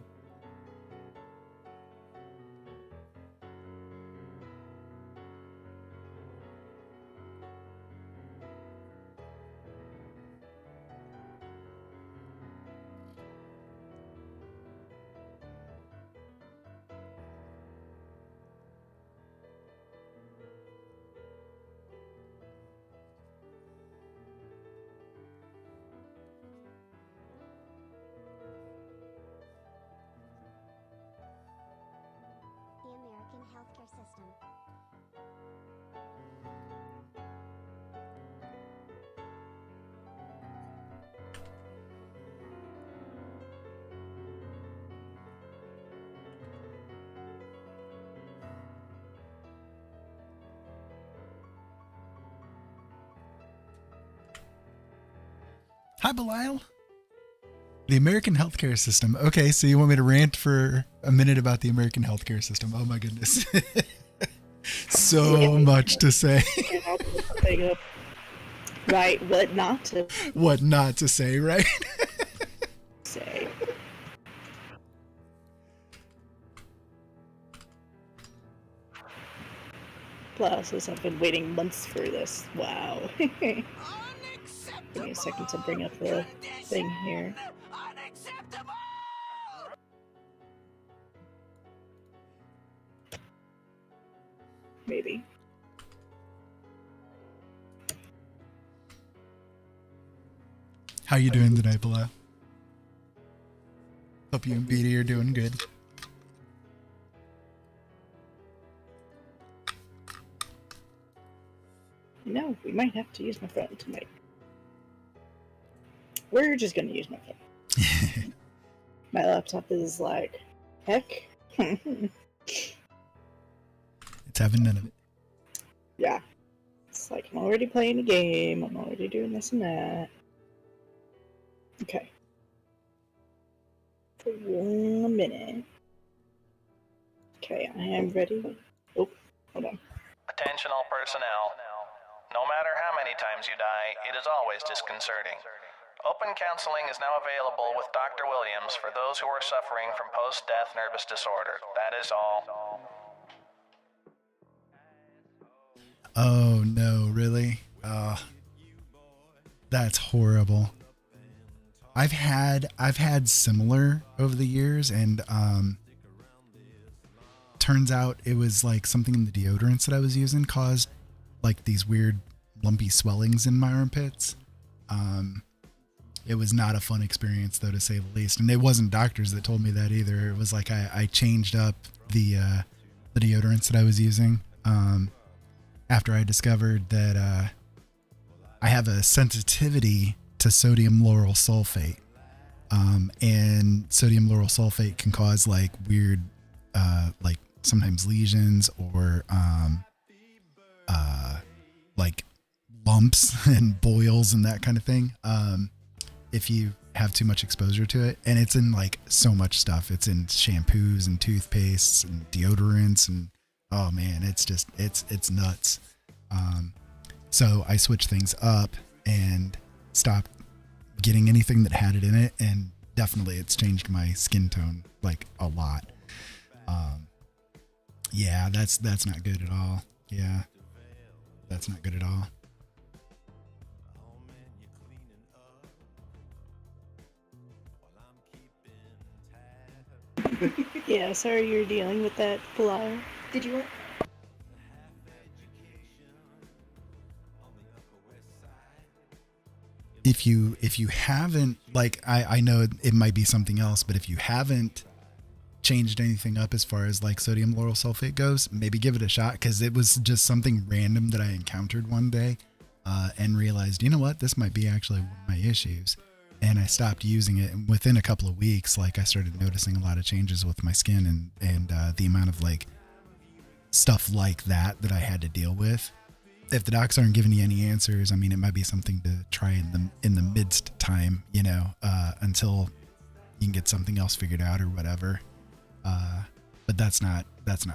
Hi, Belial. The American healthcare system. Okay, so you want me to rant for a minute about the American healthcare system? Oh my goodness. So much to say. Right, what not to What not to say, right? say. Plus, I've been waiting months for this. Wow. Give me a second to bring up the thing here. Unacceptable! Maybe. How you doing tonight, Belial? Hope you and Beatty are doing good. No, we might have to use my phone tonight. We're just gonna use my phone. My laptop is like, heck. It's having none of it. Yeah. It's like, I'm already playing a game, I'm already doing this and that. Okay. For 1 minute. Okay, I am ready. Oh, hold on. Attention all personnel. No matter how many times you die, it is always disconcerting. Open counseling is now available with Dr. Williams for those who are suffering from post-death nervous disorder. That is all. Oh no, really? That's horrible. I've had similar over the years, and turns out it was like something in the deodorants that I was using caused like these weird lumpy swellings in my armpits. It was not a fun experience though, to say the least. And it wasn't doctors that told me that either. It was like I changed up the deodorants that I was using after I discovered that I have a sensitivity to sodium lauryl sulfate. And sodium lauryl sulfate can cause like weird like sometimes lesions or like lumps and boils and that kind of thing if you have too much exposure to it. And it's in like so much stuff. It's in shampoos and toothpastes and deodorants, and oh man, it's just it's nuts. So I switched things up and stopped getting anything that had it in it, and definitely it's changed my skin tone like a lot. Yeah, that's not good at all. Yeah, that's not good at all. Yeah, sorry you're dealing with that, Belial. Did you? If you haven't, like, I know it might be something else, but if you haven't changed anything up as far as like sodium lauryl sulfate goes, maybe give it a shot, because it was just something random that I encountered one day and realized, you know what, this might be actually one of my issues. And I stopped using it, and within a couple of weeks, like, I started noticing a lot of changes with my skin and the amount of like stuff like that I had to deal with. If the docs aren't giving you any answers, I mean, it might be something to try in the midst time, you know, until you can get something else figured out or whatever. But that's not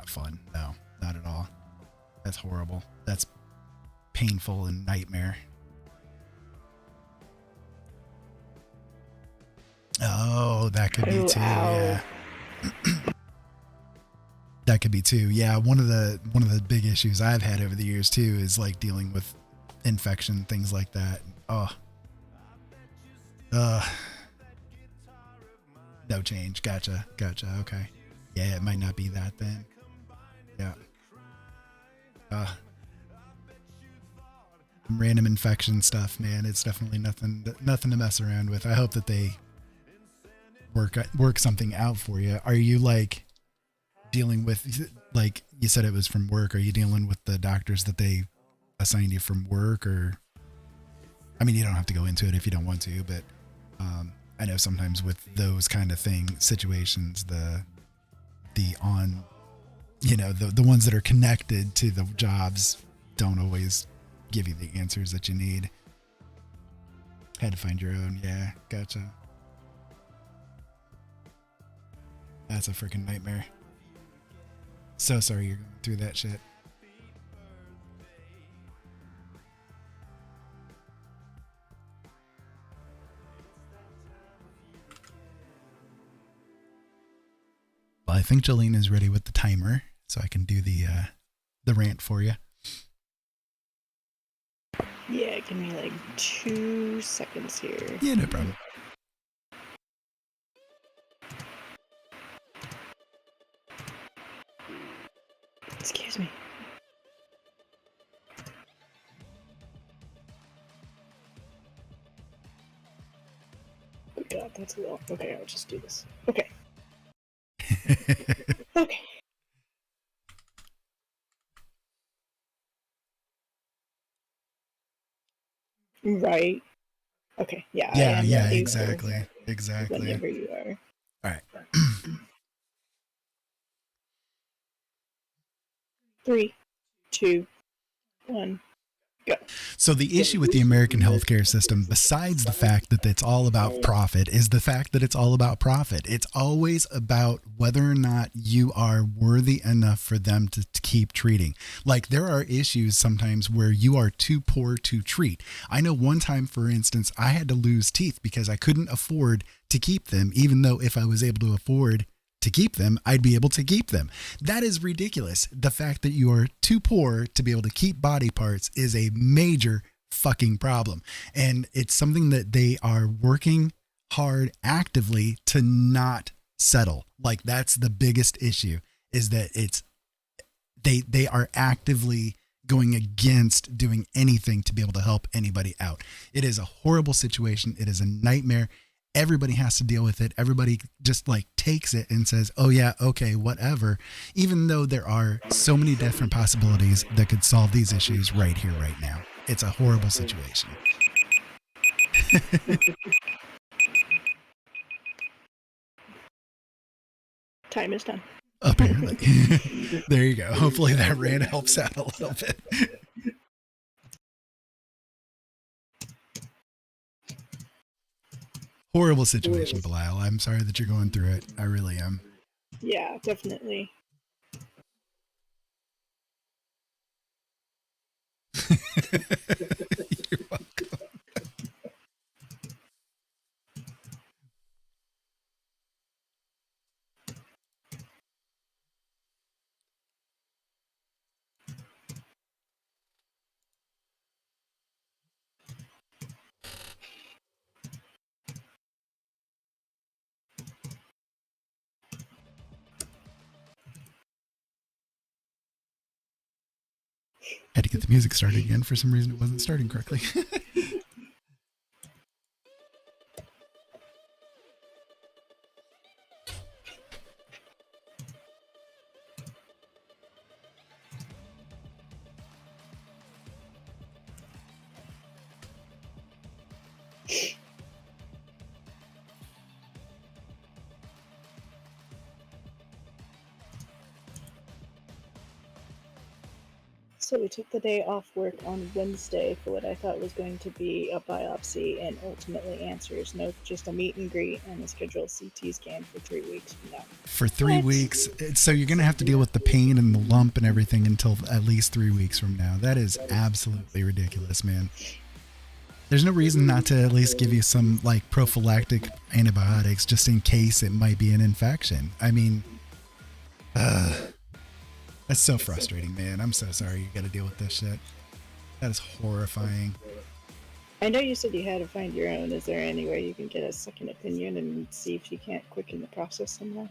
fun. No, not at all. That's horrible. That's painful and nightmare. Oh, that could be too. Yeah. That could be too. Yeah, one of the big issues I've had over the years too is like dealing with infection, things like that. Oh. No change. Gotcha. Okay. Yeah, it might not be that then. Yeah. Random infection stuff, man. It's definitely nothing to mess around with. I hope that they work something out for you. Are you like dealing with, like you said it was from work, are you dealing with the doctors that they assigned you from work? Or, I mean, you don't have to go into it if you don't want to, but I know sometimes with those kind of situations, the ones that are connected to the jobs don't always give you the answers that you need. Had to find your own. Yeah, gotcha. That's a freaking nightmare. So sorry you're going through that shit. Well, I think Jolene is ready with the timer, so I can do the rant for you. Yeah, give me like 2 seconds here. Yeah, no problem. Excuse me. Oh god, that's a little. Okay, I'll just do this. Okay. Okay. Right. Okay. Yeah. I am Yeah, ready exactly. for Exactly. whenever you are. All right. 3, 2, 1, go. So the issue with the American healthcare system, besides the fact that it's all about profit, is the fact that it's all about profit. It's always about whether or not you are worthy enough for them to keep treating. Like, there are issues sometimes where you are too poor to treat. I know one time, for instance, I had to lose teeth because I couldn't afford to keep them, even though if I was able to afford to keep them, I'd be able to keep them. That is ridiculous. The fact that you are too poor to be able to keep body parts is a major fucking problem. And it's something that they are working hard actively to not settle. Like, that's the biggest issue, is that they are actively going against doing anything to be able to help anybody out. It is a horrible situation. It is a nightmare. Everybody has to deal with it. Everybody just like takes it and says, oh yeah, okay, whatever. Even though there are so many different possibilities that could solve these issues right here, right now. It's a horrible situation. Time is done. Apparently. There you go. Hopefully that rant helps out a little bit. Horrible situation, Belial. I'm sorry that you're going through it. I really am. Yeah, definitely. You're welcome. Had to get the music started again. For some reason, it wasn't starting correctly. So we took the day off work on Wednesday for what I thought was going to be a biopsy and ultimately answers. No, just a meet and greet and a scheduled CT scan for 3 weeks from now. For 3 What? weeks. So you're going to have to deal with the pain and the lump and everything until at least 3 weeks from now. That is absolutely ridiculous, man. There's no reason not to at least give you some like prophylactic antibiotics just in case it might be an infection. I mean, that's so frustrating, man. I'm so sorry you got to deal with this shit. That is horrifying. I know you said you had to find your own. Is there any way you can get a second opinion and see if you can't quicken the process somehow?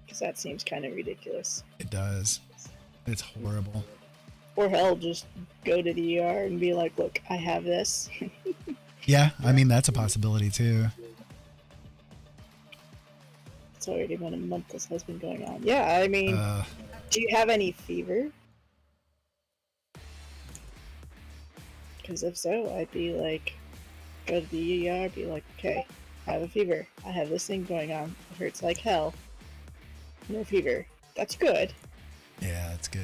Because that seems kind of ridiculous. It does. It's horrible. Or hell, just go to the ER and be like, look, I have this. Yeah, I mean, that's a possibility too. It's already been a month this has been going on. Yeah, I mean, do you have any fever? Because if so, I'd be like, go to the ER, be like, okay, I have a fever. I have this thing going on. It hurts like hell. No fever. That's good. Yeah, that's good.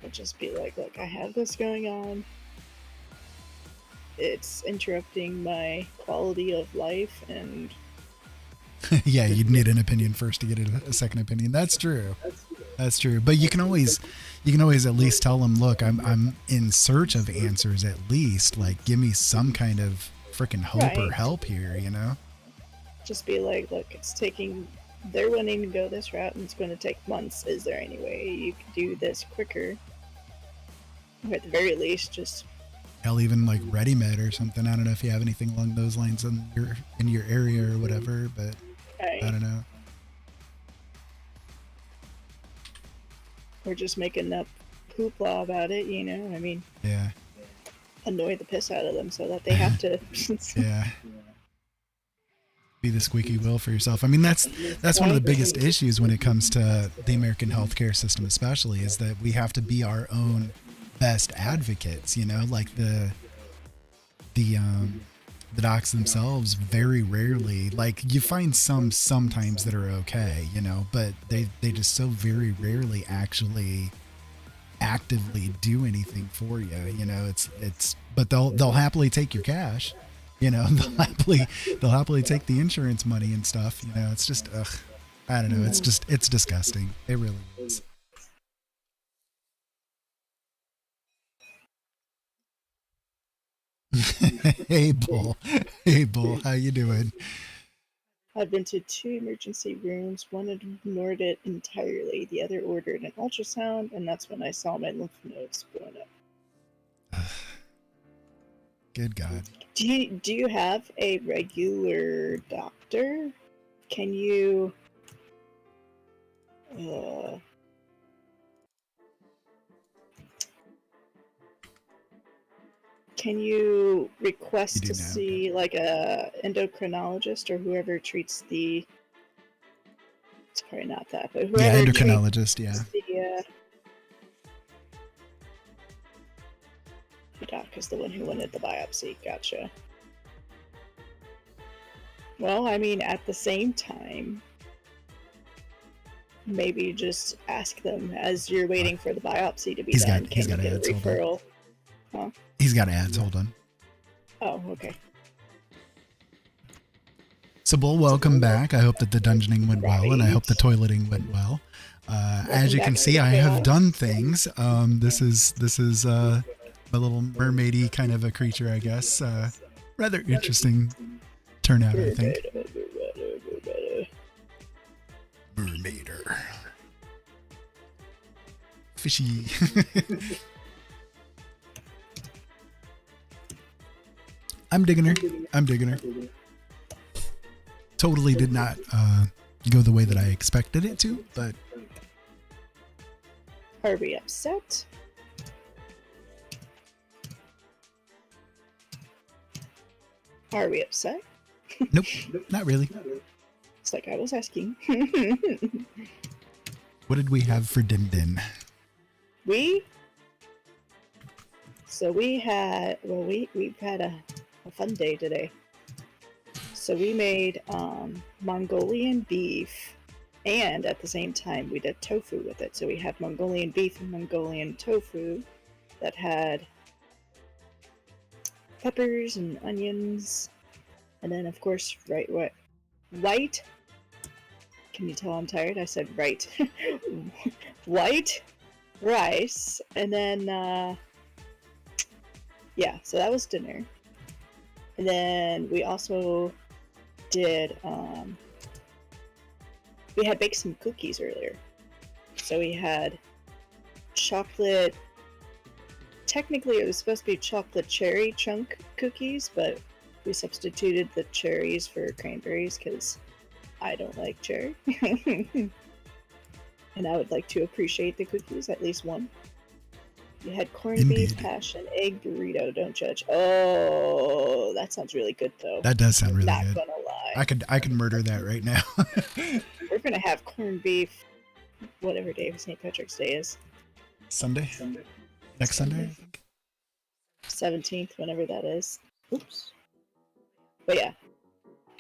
But just be like, look, I have this going on. it's interrupting my quality of life, and Yeah, you'd need an opinion first to get a second opinion. That's true. That's true. But you can always at least tell them, look, I'm in search of answers at least. Like, give me some kind of freaking hope or Right. help here, you know? just be like, look, it's taking. They're wanting to go this route, and it's going to take months. Is there any way you could do this quicker? Or at the very least, just Hell, even like ReadyMed or something. I don't know if you have anything along those lines in your area or whatever, but I don't know. Or just making up hoopla about it, you know? I mean, Yeah. annoy the piss out of them so that they have to. Yeah. Be the squeaky wheel for yourself. I mean, that's one of the biggest issues when it comes to the American healthcare system, especially, is that we have to be our own best advocates. You know, like the docs themselves very rarely, like, you find some sometimes that are okay, you know, but they just so very rarely actually actively do anything for you. You know, it's but they'll happily take your cash. You know, they'll happily take the insurance money and stuff. You know, it's just, I don't know. It's disgusting. It really is. Hey, Bull. Hey, Bull. How you doing? I've been to 2 emergency rooms. One ignored it entirely. The other ordered an ultrasound, and that's when I saw my lymph nodes blown up. Good God. Do you have a regular doctor? Can you request to see like a endocrinologist or whoever treats the? It's probably not that, but whoever endocrinologist. Yeah. The doc is the one who wanted the biopsy. Gotcha. Well, I mean, at the same time, maybe just ask them as you're waiting for the biopsy to be done. He's got ads. Referral? Huh? He's got ads. Hold on. Oh, okay. So, Bull, welcome back. I hope that the dungeoning went well, and I hope the toileting went well. As you can see, I have done things. This is a little mermaidy kind of a creature, I guess. Rather interesting turnout, I think. Mermaider. Fishy. I'm digging her. Totally did not go the way that I expected it to, but... Are we upset? Are we upset? Nope, not really. It's like I was asking. What did we have for Din Din? We've had a fun day today. So we made Mongolian beef, and at the same time we did tofu with it. So we had Mongolian beef and Mongolian tofu that had peppers and onions, and then of course white. Can you tell I'm tired? I said right. White rice, and then yeah, so that was dinner. And then we also did we had baked some cookies earlier. So we had chocolate, technically it was supposed to be chocolate cherry chunk cookies, but we substituted the cherries for cranberries because I don't like cherry. And I would like to appreciate the cookies, at least one. You had corned beef, hash, and egg burrito. Don't judge. Oh, that sounds really good, though. That does sound really Not good. gonna lie. I could murder that right now. We're gonna have corned beef, whatever day of St. Patrick's Day is. Sunday? Next Sunday? 17th, whenever that is. Oops. But yeah,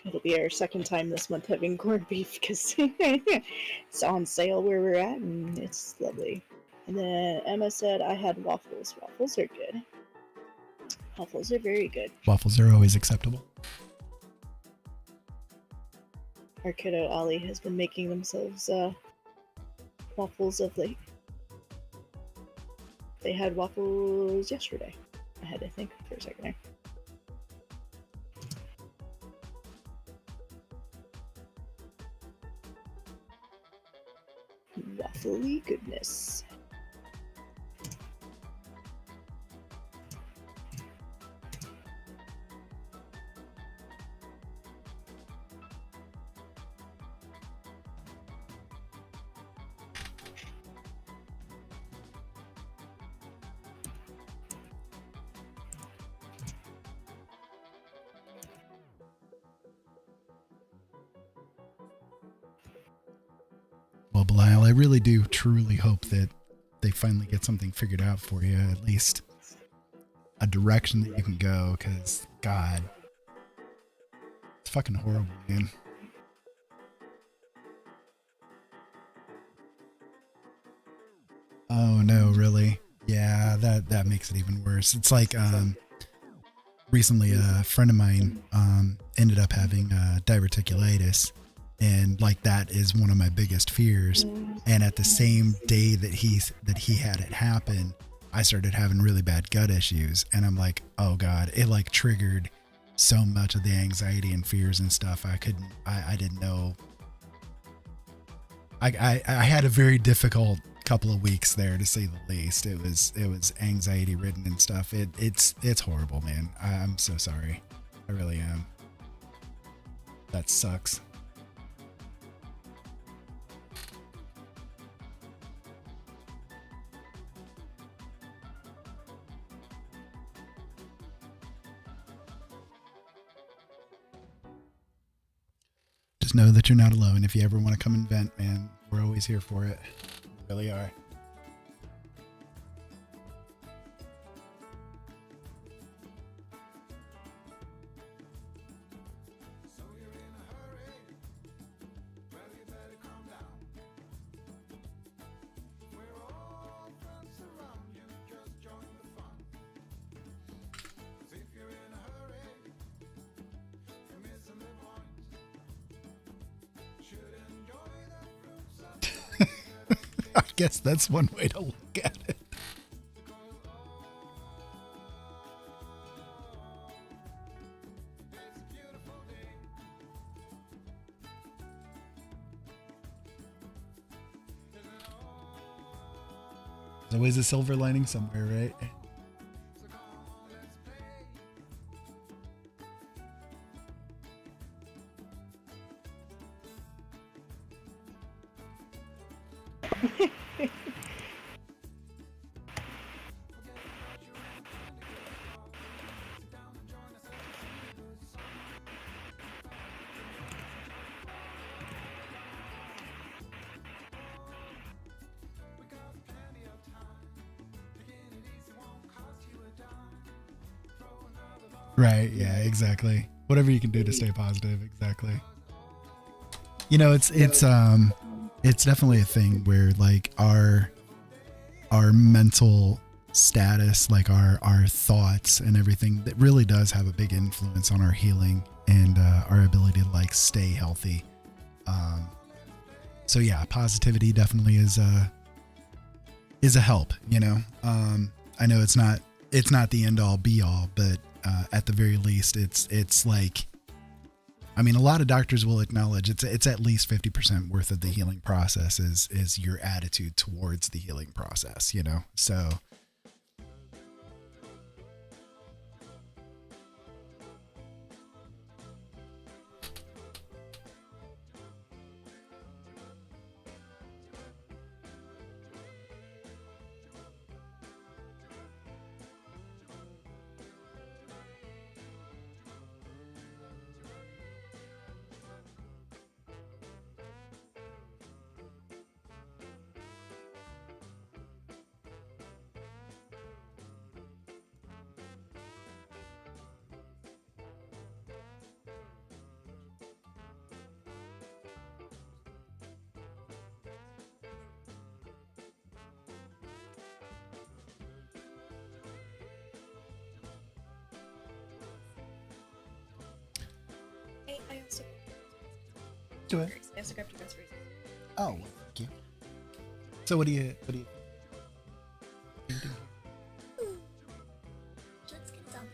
it'll be our second time this month having corned beef because it's on sale where we're at, and it's lovely. And then Emma said I had waffles. Waffles are good. Waffles are very good. Waffles are always acceptable. Our kiddo Ollie has been making themselves waffles of late. They had waffles yesterday. I had to think for a second there. Waffly goodness. Well, Belial, I really do truly hope that they finally get something figured out for you, at least a direction that you can go, because, God, it's fucking horrible, man. Oh, no, really? Yeah, that makes it even worse. It's like, recently a friend of mine ended up having diverticulitis, and like that is one of my biggest fears. And at the same day that he had it happen, I started having really bad gut issues, and I'm like, oh God, it like triggered so much of the anxiety and fears and stuff. I didn't know. I had a very difficult couple of weeks there, to say the least. It was anxiety ridden and stuff. It's horrible, man. I'm so sorry. I really am. That sucks. Just know that you're not alone. If you ever want to come and vent, man, we're always here for it. We really are. I guess that's one way to look at it. There's always a silver lining somewhere, right? Right, yeah, exactly. Whatever you can do to stay positive, exactly. You know, it's definitely a thing where like our mental status, like our thoughts and everything, that really does have a big influence on our healing and our ability to like stay healthy. So yeah, positivity definitely is a help, you know. I know it's not the end all be all, but at the very least, it's like, I mean, a lot of doctors will acknowledge it's at least 50% worth of the healing process is your attitude towards the healing process, you know? So to it. I also grabbed your groceries. Oh, thank you. So what do you think? Let's get some.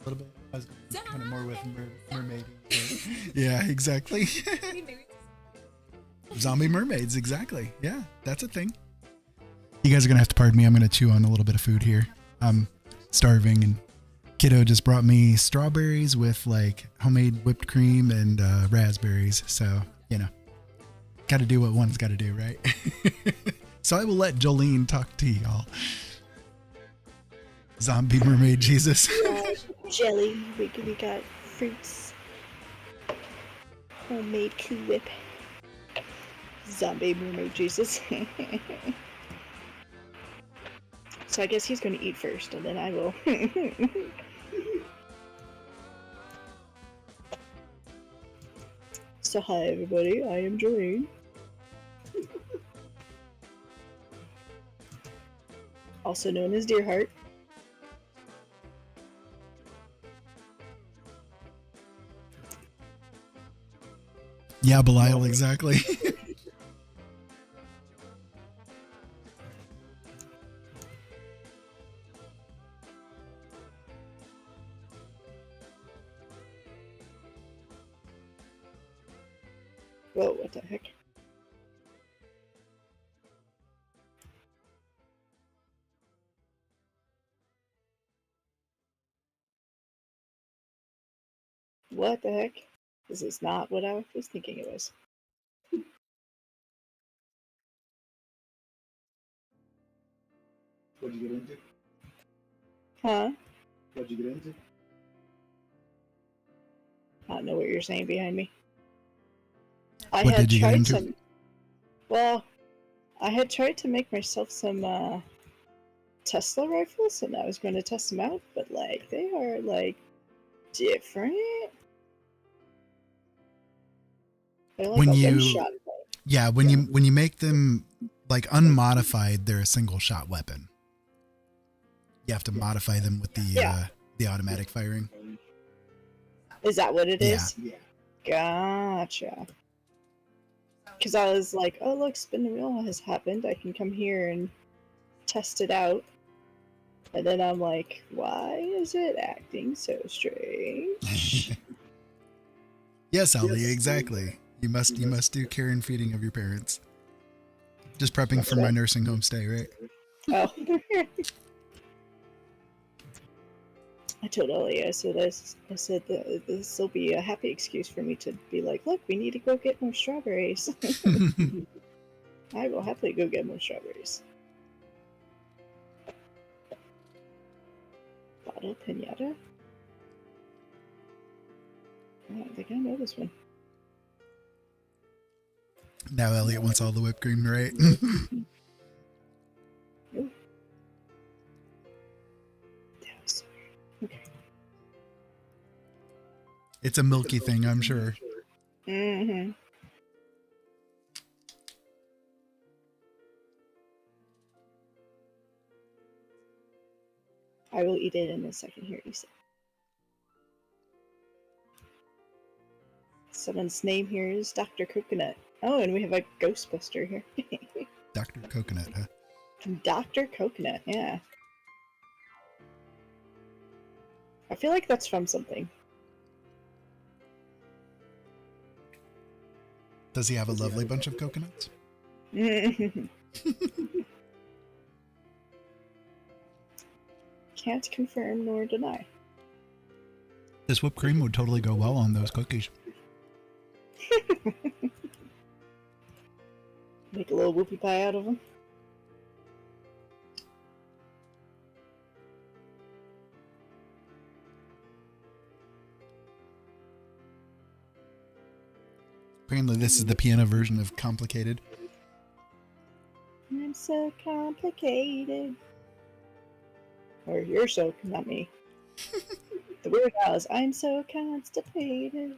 A little bit. I was kind of more with mermaid. Yeah, exactly. Zombie mermaids, exactly. Yeah, that's a thing. You guys are gonna have to pardon me. I'm gonna chew on a little bit of food here. I'm starving, and Kiddo just brought me strawberries with like homemade whipped cream and raspberries. So got to do what one's got to do, right? So I will let Jolene talk to y'all. Zombie mermaid Jesus. Jelly. We got fruits. Homemade Cool Whip. Zombie mermaid Jesus. So I guess he's going to eat first, and then I will. So hi everybody, I am Jolene. Also known as Deerheart. Yeah, Belial, exactly. Whoa, what the heck? What the heck? This is not what I was thinking it was. What'd you get into? Huh? What'd you get into? I don't know what you're saying behind me. I What had did you get tried into? some. Well, I had tried to make myself some Tesla rifles, and I was going to test them out, but like they are like different. They're like When a you- one-shot. Yeah, when you make them like unmodified, they're a single shot weapon. You have to modify them with the automatic firing. Is that what it Yeah. is? Gotcha. Because I was like, oh look, spin the wheel has happened. I can come here and test it out. And then I'm like, why is it acting so strange? Yes, Ollie, exactly. You must do care and feeding of your parents. Just prepping for my nursing home stay, right? Oh. I told Ollie, I said that this will be a happy excuse for me to be like, look, we need to go get more strawberries. I will happily go get more strawberries. Bottle pinata? I don't think I know this one. Now Elliot wants all the whipped cream, right? Ooh. That was so weird. Okay. It's a milky thing, I'm sure. Mm-hmm. I will eat it in a second here, you said. Someone's name here is Dr. Coconut. Oh, and we have a Ghostbuster here. Dr. Coconut, huh? Dr. Coconut, yeah. I feel like that's from something. Does he have a lovely bunch of coconuts? Can't confirm nor deny. This whipped cream would totally go well on those cookies. Make a little whoopie pie out of them. Apparently this is the piano version of Complicated. I'm so complicated. Or you're so, not me. The Weird Al is, I'm so constipated.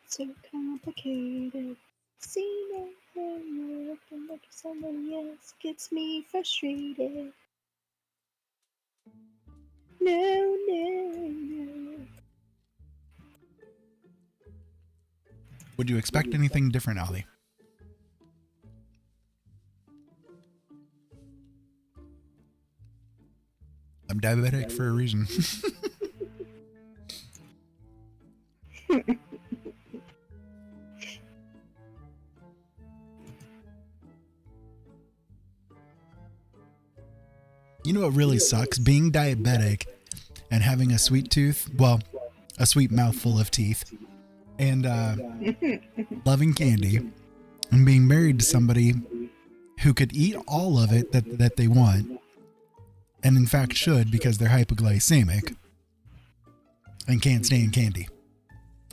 So complicated. See me when you're looking like somebody else gets me frustrated. No, no, no. Would you expect anything different, Ollie? I'm diabetic for a reason. You know what really sucks? Being diabetic and having a sweet tooth, well, a sweet mouth full of teeth, and loving candy, and being married to somebody who could eat all of it that they want, and in fact should because they're hypoglycemic, and can't stand candy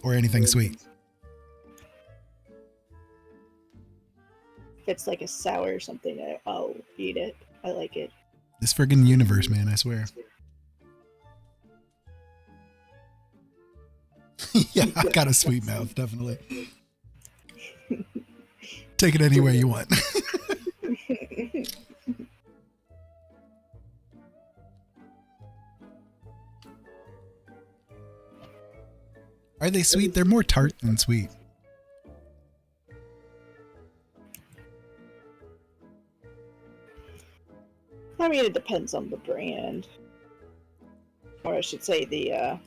or anything sweet. If it's like a sour or something, I'll eat it. I like it. This friggin' universe, man, I swear. Yeah, I got a sweet mouth, definitely. Take it any way you want. Are they sweet? They're more tart than sweet. I mean, it depends on the brand. Or I should say the,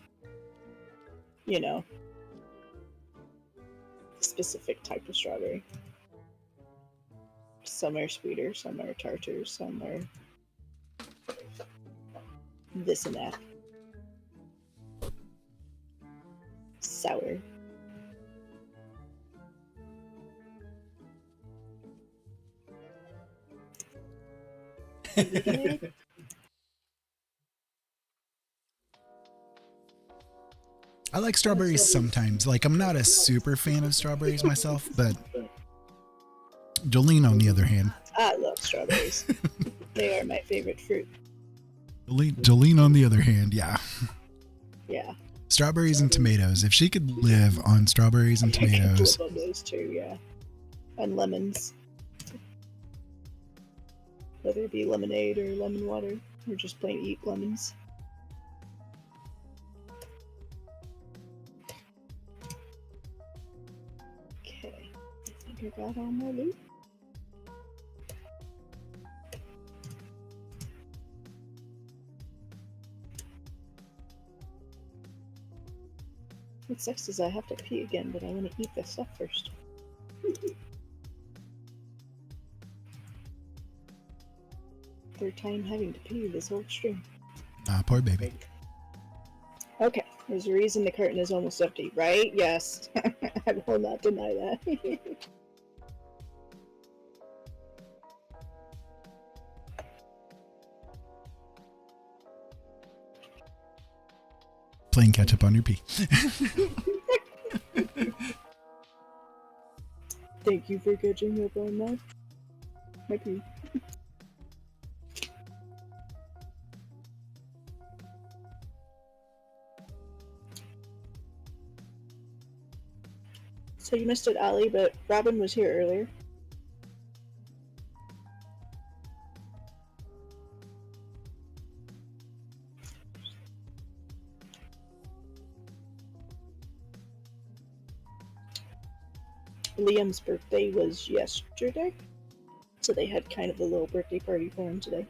specific type of strawberry. Some are sweeter, some are tartar, some are this and that. Sour. I like strawberries sometimes. Like, I'm not a super fan of strawberries myself, but Jolene, on the other hand. I love strawberries. They are my favorite fruit. Jolene, on the other hand, yeah. Yeah. Strawberries and tomatoes. If she could live on strawberries and tomatoes. I love those too, yeah. And lemons. Whether it be lemonade or lemon water, or just plain eat lemons. Okay, I think I got all my loot. What sucks is I have to pee again, but I want to eat this stuff first. Third time having to pee this whole stream. Ah, poor baby. Okay, there's a reason the curtain is almost empty, right? Yes. I will not deny that. Playing catch up on your pee. Thank you for catching up on that. My pee. So you missed it, Allie, but Robin was here earlier. Liam's birthday was yesterday, so they had kind of a little birthday party for him today.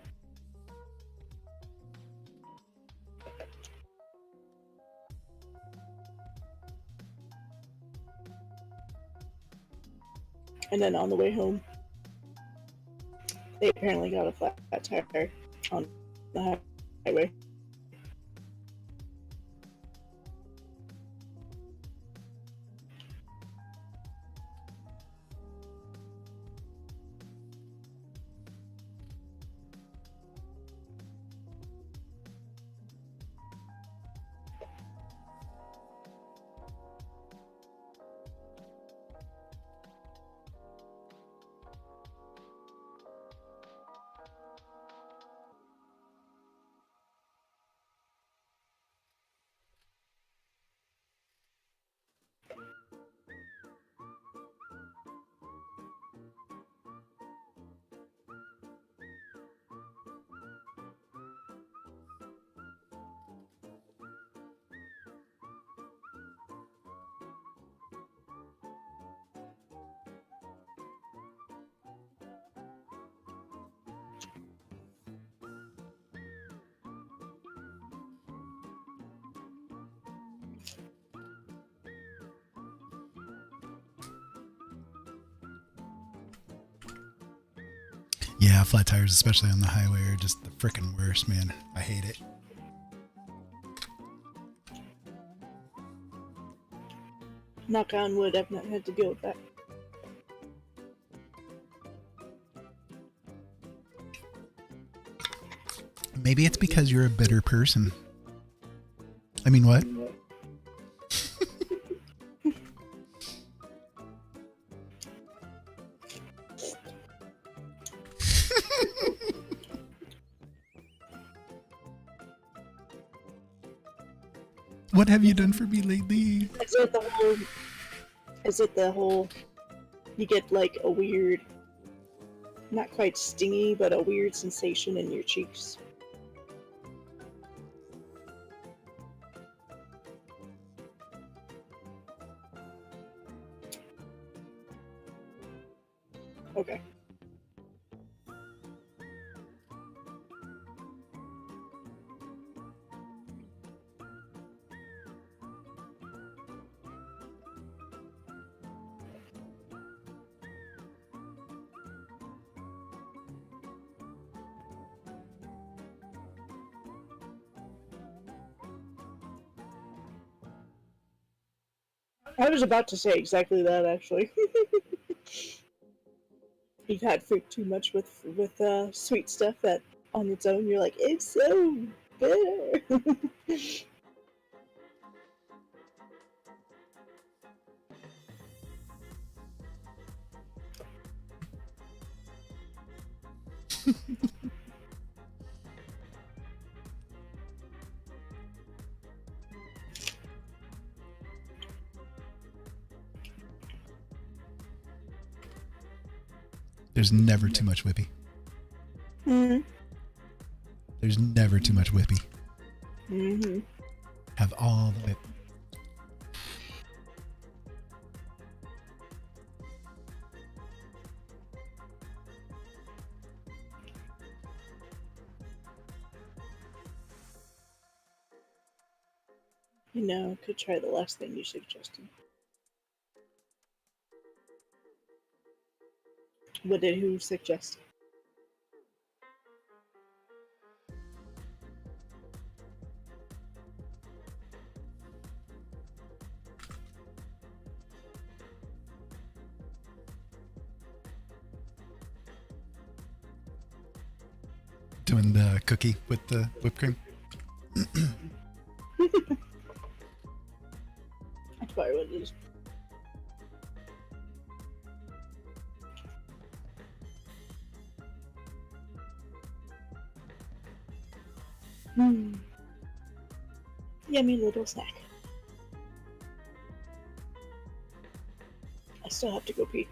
And then on the way home, they apparently got a flat tire on the highway. Yeah, flat tires, especially on the highway, are just the frickin' worst, man. I hate it. Knock on wood, I've not had to deal with that. Maybe it's because you're a bitter person. I mean, what? What have you done for me lately? Is it the whole you get like a weird, not quite stingy, but a weird sensation in your cheeks? Okay. I was about to say exactly that, actually. You've had fruit too much with sweet stuff that on its own you're like, it's so bitter. There's never too much whippy. Mm-hmm. There's never too much whippy. Mm-hmm. Have all the whip. You know, could try the last thing you suggested. What did who suggest? Doing the cookie with the whipped cream. That's probably what it is. Yummy little snack. I still have to go pee.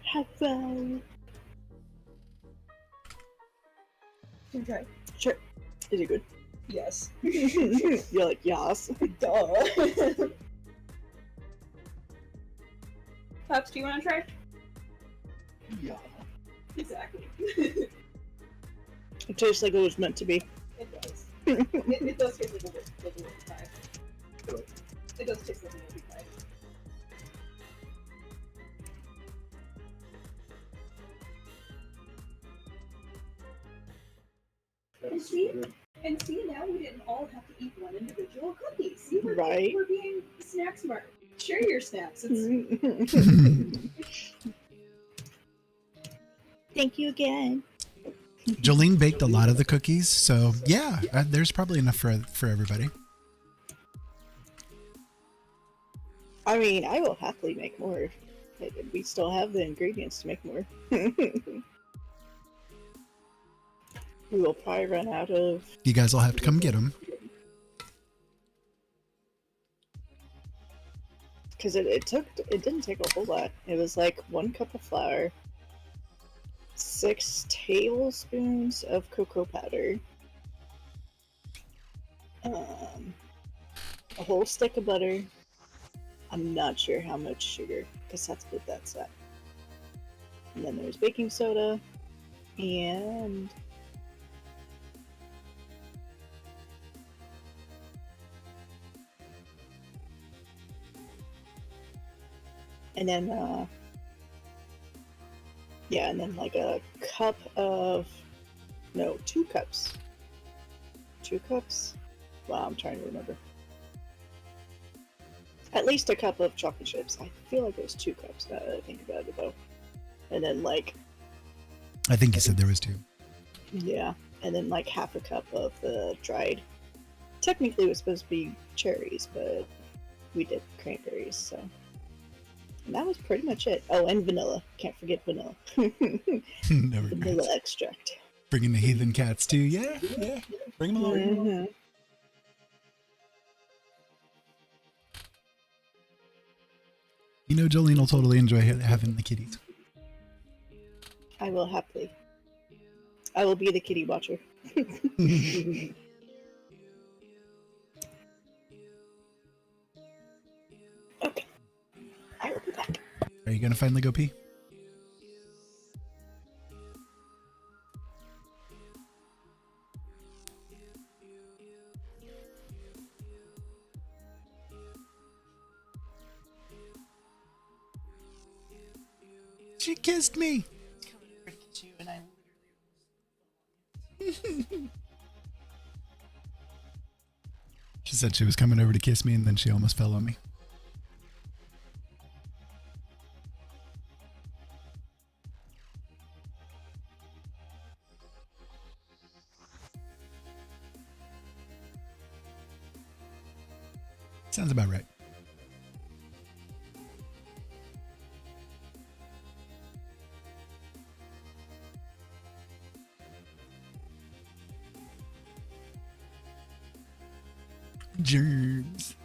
Have fun. Can try. Sure. Is it good? Yes. You're like, yes. Duh. Pops, do you want to try? Yeah. Exactly. It tastes like it was meant to be. It does. It does taste like a whippy pie. It does taste like a whippy pie. And see, now we didn't all have to eat one individual cookie. See, Right. We're being snack smart. Share your snacks. Thank you again. Jolene baked a lot of the cookies, so yeah, there's probably enough for everybody. I mean, I will happily make more. We still have the ingredients to make more. We will probably run out of. You guys will have to come get them. Because it didn't take a whole lot. It was like 1 cup of flour, 6 tablespoons of cocoa powder, a whole stick of butter. I'm not sure how much sugar, because that's what that's at. And then there's baking soda, and And then, yeah, and then like a cup of, no, 2 cups. 2 cups? Wow, I'm trying to remember. At least a cup of chocolate chips. I feel like there's 2 cups now that I think about it though. And then like, I think you said there was 2. yeah, and then like half a cup of the dried. Technically it was supposed to be cherries, but we did cranberries, so. And that was pretty much it. Oh, and vanilla. Can't forget vanilla. Never Vanilla regrets. extract. Bringing the heathen cats too. Yeah. Bring them along. Mhm. You know, Jolene will totally enjoy having the kitties. I will happily. I will be the kitty watcher. Okay. I will be back. Are you gonna finally go pee? She kissed me. She said she was coming over to kiss me, and then she almost fell on me. Sounds about right. Germs.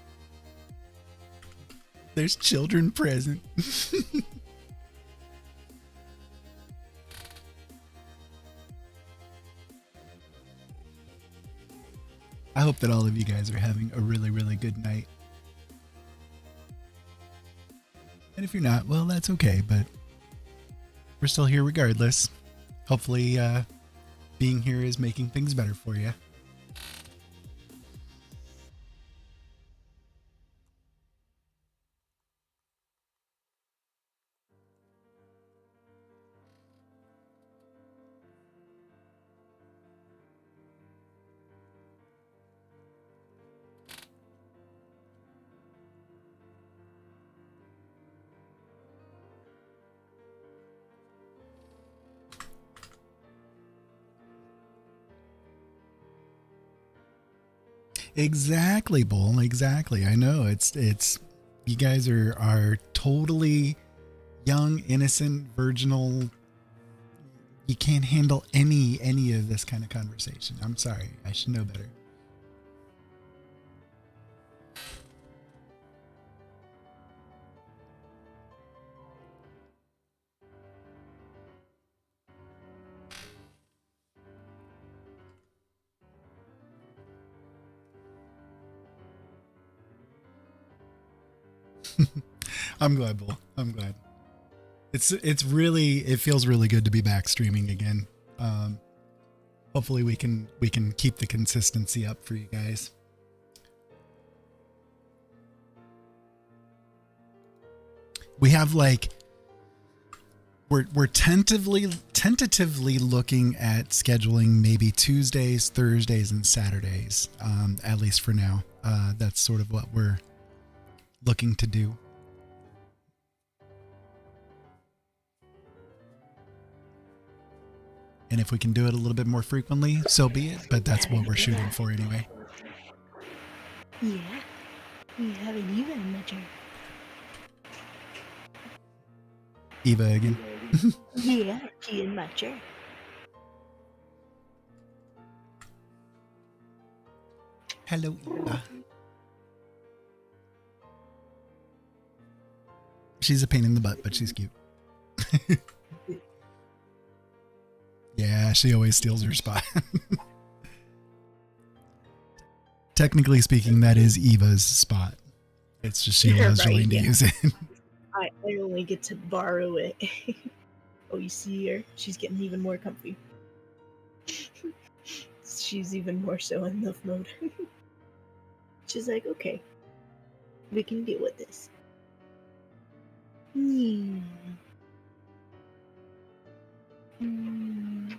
There's children present. I hope that all of you guys are having a really, really good night. And if you're not, well, that's okay, but we're still here regardless. Hopefully, being here is making things better for you. Exactly, Bull. Exactly. I know it's you guys are totally young, innocent, virginal. You can't handle any of this kind of conversation. I'm sorry. I should know better. I'm glad, Bull. I'm glad. It's really, it feels really good to be back streaming again. Hopefully we can keep the consistency up for you guys. We have like we're tentatively looking at scheduling maybe Tuesdays, Thursdays, and Saturdays. At least for now. That's sort of what we're looking to do. And if we can do it a little bit more frequently, so be it. But that's what we're shooting for anyway. Yeah, we have an Eva in my chair. Eva again. Yeah, she in my chair. Hello, Eva. She's a pain in the butt, but she's cute. Yeah, she always steals her spot. Technically speaking, that is Eva's spot. It's just she allows Right, Jolene to yeah. use it. I only get to borrow it. Oh, you see her? She's getting even more comfy. She's even more so in love mode. She's like, okay, we can deal with this. Hmm. Hmm.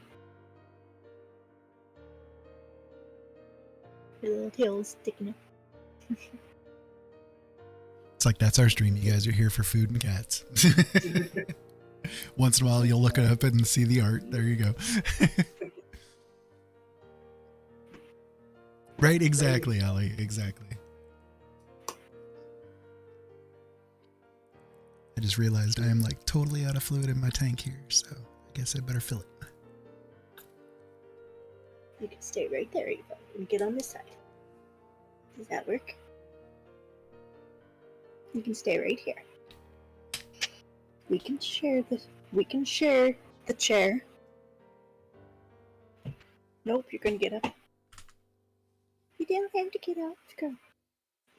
Her little tail's sticking up. It's like that's our stream. You guys are here for food and cats. Once in a while, you'll look up and see the art. There you go. Right, exactly, Ellie. Exactly. I just realized I am like totally out of fluid in my tank here, so I guess I better fill it. You can stay right there, Eva, and get on this side. Does that work? You can stay right here. We can share the chair. Nope, you're gonna get up. You don't have to get up, girl.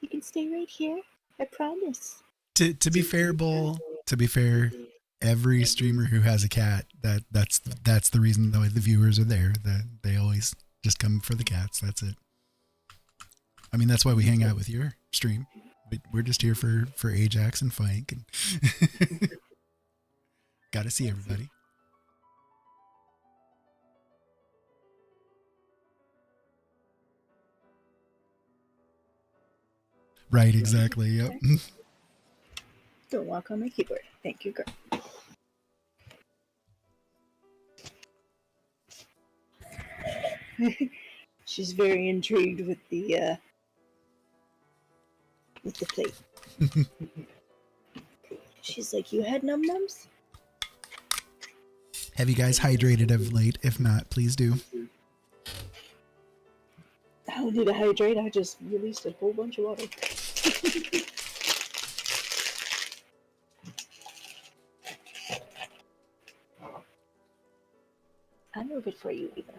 You can stay right here. I promise. To be fair, Bull. To be fair, every streamer who has a cat, that's the reason the viewers are there. That they always just come for the cats. That's it. I mean, that's why we hang out with your stream. We're just here for Ajax and Flank, and got to see everybody. Right, exactly. Yep. Don't walk on my keyboard. Thank you, girl. She's very intrigued with the plate. She's like, "You had num-nums?" Have you guys hydrated of late? If not, please do. I don't need to hydrate. I just released a whole bunch of water. I'll move it for you, Eva.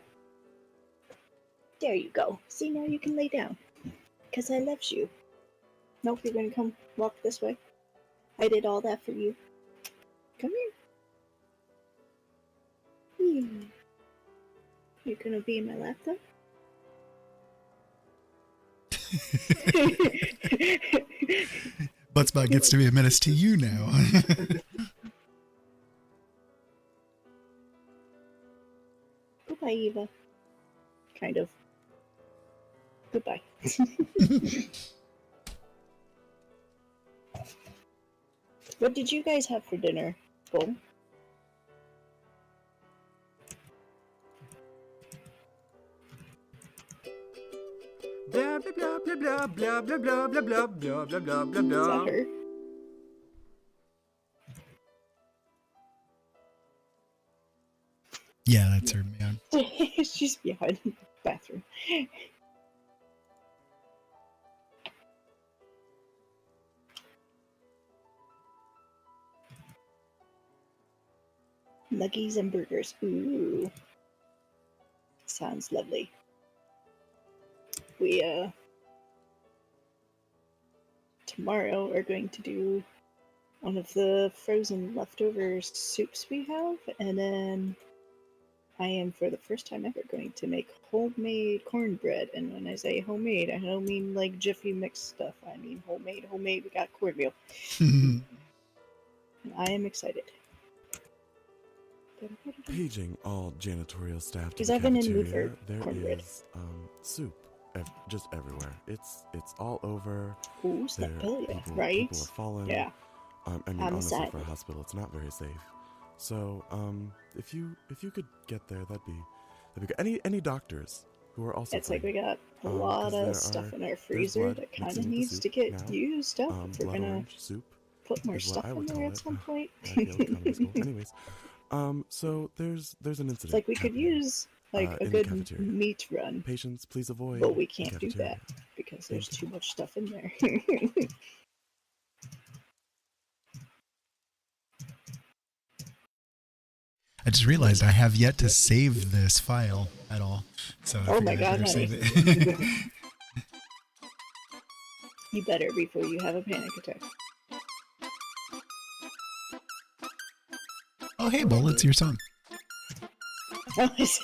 There you go. See, now you can lay down. Because I love you. Nope, you're going to come walk this way. I did all that for you. Come here. You're going to be in my lap, though? Buttspot gets to be a menace to you now. Goodbye, Eva. Kind of. Goodbye. What did you guys have for dinner, Bull? Blah blah blah blah blah blah blah blah blah blah blah blah blah Is blah. that her? Yeah, that's her, man. She's behind the bathroom. Nuggies and burgers. Ooh. Sounds lovely. We, tomorrow are going to do one of the frozen leftover soups we have, and then I am, for the first time ever, going to make homemade cornbread. And when I say homemade, I don't mean like Jiffy mix stuff. I mean homemade. We got cornmeal. And I am excited. Paging all janitorial staff to Because the I've been in the mood cafeteria. for There cornbread. is soup just everywhere. It's all over. Ooh, snap There, pillow, right? People are falling. Yeah. I mean, I'm honestly, sad. for a hospital, it's not very safe. So, if you could get there, that'd be good. Any doctors who are also It's like free. we got a 'Cause lot there of stuff in our there's freezer blood that kind mixed of into the needs soup to get now. used up. If we're Blood gonna orange soup put more is what stuff I in would there call at it. some point. I failed comedy school. Anyways, so there's an incident. It's like we could happening, use like a in the good cafeteria. meat run, Patients, please avoid. but we the can't do cafeteria. that because there's Thank too much stuff in there. I just realized I have yet to save this file at all. So I Oh my figured I God, better save honey. it. You better before you have a panic attack. Oh, hey, Bull, it's your song. Oh, I see.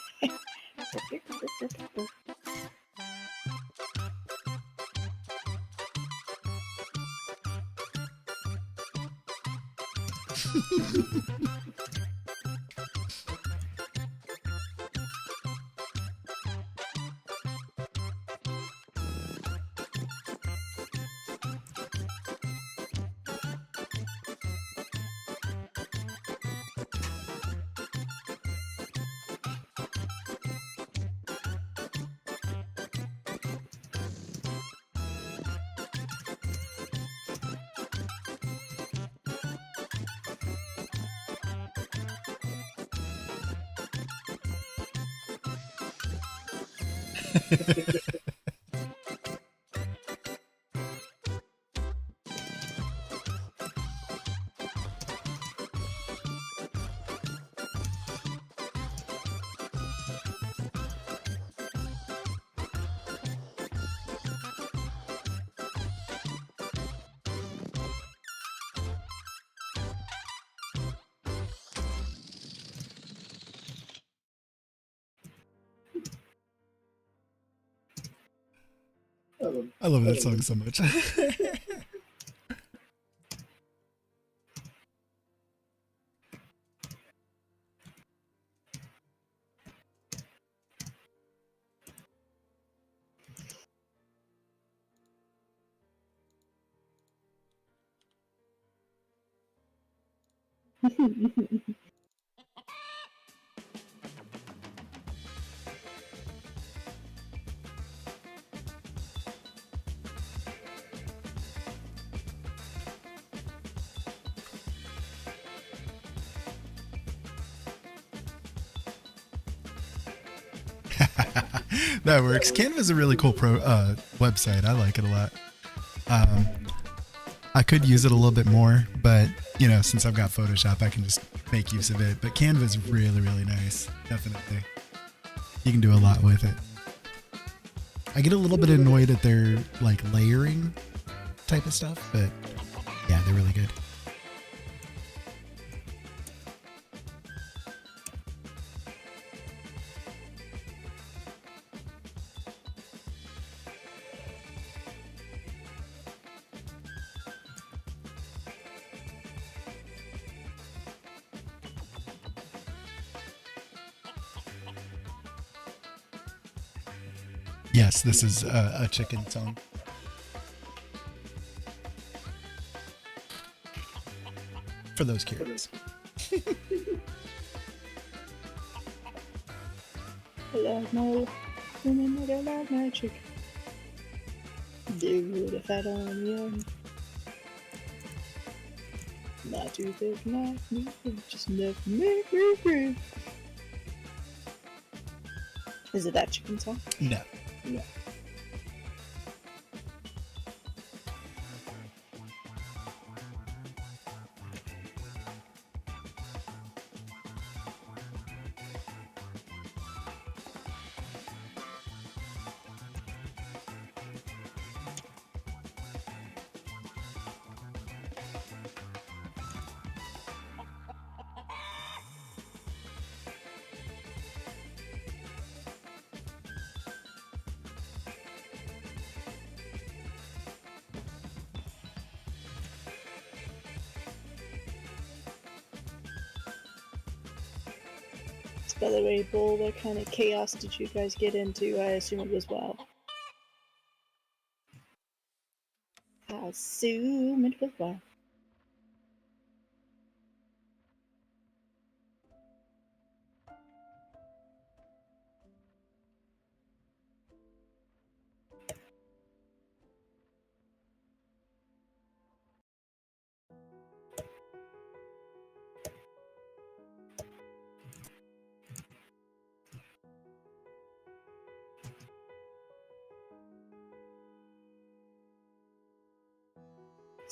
I love that song so much. That works. Canva's a really cool website. I like it a lot. I could use it a little bit more, but you know, since I've got Photoshop, I can just make use of it. But Canva's really, really nice. Definitely. You can do a lot with it. I get a little bit annoyed at their like layering type of stuff, but yeah, they're really good. Yes, this is a chicken song. For those curious. I love my women, I love my chicken. Do the fat on the end. Not too big, not me, just enough to make me free. Is it that chicken song? No. Yeah. By the way, Bull, what kind of chaos did you guys get into? I assume it was WoW. I assume it was WoW.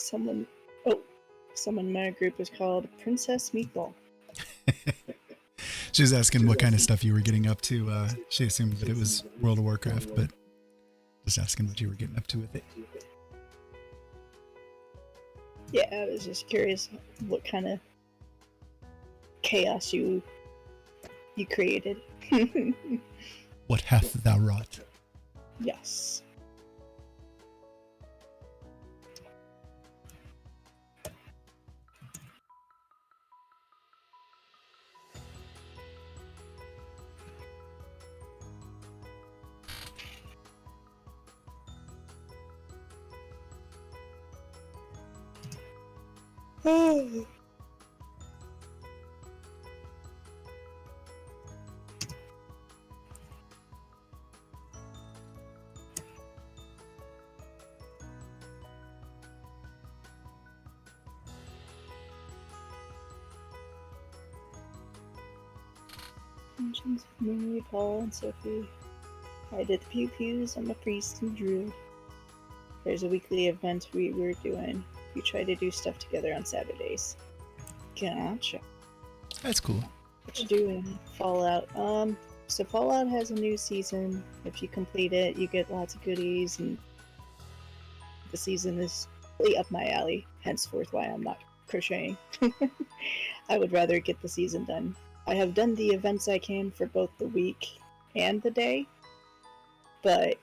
Someone in my group is called Princess Meatball. She was asking what kind of stuff you were getting up to. She assumed that it was World of Warcraft, but just asking what you were getting up to with it. Yeah, I was just curious what kind of chaos you created. What hath thou wrought? Yes. Mentions of Mary, Paul, and Sophie. I did the pew pews. I'm a priest and druid. There's a weekly event we were doing. We try to do stuff together on Saturdays. Gotcha. That's cool. What you doing? Fallout. So Fallout has a new season. If you complete it, you get lots of goodies, and the season is really up my alley. Henceforth, why I'm not crocheting. I would rather get the season done. I have done the events I can for both the week and the day, but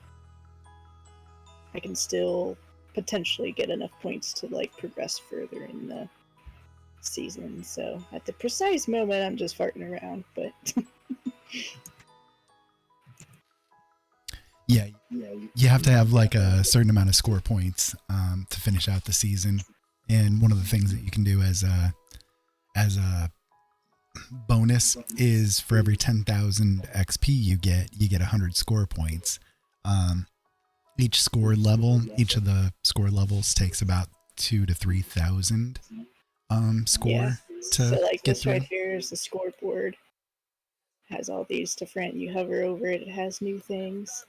I can still potentially get enough points to like progress further in the season. So at the precise moment, I'm just farting around, but Yeah, you have to have like a certain amount of score points to finish out the season. And one of the things that you can do as a bonus is for every 10,000 XP you get 100 score points. Each of the score levels takes about 2,000 to 3,000 score yeah. to So like get this through. right here is the scoreboard. Has all these different. You hover over it, it has new things.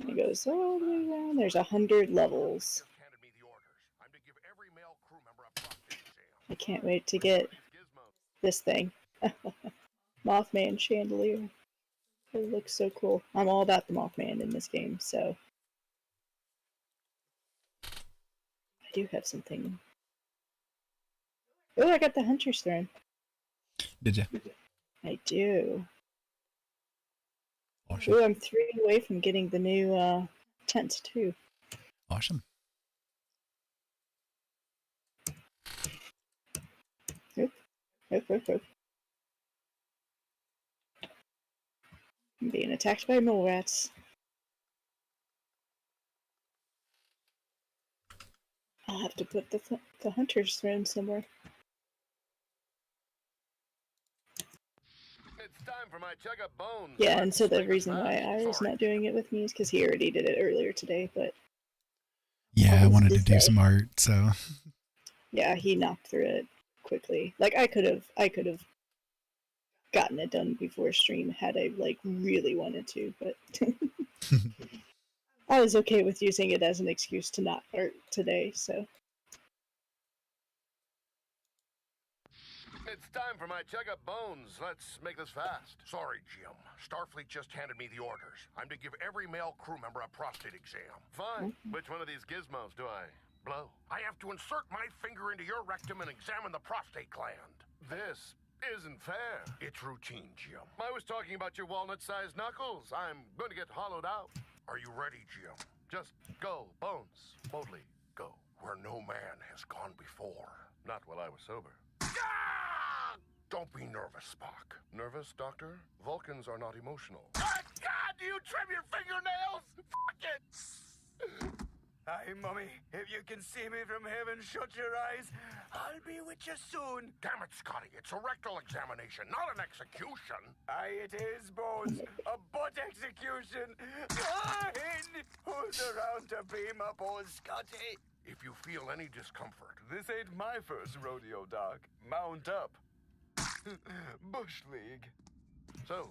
And it goes all the way around. There's 100 levels. I can't wait to get this thing. Mothman chandelier. It looks so cool. I'm all about the Mothman in this game, so I do have something. Oh, I got the Hunter's Throne. Did you? I do. Awesome. Oh, I'm 3 away from getting the new tent too. Awesome. Oop. I'm being attacked by mole rats. I'll have to put the Hunter's Throne somewhere. It's time for my checkup bones. Yeah, and so the reason why I was not doing it with me is because he already did it earlier today, but Yeah, I wanted to this do day. some art, so Yeah, he knocked through it quickly. Like I could have gotten it done before stream had I like really wanted to, but I was okay with using it as an excuse to not art today, so It's time for my checkup bones. Let's make this fast. Sorry, Jim. Starfleet just handed me the orders. I'm to give every male crew member a prostate exam. Fine. Which one of these gizmos do I blow? I have to insert my finger into your rectum and examine the prostate gland. This isn't fair. It's routine, Jim. I was talking about your walnut-sized knuckles. I'm going to get hollowed out. Are you ready, Jim? Just go, bones. Boldly go. Where no man has gone before. Not while I was sober. Ah! Don't be nervous, Spock. Nervous, Doctor? Vulcans are not emotional. Ah, God, do you trim your fingernails? Fuck it! Aye, Mummy. If you can see me from heaven, shut your eyes. I'll be with you soon. Damn it, Scotty. It's a rectal examination, not an execution. Aye, it is, Bones. A butt execution. Fine. Who's around to beam up old Scotty? If you feel any discomfort, This ain't my first rodeo, Doc. Mount up. Bush League. so,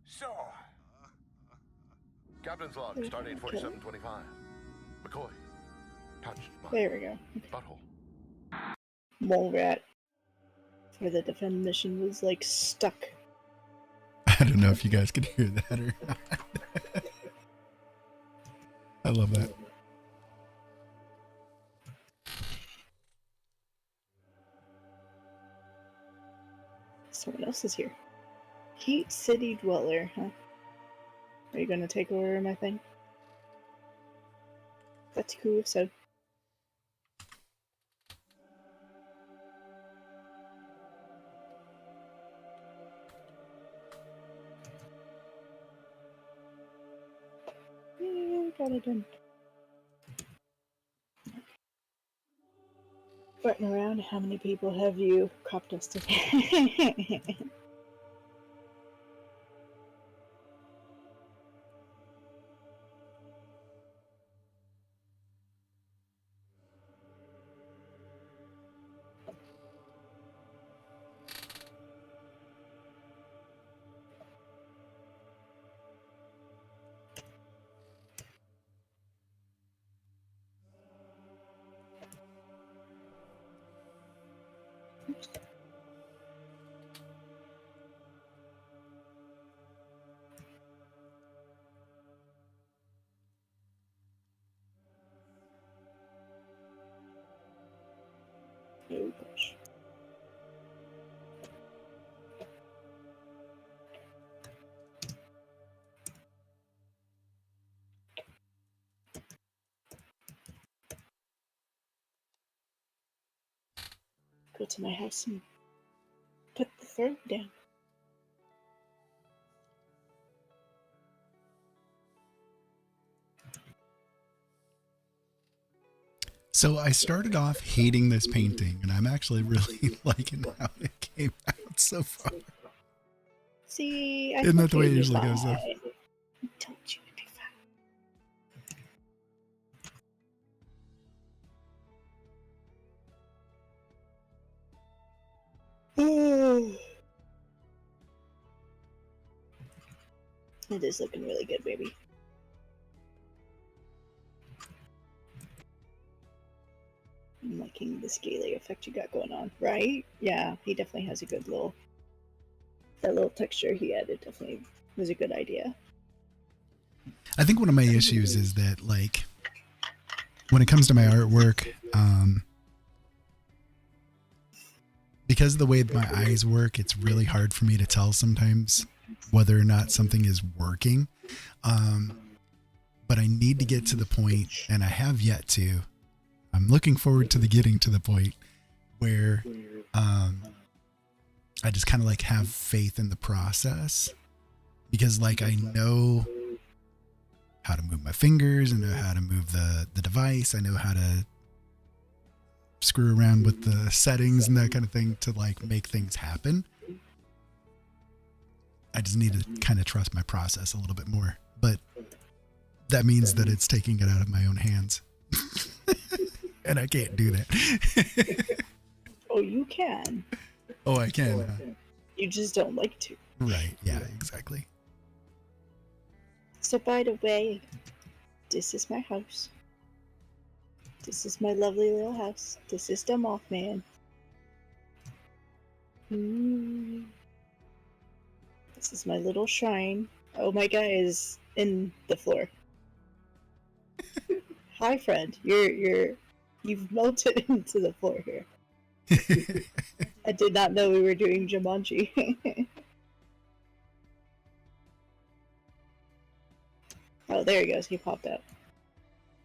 So, Captain's log, stardate 4725. McCoy, touched my there we go. butthole. Mole rat for the defend mission was like stuck. I don't know if you guys could hear that or not. I love that. Someone else is here. Heat City Dweller, huh? Are you gonna take over my thing? That's cool, so. Yeah, got it done. farting around. How many people have you crop dusted? Oh gosh. Go to my house and put the throne down. So I started off hating this painting, and I'm actually really liking how it came out so far. See, I Isn't that the way it told you usually it'd be goes, though? fine. I told you it'd be fine. It is looking really good, baby. I'm liking the scaly effect you got going on, right? Yeah, he definitely has a good little... That little texture he added definitely was a good idea. I think one of my issues is that, like, when it comes to my artwork, because of the way my eyes work, it's really hard for me to tell sometimes whether or not something is working. But I need to get to the point, and I have yet to. I'm looking forward to getting to the point where I just kind of like have faith in the process, because like I know how to move my fingers, I know how to move the device, I know how to screw around with the settings and that kind of thing to like make things happen. I just need to kind of trust my process a little bit more, but that means that it's taking it out of my own hands. And I can't do that. Oh, you can. Oh, I can. You just don't like to. Right. Yeah, exactly. So, by the way, this is my house. This is my lovely little house. This is the Mothman. This is my little shrine. Oh, my guy is in the floor. Hi, friend. You've melted into the floor here. I did not know we were doing Jumanji. Oh, there he goes. He popped out.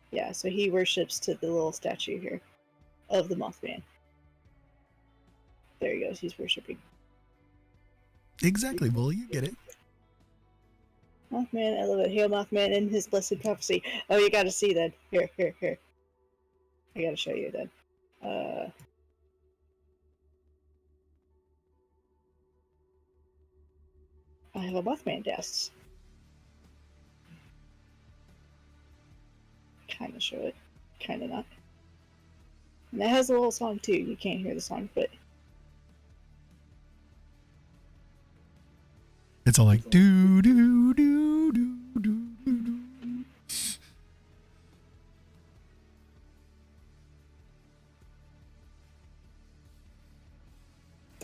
Yeah, so he worships to the little statue here of the Mothman. There he goes. He's worshipping. Exactly. Well, you get it. Mothman, I love it. Hail Mothman and his blessed prophecy. Oh, you gotta see then. Here. I gotta show you then. I have a Mothman desk. Kinda show it. Kinda not. And it has a little song too. You can't hear the song, but it's all like do do do do do do.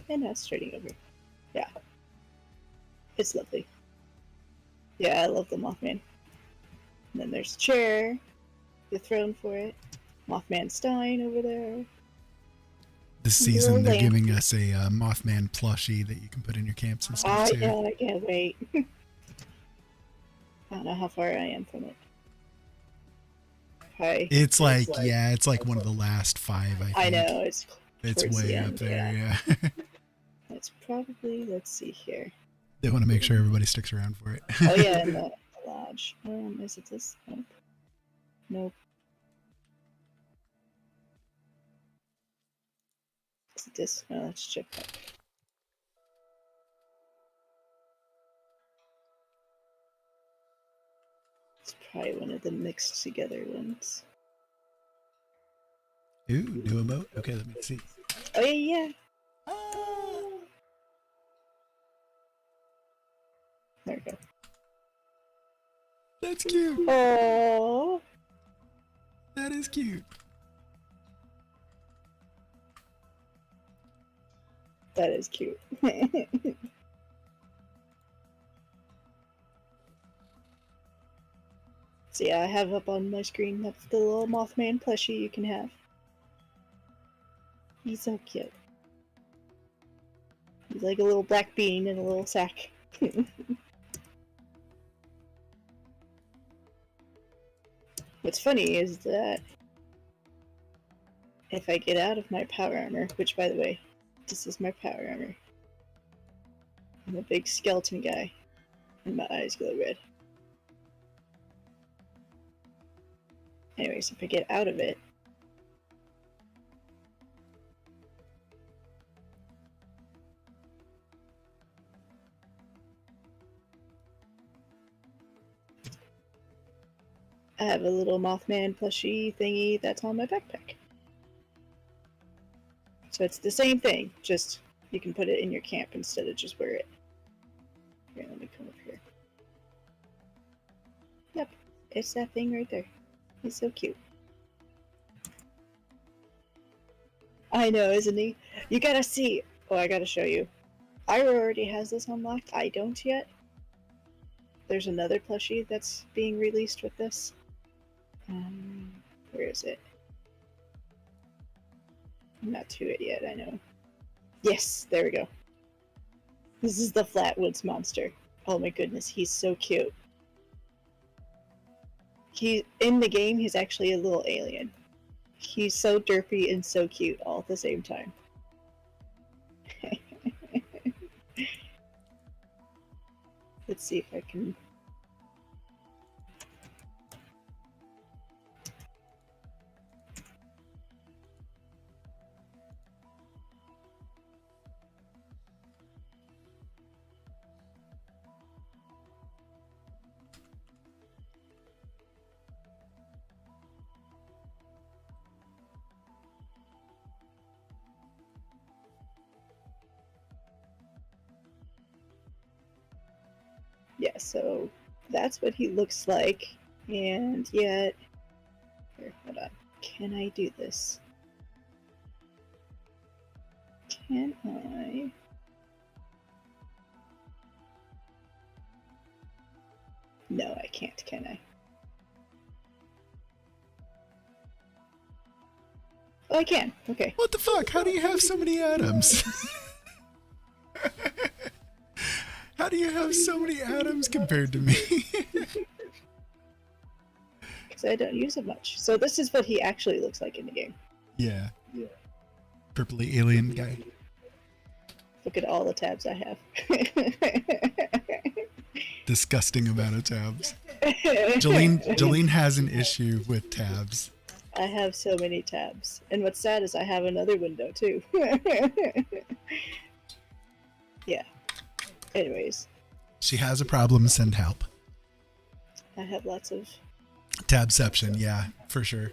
and now it's starting over. Yeah. It's lovely. Yeah, I love the Mothman. And then there's a chair, the throne for it. Mothman Stein over there. This season, they're giving us a Mothman plushie that you can put in your camps and stuff too. Yeah, I can't wait. I don't know how far I am from it. Hi. It's like one of the last 5. I think. I know it's way the up end, there. Yeah. It's probably. Let's see here. They want to make sure everybody sticks around for it. Oh yeah, in the lodge. Is it this? Nope. Nope. the disc? No, that's chip pack. It's probably one of the mixed together ones. Ooh, new emote. Okay, let me see. Oh yeah. There we go. That's cute. Oh, That is cute. that is cute. So yeah, I have up on my screen, that's the little Mothman plushie you can have. He's so cute. He's like a little black bean in a little sack. What's funny is that if I get out of my power armor, which by the way, this is my power armor. I'm a big skeleton guy, and my eyes glow red. Anyways, if I get out of it, I have a little Mothman plushie thingy that's on my backpack. So it's the same thing, just you can put it in your camp instead of just wear it. Here, let me come up here. Yep, it's that thing right there. He's so cute. I know, isn't he? You gotta see. Oh, I gotta show you. Ira already has this unlocked. I don't yet. There's another plushie that's being released with this. Where is it? I'm not to it yet, I know. Yes, there we go. This is the Flatwoods monster. Oh my goodness, he's so cute. In the game, he's actually a little alien. He's so derpy and so cute all at the same time. Let's see if I can... Yeah, so that's what he looks like, and yet... Here, hold on. Can I do this? Can I... No, I can't, can I? Oh, I can. Okay. What the fuck? How do you have so many atoms? How do you have so many atoms compared to me? Because I don't use it much. So this is what he actually looks like in the game. Yeah. Purpley alien guy. Look at all the tabs I have. Disgusting amount of tabs. Jolene has an issue with tabs. I have so many tabs. And what's sad is I have another window too. Yeah. Anyways. She has a problem, send help. I have lots of... Tabception, yeah, for sure.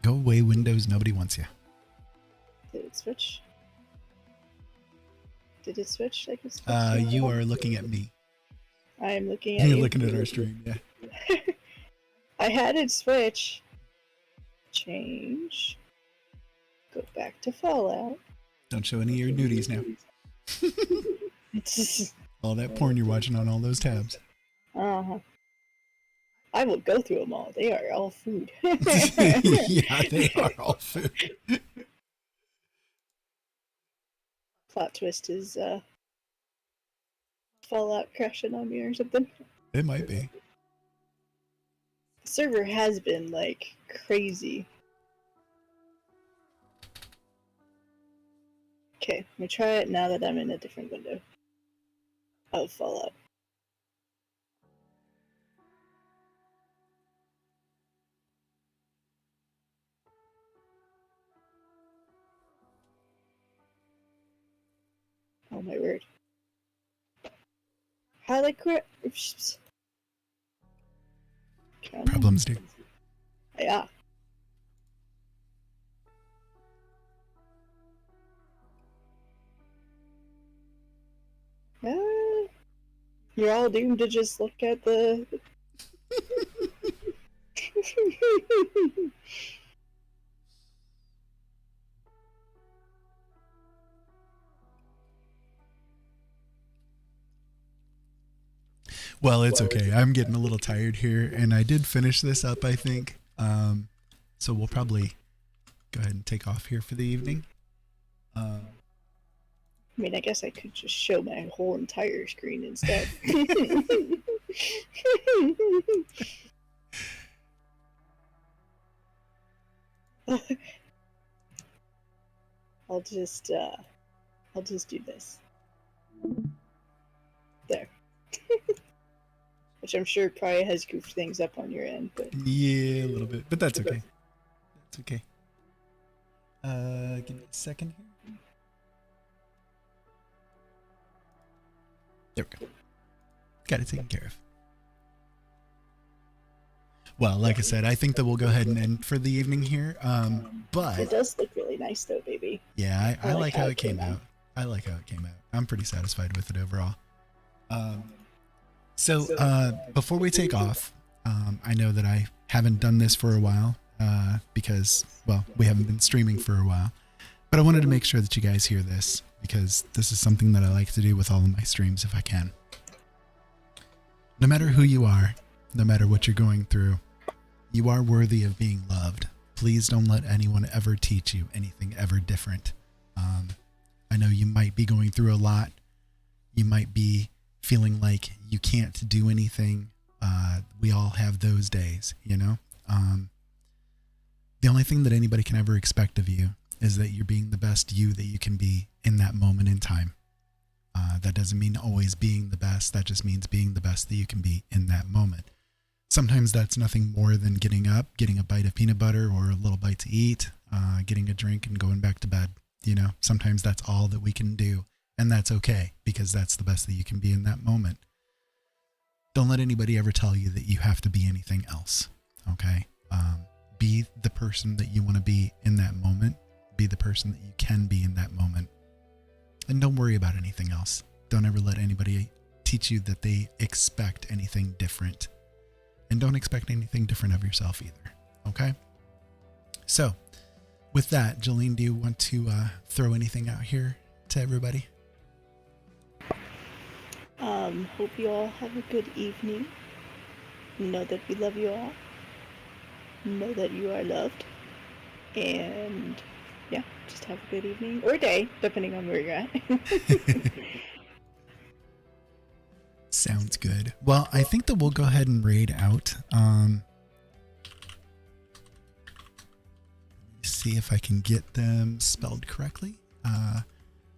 Go away, Windows, nobody wants you. Did it switch? Did it switch like it's supposed to? You are looking at me. I am looking at You're you. looking at our stream, yeah. I had it switch. Change. Go back to Fallout. Don't show any of your nudies now. All that porn you're watching on all those tabs. Uh-huh. I will go through them all. They are all food. Yeah, they are all food. Plot twist is Fallout crashing on me or something. It might be. The server has been like crazy. Okay, I'm gonna try it now that I'm in a different window. of Fallout. Oh my word. Highly correct. Problems, dude. Yeah. You're all doomed to just look at the. Well, it's okay. I'm getting a little tired here, and I did finish this up, I think. So we'll probably go ahead and take off here for the evening. I mean, I guess I could just show my whole entire screen instead. I'll just do this. There. Which I'm sure probably has goofed things up on your end, but Yeah, a little bit, but that's okay. That's okay. Give me a second here. There we go. Got it taken care of. Well, like I said, I think that we'll go ahead and end for the evening here. But it does look really nice though, baby. yeah, I like how it came out. I like how it came out. I'm pretty satisfied with it overall. So before we take off, I know that I haven't done this for a while because, well, we haven't been streaming for a while. But I wanted to make sure that you guys hear this because this is something that I like to do with all of my streams if I can. No matter who you are, no matter what you're going through, you are worthy of being loved. Please don't let anyone ever teach you anything ever different. I know you might be going through a lot. You might be feeling like you can't do anything. We all have those days, you know? The only thing that anybody can ever expect of you is that you're being the best you that you can be in that moment in time. That doesn't mean always being the best. That just means being the best that you can be in that moment. Sometimes that's nothing more than getting up, getting a bite of peanut butter or a little bite to eat, getting a drink and going back to bed. You know, sometimes that's all that we can do. And that's okay because that's the best that you can be in that moment. Don't let anybody ever tell you that you have to be anything else. Okay? Be the person that you want to be in that moment. Be the person that you can be in that moment. And don't worry about anything else. Don't ever let anybody teach you that they expect anything different. And don't expect anything different of yourself either. Okay? So, with that, Jolene, do you want to throw anything out here to everybody? Hope you all have a good evening. Know that we love you all. Know that you are loved. And yeah, just have a good evening or day, depending on where you're at. Sounds good. Well, I think that we'll go ahead and raid out. See if I can get them spelled correctly.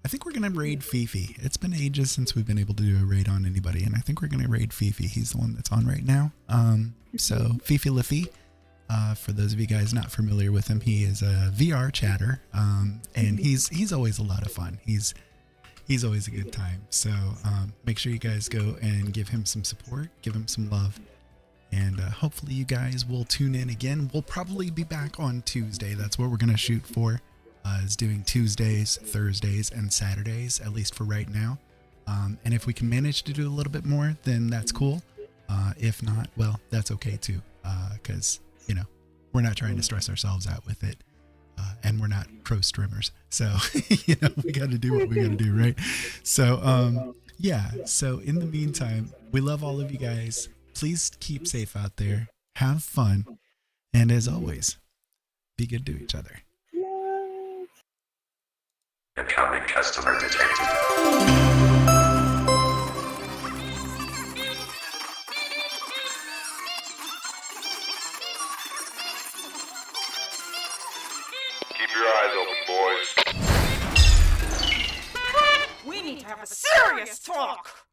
I think we're going to raid Fifi. It's been ages since we've been able to do a raid on anybody, and I think we're going to raid Fifi. He's the one that's on right now. So Fifi Liffy, for those of you guys not familiar with him, he is a VR chatter, and he's always a lot of fun. He's always a good time. So make sure you guys go and give him some support, give him some love, and hopefully you guys will tune in again. We'll probably be back on Tuesday. That's what we're going to shoot for. Is doing Tuesdays, Thursdays, and Saturdays, at least for right now. And if we can manage to do a little bit more, then that's cool. If not, well, that's okay too. Because, you know, we're not trying to stress ourselves out with it. And we're not pro streamers. So, you know, we got to do what we got to do, right? So, yeah. So in the meantime, we love all of you guys. Please keep safe out there. Have fun. And as always, be good to each other. Incoming customer detected. Keep your eyes open, boys. We need to have a serious talk.